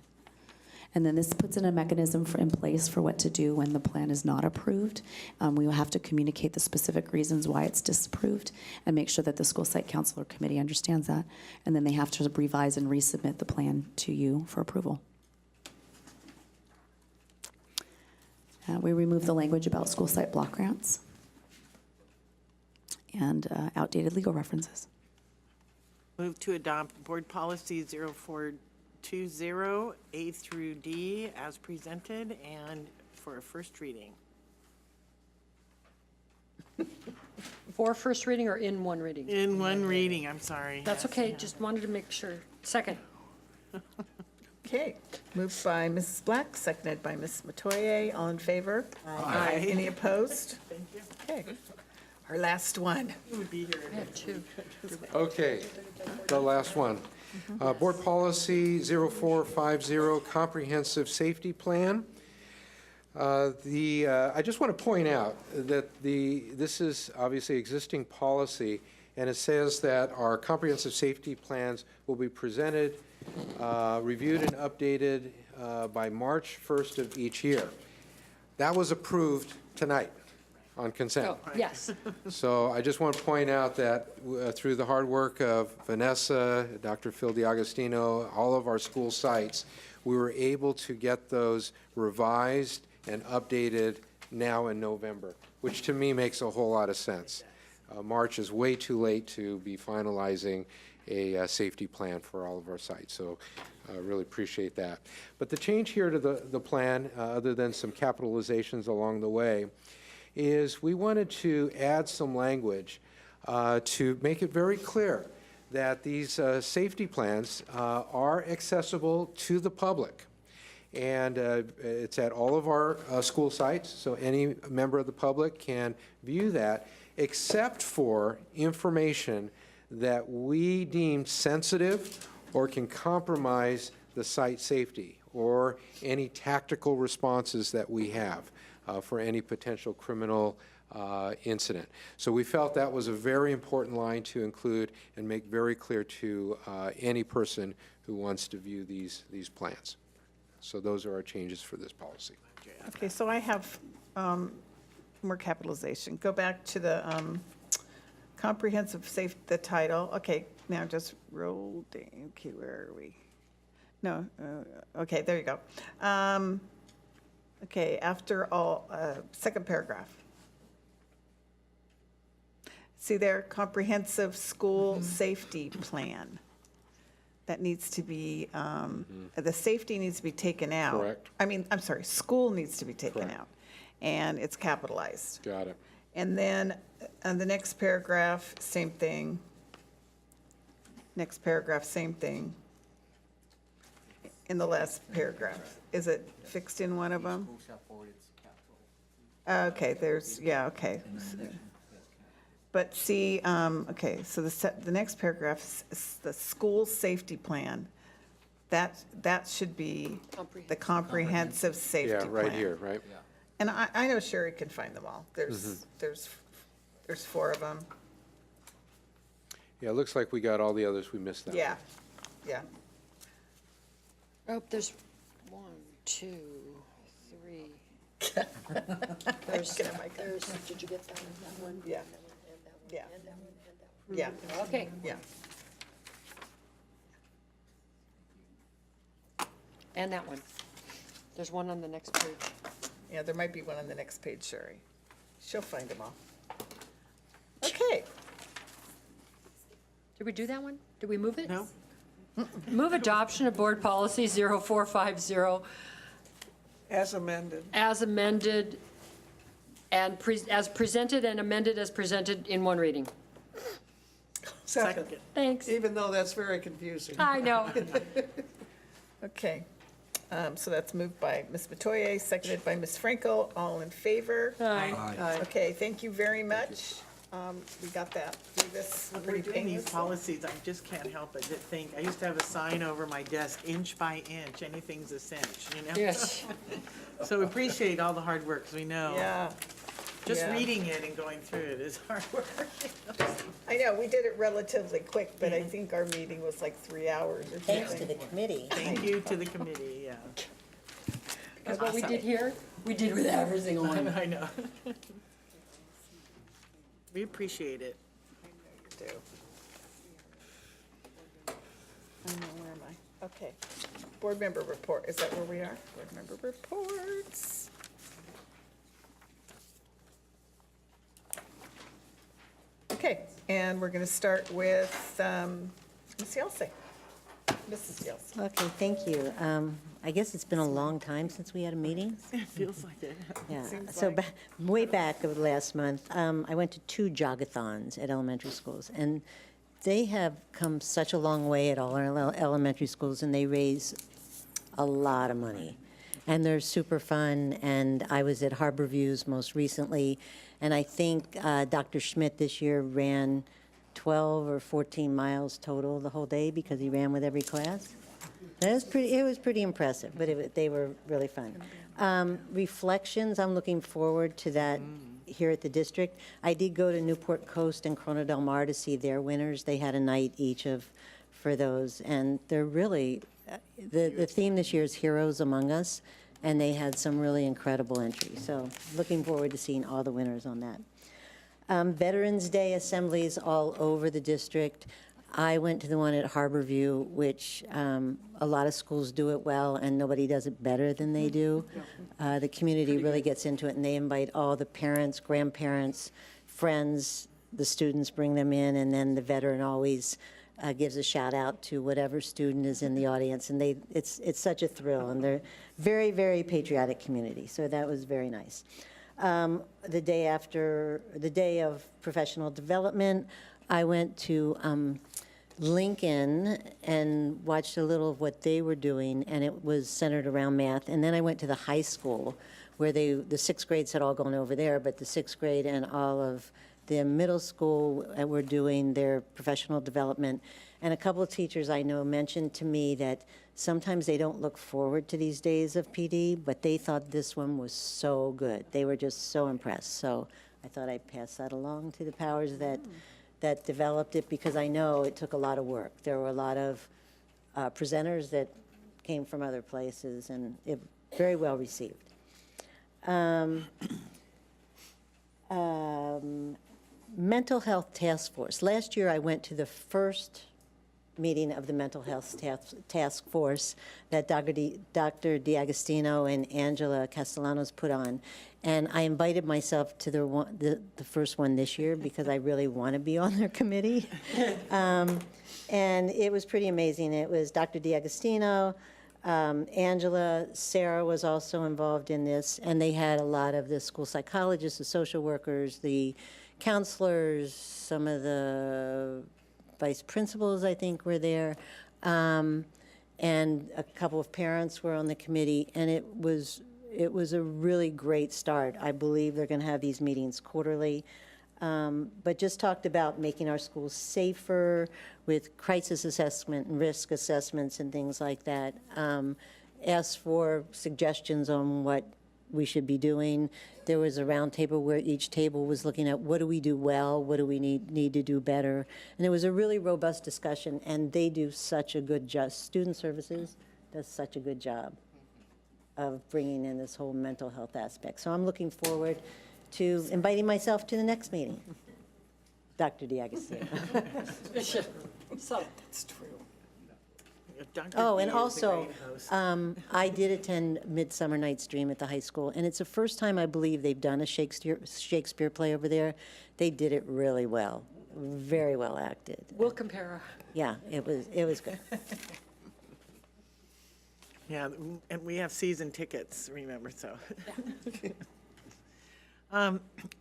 And then this puts in a mechanism in place for what to do when the plan is not approved. We will have to communicate the specific reasons why it's disapproved and make sure that the school site council or committee understands that. And then they have to revise and resubmit the plan to you for approval. We remove the language about school site block grants and outdated legal references. Move to adopt Board Policy 0420, A through D, as presented and for a first reading. For first reading or in one reading? In one reading, I'm sorry. That's okay, just wanted to make sure. Second. Okay, moved by Mrs. Black, seconded by Ms. Metoyer. All in favor? Aye. Any opposed? Thank you. Okay, our last one. Who would be here? I have two. Okay, the last one. Board Policy 0450, Comprehensive Safety Plan. I just want to point out that this is obviously existing policy, and it says that our comprehensive safety plans will be presented, reviewed and updated by March 1st of each year. That was approved tonight on consent. Oh, yes. So I just want to point out that through the hard work of Vanessa, Dr. Phil DiAgostino, all of our school sites, we were able to get those revised and updated now in November, which to me makes a whole lot of sense. March is way too late to be finalizing a safety plan for all of our sites, so I really appreciate that. But the change here to the plan, other than some capitalizations along the way, is we wanted to add some language to make it very clear that these safety plans are accessible to the public. And it's at all of our school sites, so any member of the public can view that, except for information that we deem sensitive or can compromise the site safety, or any tactical responses that we have for any potential criminal incident. So we felt that was a very important line to include and make very clear to any person who wants to view these plans. So those are our changes for this policy. Okay, so I have more capitalization. Go back to the comprehensive safety, the title. Okay, now just roll down. Okay, where are we? No, okay, there you go. Okay, after all, second paragraph. See there, comprehensive school safety plan. That needs to be, the safety needs to be taken out. Correct. I mean, I'm sorry, school needs to be taken out, and it's capitalized. Got it. And then, on the next paragraph, same thing. Next paragraph, same thing. In the last paragraph, is it fixed in one of them? Okay, there's, yeah, okay. But see, okay, so the next paragraph is the school safety plan. That should be the comprehensive safety plan. Yeah, right here, right? And I know Sherry can find them all. There's 4 of them. Yeah, it looks like we got all the others. We missed that. Yeah, yeah. Oh, there's 1, 2, 3. There's, did you get that one? Yeah. Yeah. Yeah. Okay. Yeah. And that one. There's one on the next page. Yeah, there might be one on the next page, Sherry. She'll find them all. Okay. Did we do that one? Did we move it? No. Move adoption of Board Policy 0450 As amended. as amended and as presented and amended as presented in one reading. Second. Thanks. Even though that's very confusing. I know. Okay. So that's moved by Ms. Metoyer, seconded by Ms. Frankel. All in favor? Aye. Okay, thank you very much. We got that through this When pretty we're doing these painlessly. policies, I just can't help but think, I used to have a sign over my desk, inch by inch, anything's a cinch, you know? Yes. So appreciate all the hard work, because we know. Yeah. Just yeah. reading it and going through it is hard work. I know, we did it relatively quick, but I think our meeting was like 3 hours or something. Thanks to the committee. Thank you to the committee, yeah. Because what we did here, we did with every single one. I know. We appreciate it. I know you do. I know, where am I? Okay. Board member report, is that where we are? Board member reports. Okay, and we're going to start with Ms. Yelsey. Mrs. Yelsey. Okay, thank you. I guess it's been a long time since we had a meeting. It feels like it. Yeah, Seems so like- way back of last month, I went to 2 jogathons at elementary schools, and they have come such a long way at all our elementary schools, and they raise a lot of money. And they're super fun, and I was at Harbor Views most recently, and I think Dr. Schmidt this year ran 12 or 14 miles total the whole day because he ran with every class. It was pretty impressive, but they were really fun. Reflections, I'm looking forward to that here at the district. I did go to Newport Coast and Corona Del Mar to see their winners. They had a night each for those, and they're really, the theme this year is Heroes Among Us, and they had some really incredible entries. So looking forward to seeing all the winners on that. Veterans Day assemblies all over the district. I went to the one at Harborview, which a lot of schools do it well, and nobody does it better than they do. The community really gets into it, and they invite all the parents, grandparents, friends, the students bring them in, and then the veteran always gives a shout out to whatever student is in the audience, and it's such a thrill, and they're very, very patriotic community, so that was very nice. The day of professional development, I went to Lincoln and watched a little of what they were doing, and it was centered around math. And then I went to the high school where the 6th grades had all gone over there, but the 6th grade and all of the middle school were doing their professional development. And a couple of teachers I know mentioned to me that sometimes they don't look forward to these days of PD, but they thought this one was so good. They were just so impressed. So I thought I'd pass that along to the powers that developed it, because I know it took a lot of work. There were a lot of presenters that came from other places, and it very well received. Mental Health Task Force. Last year, I went to the first meeting of the Mental Health Task Force that Dr. D'Agostino and Angela Castellanos put on. And I invited myself to the first one this year because I really want to be on their committee. And it was pretty amazing. It was Dr. D'Agostino, Angela, Sarah was also involved in this, and they had a lot of the school psychologists, the social workers, the counselors, some of the vice principals, I think, were there, and a couple of parents were on the committee, and it was a really great start. I believe they're going to have these meetings quarterly, but just talked about making our schools safer with crisis assessment and risk assessments and things like that. Asked for suggestions on what we should be doing. There was a round table where each table was looking at what do we do well, what do we need to do better. And it was a really robust discussion, and they do such a good job. Student Services does such a good job of bringing in this whole mental health aspect. So I'm looking forward to inviting myself to the next meeting. Dr. D'Agostino. So, that's true. Oh, and also, I did attend Midsummer Night's Dream at the high school, and it's the first time I believe they've done a Shakespeare play over there. They did it really well, very well acted. We'll compare. Yeah, it was good. Yeah, and we have season tickets, remember, so.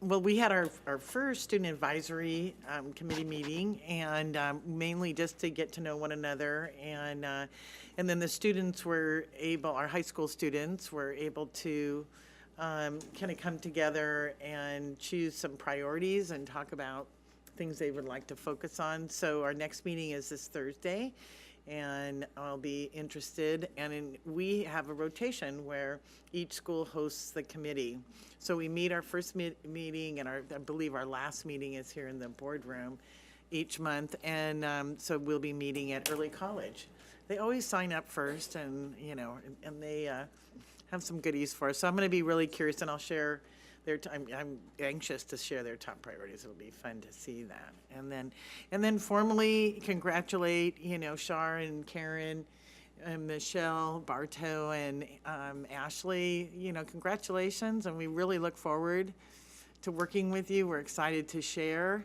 Well, we had our first student advisory committee meeting, and mainly just to get to know one another, and then the students were able, our high school students were able to kind of come together and choose some priorities and talk about things they would like to focus on. So our next meeting is this Thursday, and I'll be interested. And we have a rotation where each school hosts the committee. So we meet our first meeting, and I believe our last meeting is here in the boardroom each month. And so we'll be meeting at Early College. They always sign up first, and and they have some goodies for us. So I'm going to be really curious, and I'll share their. I'm anxious to share their top priorities. It'll be fun to see that, and then formally congratulate Shar and Karen, and Michelle, Bartow, and Ashley. Congratulations, and we really look forward to working with you. We're excited to share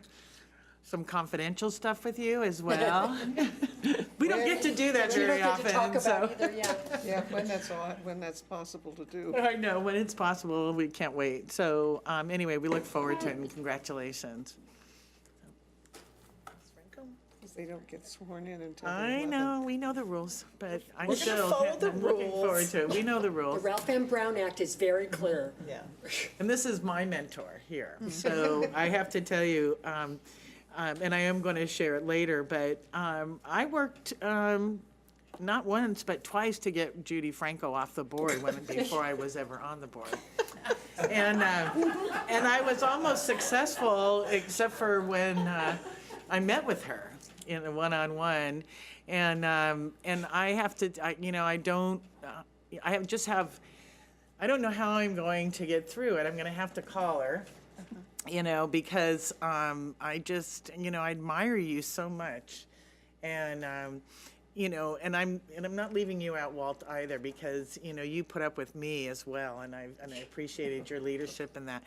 some confidential stuff with you as well. We don't get to do that We very don't get to talk often, about so. either, yeah. Yeah, when that's possible to do. I know, when it's possible, we can't wait. So anyway, we look forward to it, and congratulations. They don't get sworn in until the I 11th. know, we know the rules, but I'm We're gonna still follow the I'm looking forward rules. to it. We know the The rules. Ralph M. Brown Act is very clear. Yeah. And this is my mentor here. So I have to tell you, and I am going to share it later, but I worked not once, but twice to get Judy Franco off the board before I was ever on the board. And I was almost successful, except for when I met with her in a one-on-one. And I have to, I don't know how I'm going to get through it. I'm going to have to call her, because I just, I admire you so much. And, and I'm not leaving you out, Walt, either, because, you put up with me as well, and I appreciated your leadership in that.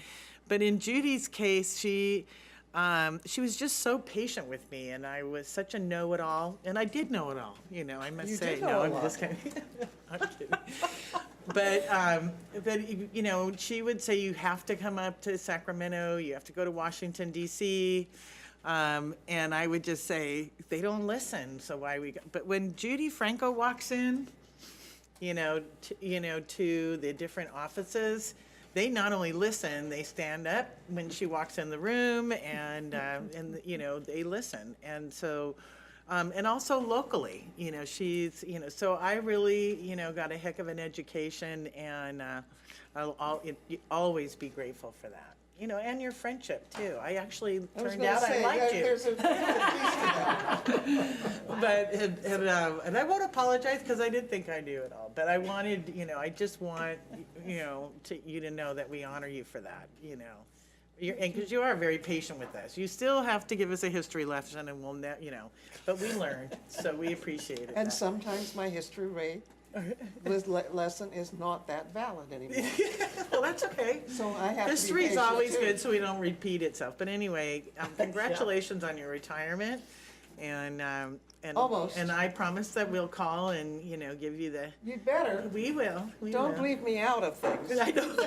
But in Judy's case, she was just so patient with me, and I was such a know-it-all, and I did know it all, I must say. did know No, a I'm lot. just kidding. I'm kidding. But she would say, you have to come up to Sacramento, you have to go to Washington, D.C., and I would just say, they don't listen, so why we go? But when Judy Franco walks in, to the different offices, they not only listen, they stand up when she walks in the room, and they listen. And so, and also locally, she's, so I really, got a heck of an education, and I'll always be grateful for that. And your friendship too. I actually turned out I liked you. There's a piece of that. But and I won't apologize because I did think I knew it all. But I wanted, I just want, you to know that we honor you for that. And because you are very patient with us. You still have to give us a history lesson, and we'll, but we learned, so we appreciate it. And sometimes my history lesson is not that valid anymore. Well, that's okay. So I have to be History is patient, always too. good, so we don't repeat itself. But anyway, congratulations on your retirement, and Almost. And I promise that we'll call and give you the. You'd better. We will. Don't leave me out of things. I know.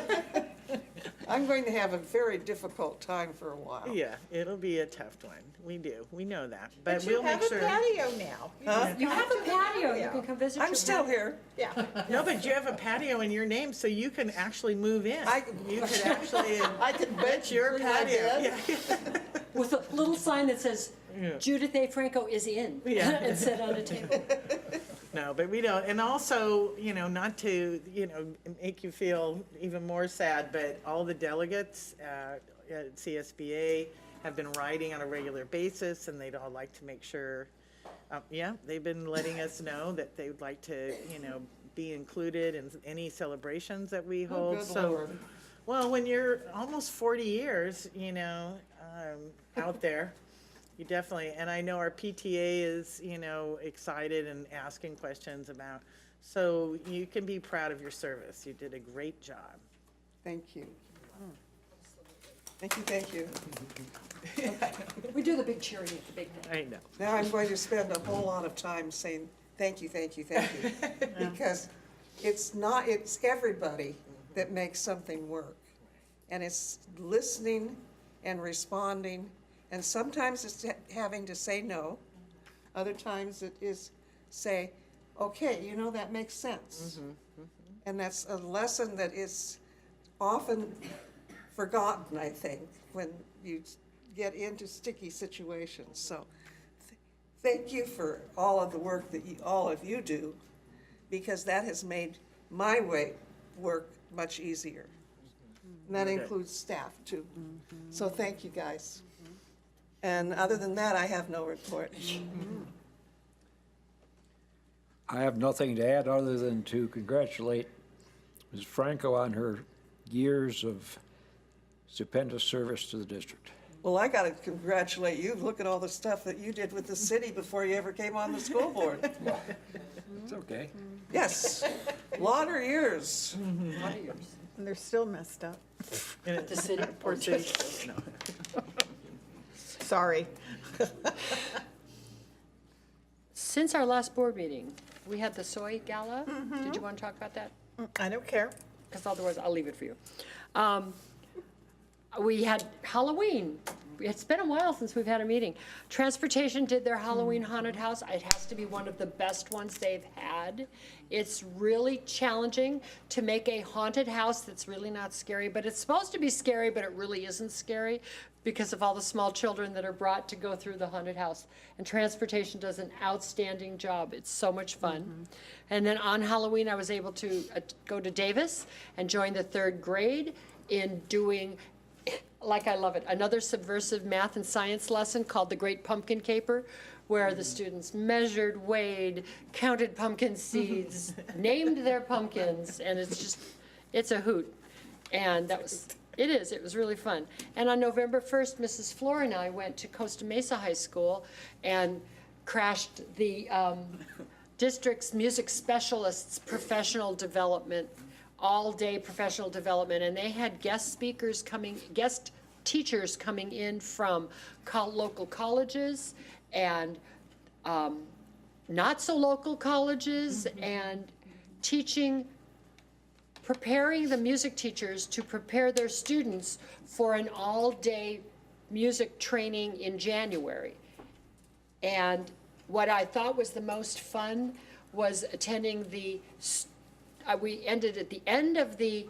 I'm going to have a very difficult time for a while. Yeah, it'll be a tough one. We do. We know that, but You we'll have make a sure. patio now. Huh? You have a patio, you can come visit. I'm your still friend. here. Yeah. No, but you have a patio in your name, so you can actually move in. You could actually. I can That's your bring my patio. bed. Yeah. With a little sign that says, Judith A. Franco is in, Yeah. and sit on a table. No, but we don't. And also, not to, make you feel even more sad, but all the delegates at CSBA have been writing on a regular basis, and they'd all like to make sure, they've been letting us know that they would like to, be included in any celebrations that we hold. good So, Lord. well, when you're almost 40 years, out there, you definitely, and I know our PTA is, excited and asking questions about, so you can be proud of your service. You did a great job. Thank you. Thank you. We do the big cheering at the big thing. I know. Now I'm going to spend a whole lot of time saying thank you, because it's everybody that makes something work. And it's listening and responding, and sometimes it's having to say no. Other times it is say, okay, that makes sense. And that's a lesson that is often forgotten, I think, when you get into sticky situations. So thank you for all of the work that all of you do, because that has made my work much easier. And that includes staff, too. So thank you, guys. And other than that, I have no report. I have nothing to add other than to congratulate Ms. Franco on her years of stupendous service to the district. Well, I got to congratulate you. Look at all the stuff that you did with the city before you ever came on the school board. It's okay. Yes, a lot of years. And they're still messed up. The city. Poor city. Sorry. Since our last board meeting, we had the soy gala. Did you want to talk about that? I don't care. Because otherwise, I'll leave it for you. We had Halloween. It's been a while since we've had a meeting. Transportation did their Halloween haunted house. It has to be one of the best ones they've had. It's really challenging to make a haunted house that's really not scary, but it's supposed to be scary, but it really isn't scary because of all the small children that are brought to go through the haunted house. And transportation does an outstanding job. It's so much fun. And then on Halloween, I was able to go to Davis and join the 3rd grade in doing, like I love it, another subversive math and science lesson called The Great Pumpkin Caper, where the students measured, weighed, counted pumpkin seeds, named their pumpkins, and it's a hoot. And it was really fun. And on November 1st, Mrs. Floor and I went to Costa Mesa High School and crashed the district's music specialists' professional development, all-day professional development, and they had guest teachers coming in from local colleges and not so local colleges, and preparing the music teachers to prepare their students for an all-day music training in January. And what I thought was the most fun was attending we ended at the end of the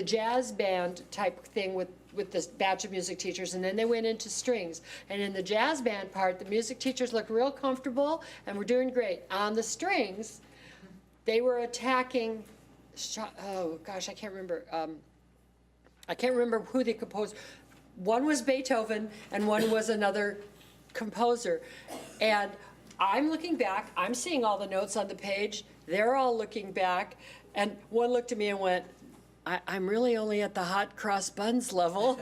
jazz band type thing with this batch of music teachers, and then they went into strings. And in the jazz band part, the music teachers looked real comfortable and were doing great. On the strings, they were attacking, oh gosh, I can't remember who they composed. One was Beethoven and one was another composer. And I'm looking back, I'm seeing all the notes on the page, they're all looking back, and one looked at me and went, I'm really only at the hot cross buns level.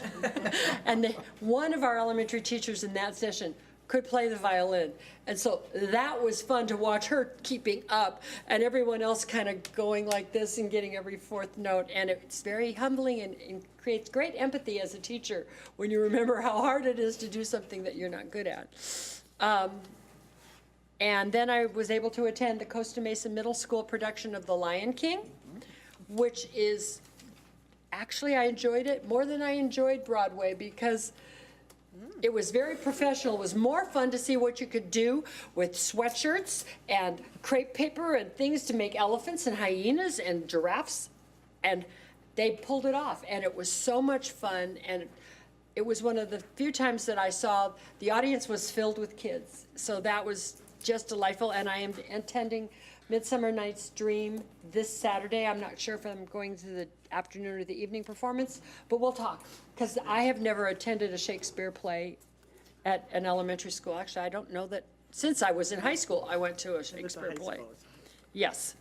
And one of our elementary teachers in that session could play the violin. And so that was fun to watch her keeping up and everyone else kind of going like this and getting every 4th note. And it's very humbling and creates great empathy as a teacher when you remember how hard it is to do something that you're not good at. And then I was able to attend the Costa Mesa Middle School production of The Lion King, which is, actually I enjoyed it more than I enjoyed Broadway because it was very professional. It was more fun to see what you could do with sweatshirts and crepe paper and things to make elephants and hyenas and giraffes. And they pulled it off, and it was so much fun. And it was one of the few times that I saw the audience was filled with kids. So that was just delightful. And I am attending Midsummer Night's Dream this Saturday. I'm not sure if I'm going to the afternoon or the evening performance, but we'll talk. Because I have never attended a Shakespeare play at an elementary school. Actually, I don't know that since I was in high school, I went to a Shakespeare play. Yes.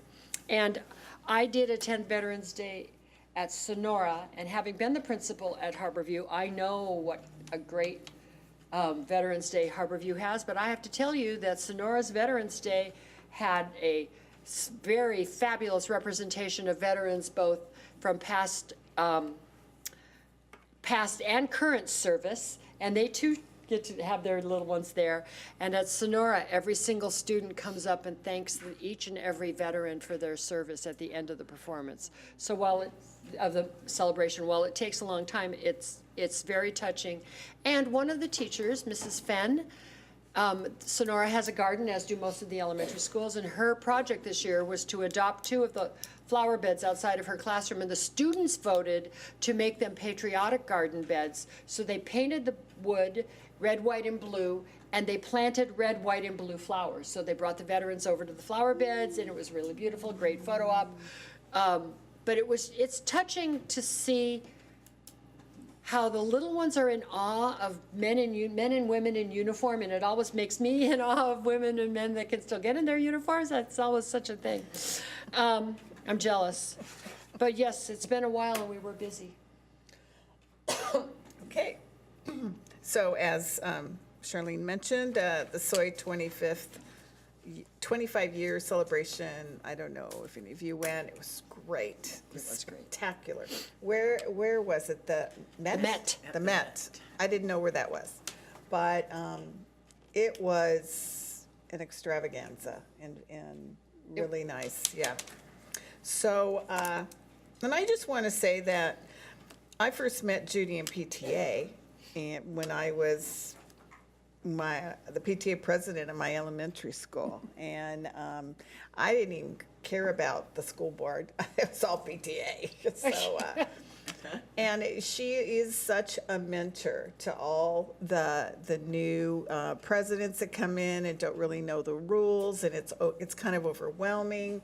And I did attend Veterans Day at Sonora, and having been the principal at Harborview, I know what a great Veterans Day Harborview has, but I have to tell you that Sonora's Veterans Day had a very fabulous representation of veterans, both from past and current service, and they too get to have their little ones there. And at Sonora, every single student comes up and thanks each and every veteran for their service at the end of the performance. So of the celebration, while it takes a long time, it's very touching. And one of the teachers, Mrs. Fenn, Sonora has a garden, as do most of the elementary schools, and her project this year was to adopt 2 of the flower beds outside of her classroom, and the students voted to make them patriotic garden beds. So they painted the wood red, white, and blue, and they planted red, white, and blue flowers. So they brought the veterans over to the flower beds, and it was really beautiful, great photo op. But it's touching to see how the little ones are in awe of men and women in uniform, and it always makes me in awe of women and men that can still get in their uniforms. That's always such a thing. I'm jealous. But yes, it's been a while and we were busy. Okay. So as Charlene mentioned, the Soy 25-year celebration, I don't know if any of you went, it was great. It was spectacular. Where was it? The Met? The Met. I didn't know where that was. but it was an extravaganza and really nice, yeah. So, and I just want to say that I first met Judy in PTA, and when I was the PTA president of my elementary school, and I didn't even care about the school board. It was all PTA. So, and she is such a mentor to all the new presidents that come in and don't really know the rules, and it's kind of overwhelming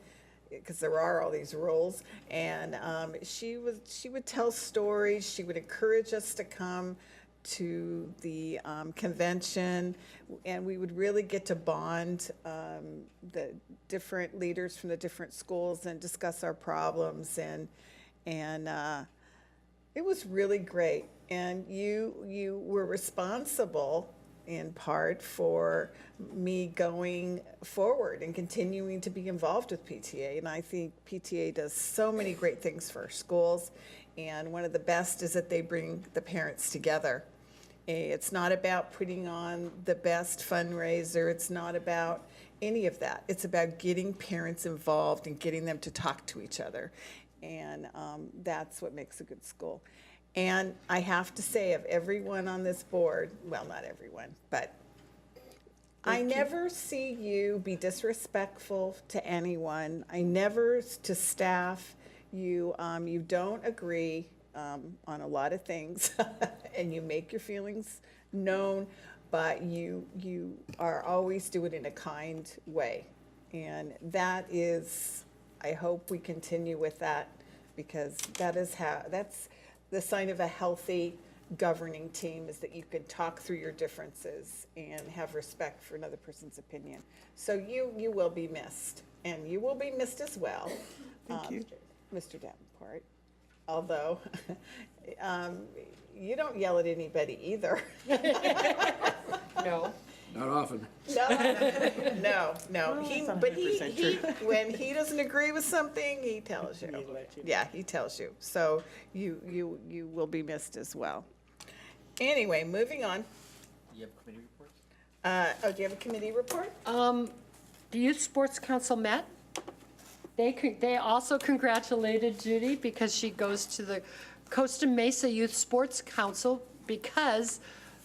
because there are all these rules. And she would tell stories. She would encourage us to come to the convention, and we would really get to bond the different leaders from the different schools and discuss our problems, and it was really great. And you were responsible in part for me going forward and continuing to be involved with PTA, and I think PTA does so many great things for our schools, and one of the best is that they bring the parents together. It's not about putting on the best fundraiser. It's not about any of that. It's about getting parents involved and getting them to talk to each other. And that's what makes a good school. And I have to say, of everyone on this board, well, not everyone, but I never see you be disrespectful to anyone. I never, to staff, you don't agree on a lot of things, and you make your feelings known, but you are always doing it in a kind way. And that is, I hope we continue with that, because that's the sign of a healthy governing team, is that you can talk through your differences and have respect for another person's opinion. So you will be missed, and you will be missed as well. Thank you. Mr. Davenport. Although, you don't yell at anybody either. No. Not often. No. Well, He, that's but 100% he, true. when he doesn't agree with something, he tells you. Yeah, he tells you. So you will be missed as well. Anyway, moving on. You have committee reports? Do you have a committee report? The Youth Sports Council met. They also congratulated Judy because she goes to the Costa Mesa Youth Sports Council, because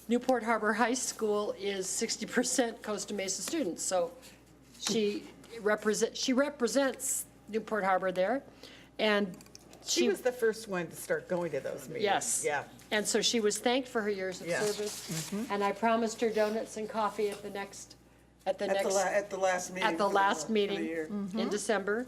Newport Harbor High School is 60% Costa Mesa students. So she represents Newport Harbor there, and She was the first one to start going to those meetings. Yes. Yeah. And so she was thanked for her years of Yeah. service, and I promised her donuts and coffee at the last meeting. at the last meeting in December.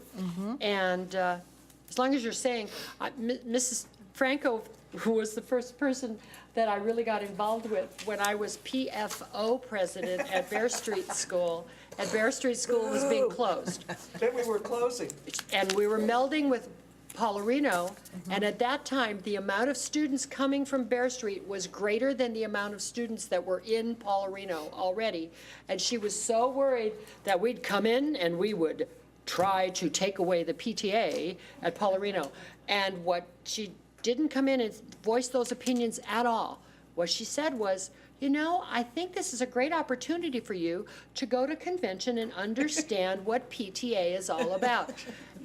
And as long as you're saying, Mrs. Franco, who was the first person that I really got involved with when I was PFO president at Bear Street School, and Bear Street School was being closed. Then we were closing. And we were melding with Paularino, and at that time, the amount of students coming from Bear Street was greater than the amount of students that were in Paularino already. And she was so worried that we'd come in and we would try to take away the PTA at Paularino. And what she didn't come in and voice those opinions at all. What she said was, you know, I think this is a great opportunity for you to go to convention and understand what PTA is all about.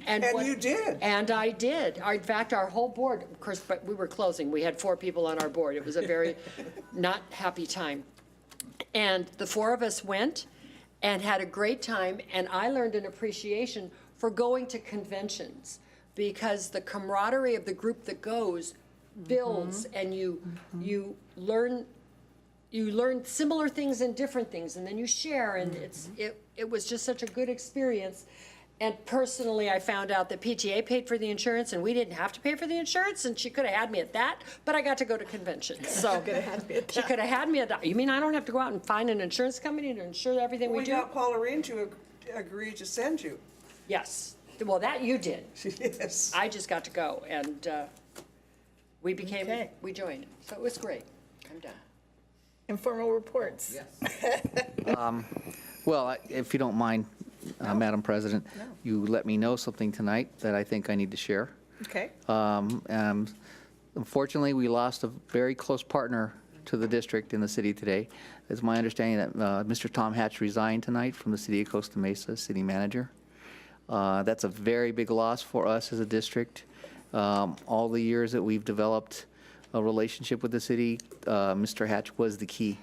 And you did. And I did. In fact, our whole board, of course, but we were closing. We had 4 people on our board. It was a very not happy time. And the 4 of us went and had a great time, and I learned an appreciation for going to conventions, because the camaraderie of the group that goes builds, and you learn similar things and different things, and then you share, and it was just such a good experience. And personally, I found out that PTA paid for the insurance, and we didn't have to pay for the insurance, and she could have had me at that, but I got to go to conventions. So she could have had me at that. You mean I don't have to go out and find an insurance company to insure everything we do? We got Paularine to agree to send you. Yes. Well, that you did. Yes. I just got to go, and we joined. So it was great. I'm done. Informal reports. Well, if you don't mind, Madam President, you let me know something tonight that I think I need to share. Okay. Unfortunately, we lost a very close partner to the district in the city today. It's my understanding that Mr. Tom Hatch resigned tonight from the city of Costa Mesa, city manager. That's a very big loss for us as a district. All the years that we've developed a relationship with the city, Mr. Hatch was the key.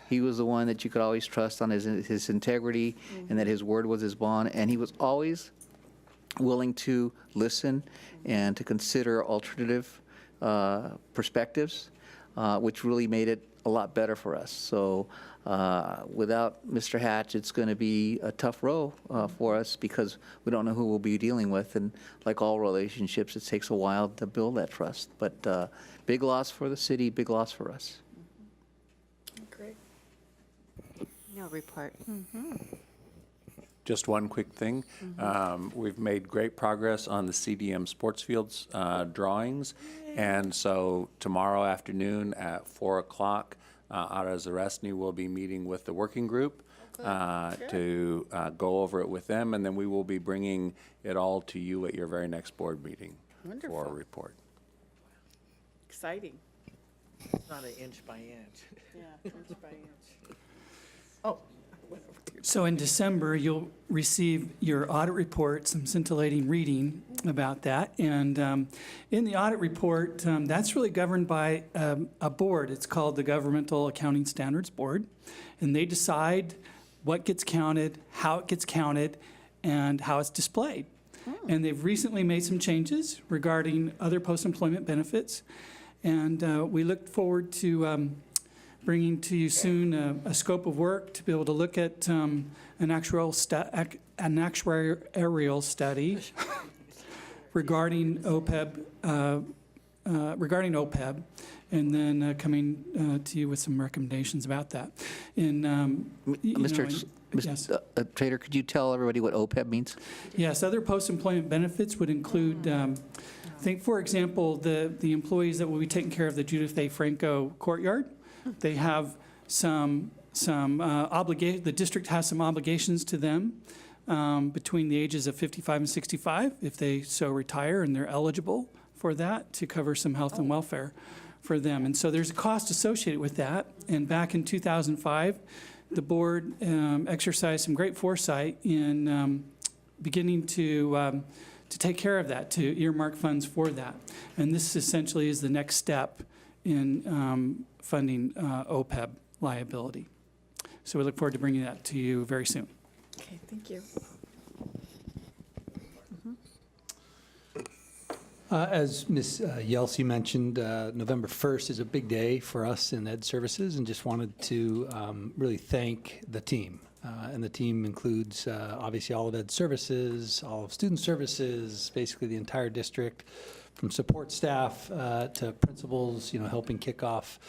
He was the one that you could always trust on his integrity, and that his word was his bond, and he was always willing to listen and to consider alternative perspectives, which really made it a lot better for us. So without Mr. Hatch, it's going to be a tough row for us because we don't know who we'll be dealing with. And like all relationships, it takes a while to build that trust. But big loss for the city, big loss for us. Great. No report. Just one quick thing. We've made great progress on the CDM sports fields drawings. And so tomorrow afternoon at 4 o'clock, Ara Zaresny will be meeting with the working group to go over it with them. And then we will be bringing it all to you at your very next board meeting for a report. Exciting. Not an inch by inch. Yeah, inch by inch. Oh. So in December, you'll receive your audit report, some scintillating reading about that. And in the audit report, that's really governed by a board. It's called the Governmental Accounting Standards Board. And they decide what gets counted, how it gets counted, and how it's displayed. And they've recently made some changes regarding other post-employment benefits. And we look forward to bringing to you soon a scope of work to be able to look at an actuarial study regarding OPEB, and then coming to you with some recommendations about that. Mr. Trader, could you tell everybody what OPEB means? Yes, other post-employment benefits would include, think, for example, the employees that will be taking care of the Judith A. Franco courtyard. They have some obligation. The district has some obligations to them between the ages of 55 and 65, if they so retire and they're eligible for that, to cover some health and welfare for them. And so there's a cost associated with that. And back in 2005, the board exercised some great foresight in beginning to take care of that, to earmark funds for that. And this essentially is the next step in funding OPEB liability. So we look forward to bringing that to you very soon. Okay, thank you. As Ms. Yelsey mentioned, November 1st is a big day for us in Ed Services, and just wanted to really thank the team. And the team includes obviously all of Ed Services, all of Student Services, basically the entire district, from support staff to principals, helping kick off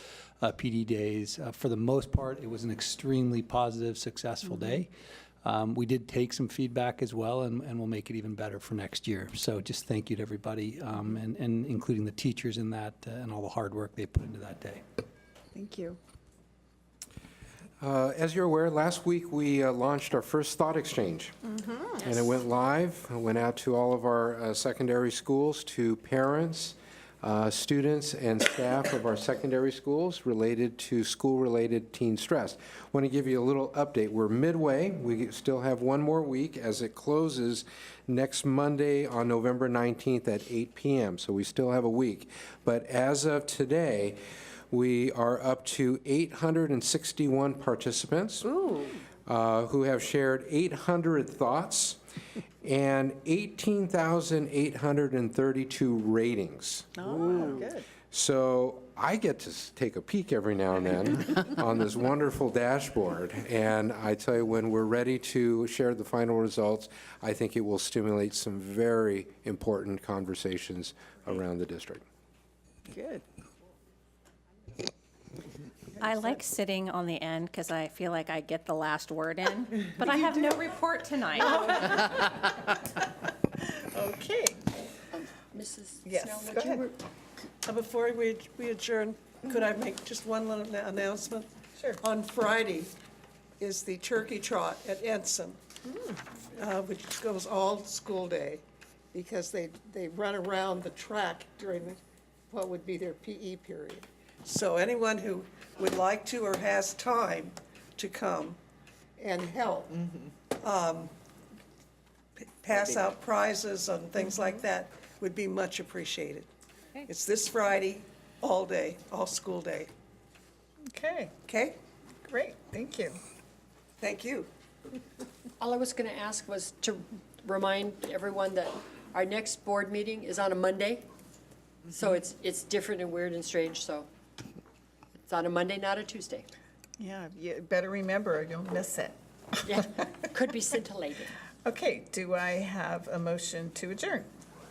PD days. For the most part, it was an extremely positive, successful day. We did take some feedback as well, and we'll make it even better for next year. So just thank you to everybody, and including the teachers in that, and all the hard work they put into that day. Thank you. As you're aware, last week we launched our first thought exchange. And it went live. It went out to all of our secondary schools, to parents, students, and staff of our secondary schools related to school-related teen stress. I want to give you a little update. We're midway. We still have one more week as it closes next Monday on November 19th at 8 p.m. So we still have a week. But as of today, we are up to 861 participants who have shared 800 thoughts and 18,832 ratings. Oh, good. So I get to take a peek every now and then on this wonderful dashboard. And I tell you, when we're ready to share the final results, I think it will stimulate some very important conversations around the district. Good. I like sitting on the end because I feel like I get the last word in, but I have no report tonight. Okay. Mrs. Yes, Snell, go would you ahead. Before we adjourn, could I make just one little announcement? Sure. On Friday is the turkey trot at Ensign, which goes all school day, because they run around the track during what would be their PE period. So anyone who would like to or has time to come and help pass out prizes and things like that would be much appreciated. It's this Friday, all day, all school day. Okay, Okay? great, thank you. Thank you. All I was going to ask was to remind everyone that our next board meeting is on a Monday. So it's different and weird and strange, so it's on a Monday, not a Tuesday. Yeah, you better remember or you'll miss it. Yeah, could be scintillating. Okay, do I have a motion to adjourn?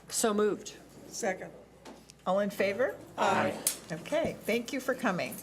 So moved. Second. All in favor? Aye. Okay, thank you for coming.